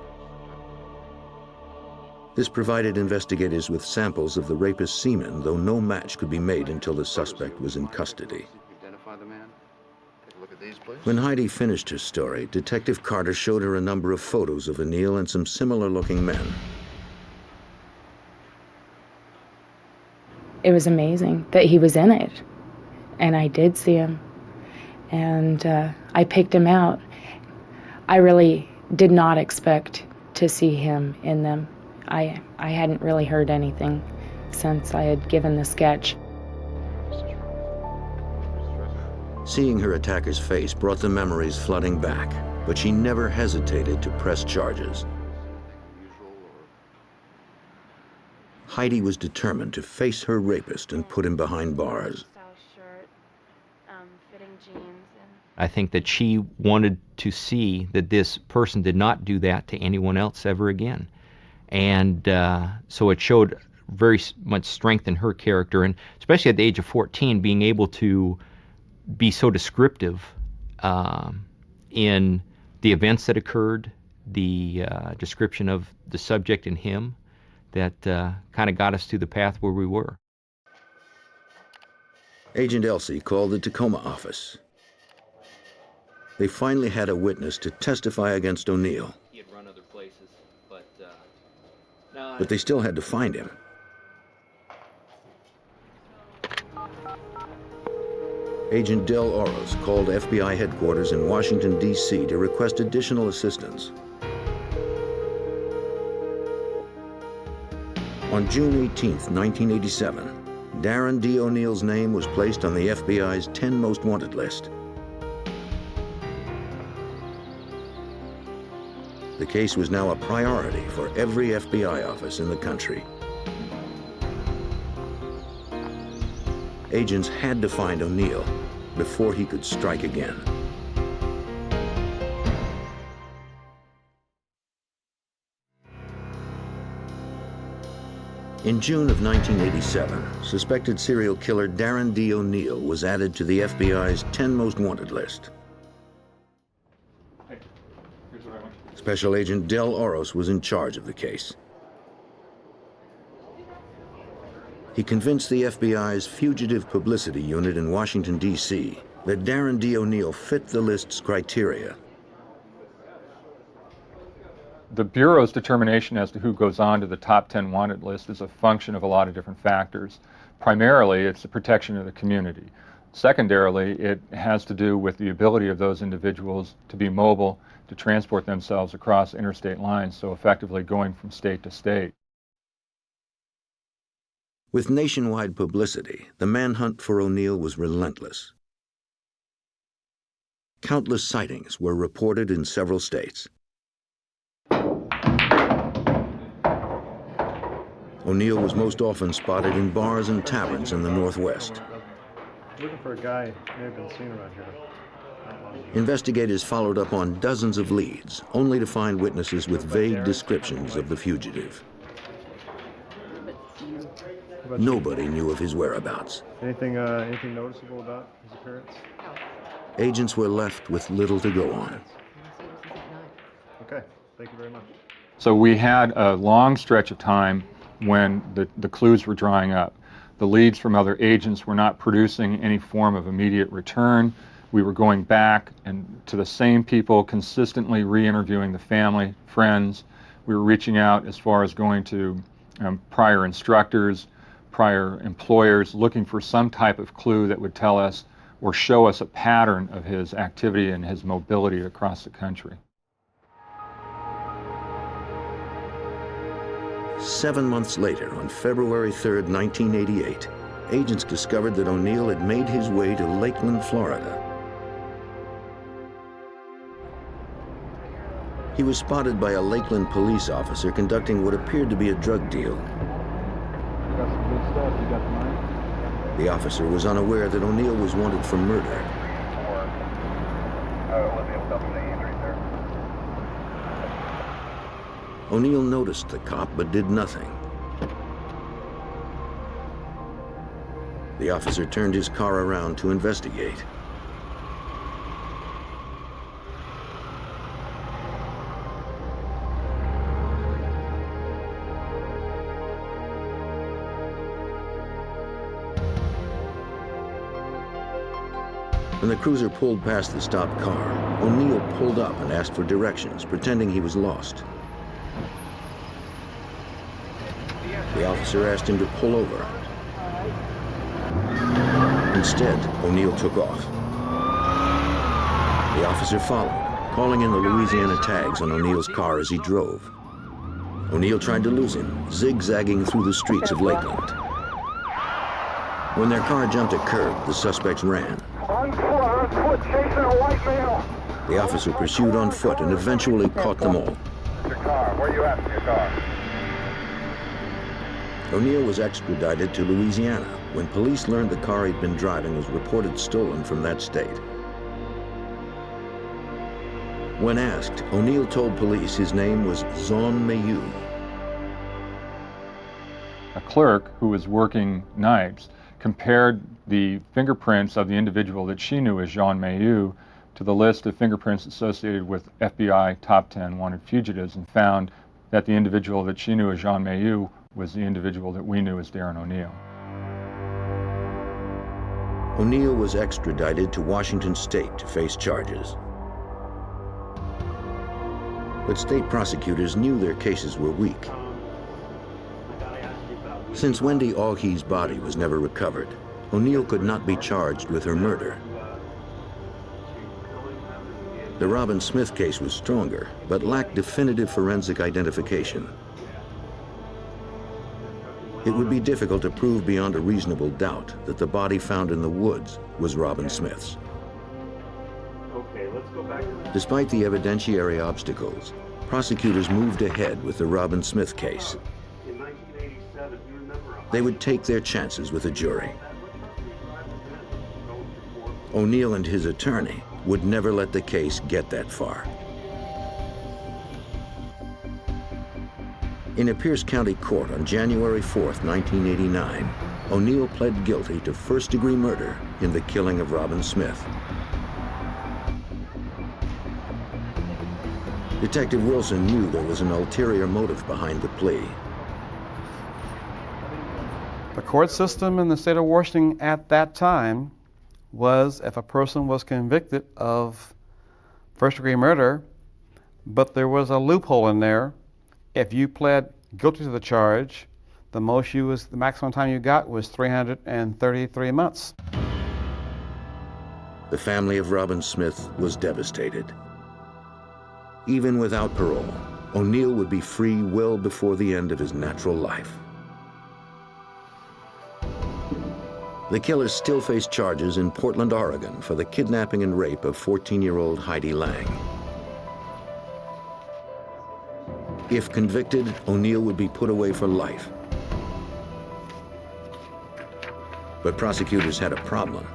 This provided investigators with samples of the rapist's semen, though no match could be made until the suspect was in custody. Identify the man. Take a look at these, please. When Heidi finished her story, Detective Carter showed her a number of photos of O'Neill and some similar-looking men. It was amazing that he was in it, and I did see him, and I picked him out. I really did not expect to see him in them. I hadn't really heard anything since I had given the sketch. Seeing her attacker's face brought the memories flooding back, but she never hesitated to press charges. Heidi was determined to face her rapist and put him behind bars. I think that she wanted to see that this person did not do that to anyone else ever again. And so it showed very much strength in her character, and especially at the age of 14, being able to be so descriptive in the events that occurred, the description of the subject and him, that kind of got us to the path where we were. Agent Elsie called the Tacoma office. They finally had a witness to testify against O'Neill. He had run other places, but they still had to find him. Agent Del Oros called FBI headquarters in Washington, D.C. to request additional assistance. On June 18, 1987, Darren D. O'Neill's name was placed on the FBI's 10 most wanted list. The case was now a priority for every FBI office in the country. Agents had to find O'Neill before he could strike again. In June of 1987, suspected serial killer Darren D. O'Neill was added to the FBI's 10 most wanted list. Special Agent Del Oros was in charge of the case. He convinced the FBI's Fugitive Publicity Unit in Washington, D.C., that Darren D. O'Neill fit the list's criteria. The Bureau's determination as to who goes on to the top 10 wanted list is a function of a lot of different factors. Primarily, it's the protection of the community. Secondarily, it has to do with the ability of those individuals to be mobile, to transport themselves across interstate lines, so effectively going from state to state. With nationwide publicity, the manhunt for O'Neill was relentless. Countless sightings were reported in several states. O'Neill was most often spotted in bars and taverns in the Northwest. Looking for a guy who may have been seen around here. Investigators followed up on dozens of leads, only to find witnesses with vague descriptions of the fugitive. Nobody knew of his whereabouts. Anything noticeable about his appearance? Agents were left with little to go on. Okay, thank you very much. So we had a long stretch of time when the clues were drying up. The leads from other agents were not producing any form of immediate return. We were going back and to the same people, consistently re-interviewing the family, friends. We were reaching out as far as going to prior instructors, prior employers, looking for some type of clue that would tell us or show us a pattern of his activity and his mobility across the country. 7 months later, on February 3rd, 1988, agents discovered that O'Neill had made his way to Lakeland, Florida. He was spotted by a Lakeland police officer conducting what appeared to be a drug deal. Got some good stuff. You got the money? The officer was unaware that O'Neill was wanted for murder. O'Neill noticed the cop but did nothing. The officer turned his car around to investigate. When the cruiser pulled past the stopped car, O'Neill pulled up and asked for directions, pretending he was lost. The officer asked him to pull over. Instead, O'Neill took off. The officer followed, calling in the Louisiana tags on O'Neill's car as he drove. O'Neill tried to lose him, zigzagging through the streets of Lakeland. When their car jumped a curb, the suspects ran. On foot, chasing a white male. The officer pursued on foot and eventually caught them all. Your car, where are you at in your car? O'Neill was extradited to Louisiana when police learned the car he'd been driving was reported stolen from that state. When asked, O'Neill told police his name was Jean Mayu. A clerk who was working nights compared the fingerprints of the individual that she knew as Jean Mayu to the list of fingerprints associated with FBI top 10 wanted fugitives and found that the individual that she knew as Jean Mayu was the individual that we knew as Darren O'Neill. O'Neill was extradited to Washington State to face charges. But state prosecutors knew their cases were weak. Since Wendy Augie's body was never recovered, O'Neill could not be charged with her murder. The Robin Smith case was stronger, but lacked definitive forensic identification. It would be difficult to prove beyond a reasonable doubt that the body found in the woods was Robin Smith's. Okay, let's go back. Despite the evidentiary obstacles, prosecutors moved ahead with the Robin Smith case. In 1987, you remember They would take their chances with a jury. O'Neill and his attorney would never let the case get that far. In a Pierce County court on January 4th, 1989, O'Neill pled guilty to first-degree murder in the killing of Robin Smith. Detective Wilson knew there was an ulterior motive behind the plea. The court system in the state of Washington at that time was, if a person was convicted of first-degree murder, but there was a loophole in there. If you pled guilty to the charge, the maximum time you got was 333 months. The family of Robin Smith was devastated. Even without parole, O'Neill would be free well before the end of his natural life. The killers still face charges in Portland, Oregon for the kidnapping and rape of 14-year-old Heidi Lang. If convicted, O'Neill would be put away for life. But prosecutors had a problem.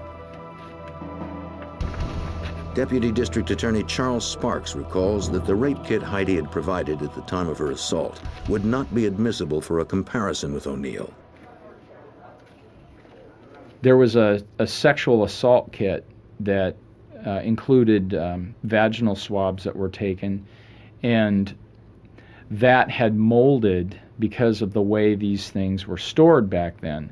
Deputy District Attorney Charles Sparks recalls that the rape kit Heidi had provided at the time of her assault would not be admissible for a comparison with O'Neill. There was a sexual assault kit that included vaginal swabs that were taken, and that had molded because of the way these things were stored back then,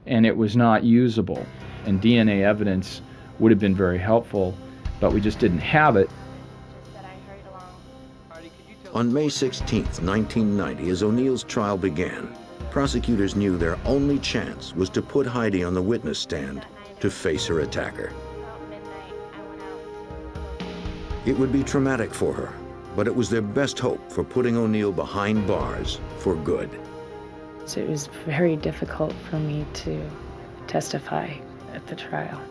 and it was not usable. And DNA evidence would have been very helpful, but we just didn't have it. On May 16, 1990, as O'Neill's trial began, prosecutors knew their only chance was to put Heidi on the witness stand to face her attacker. It would be traumatic for her, but it was their best hope for putting O'Neill behind bars for good. So it was very difficult for me to testify at the trial.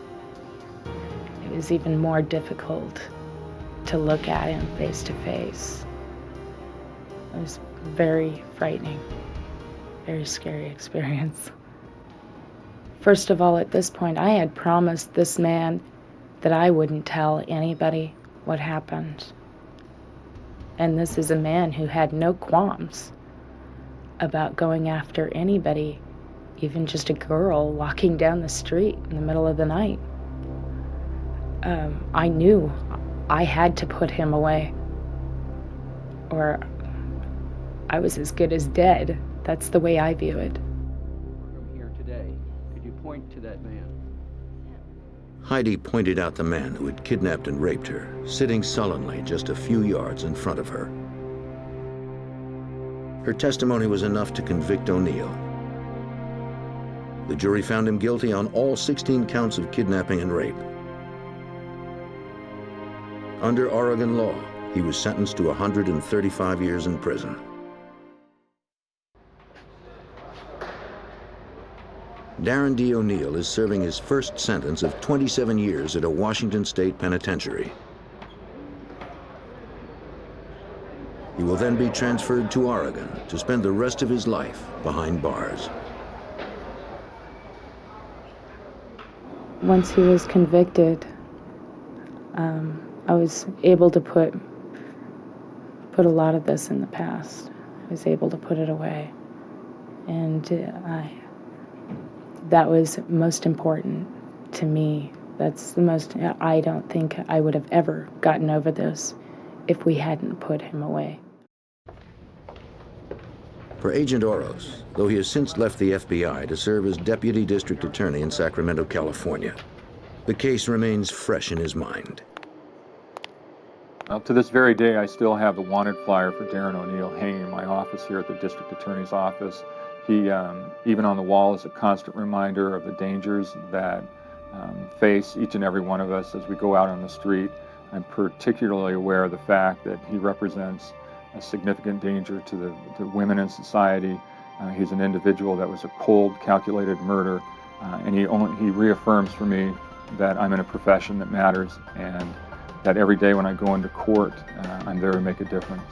It was even more difficult to look at him face to face. It was very frightening, very scary experience. First of all, at this point, I had promised this man that I wouldn't tell anybody what happened. And this is a man who had no qualms about going after anybody, even just a girl walking down the street in the middle of the night. I knew I had to put him away, or I was as good as dead. That's the way I view it. From here today, could you point to that man? Heidi pointed out the man who had kidnapped and raped her, sitting sullenly just a few yards in front of her. Her testimony was enough to convict O'Neill. The jury found him guilty on all 16 counts of kidnapping and rape. Under Oregon law, he was sentenced to 135 years in prison. Darren D. O'Neill is serving his first sentence of 27 years at a Washington State penitentiary. He will then be transferred to Oregon to spend the rest of his life behind bars. Once he was convicted, I was able to put a lot of this in the past. I was able to put it away. And that was most important to me. That's the most, I don't think I would have ever gotten over this if we hadn't put him away. For Agent Oros, though he has since left the FBI to serve as Deputy District Attorney in Sacramento, California, the case remains fresh in his mind. Well, to this very day, I still have the wanted flyer for Darren O'Neill hanging in my office here at the District Attorney's office. He, even on the wall, is a constant reminder of the dangers that face each and every one of us as we go out on the street. I'm particularly aware of the fact that he represents a significant danger to the women in society. He's an individual that was a cold, calculated murder, and he reaffirms for me that I'm in a profession that matters, and that every day when I go into court, I'm there to make a difference.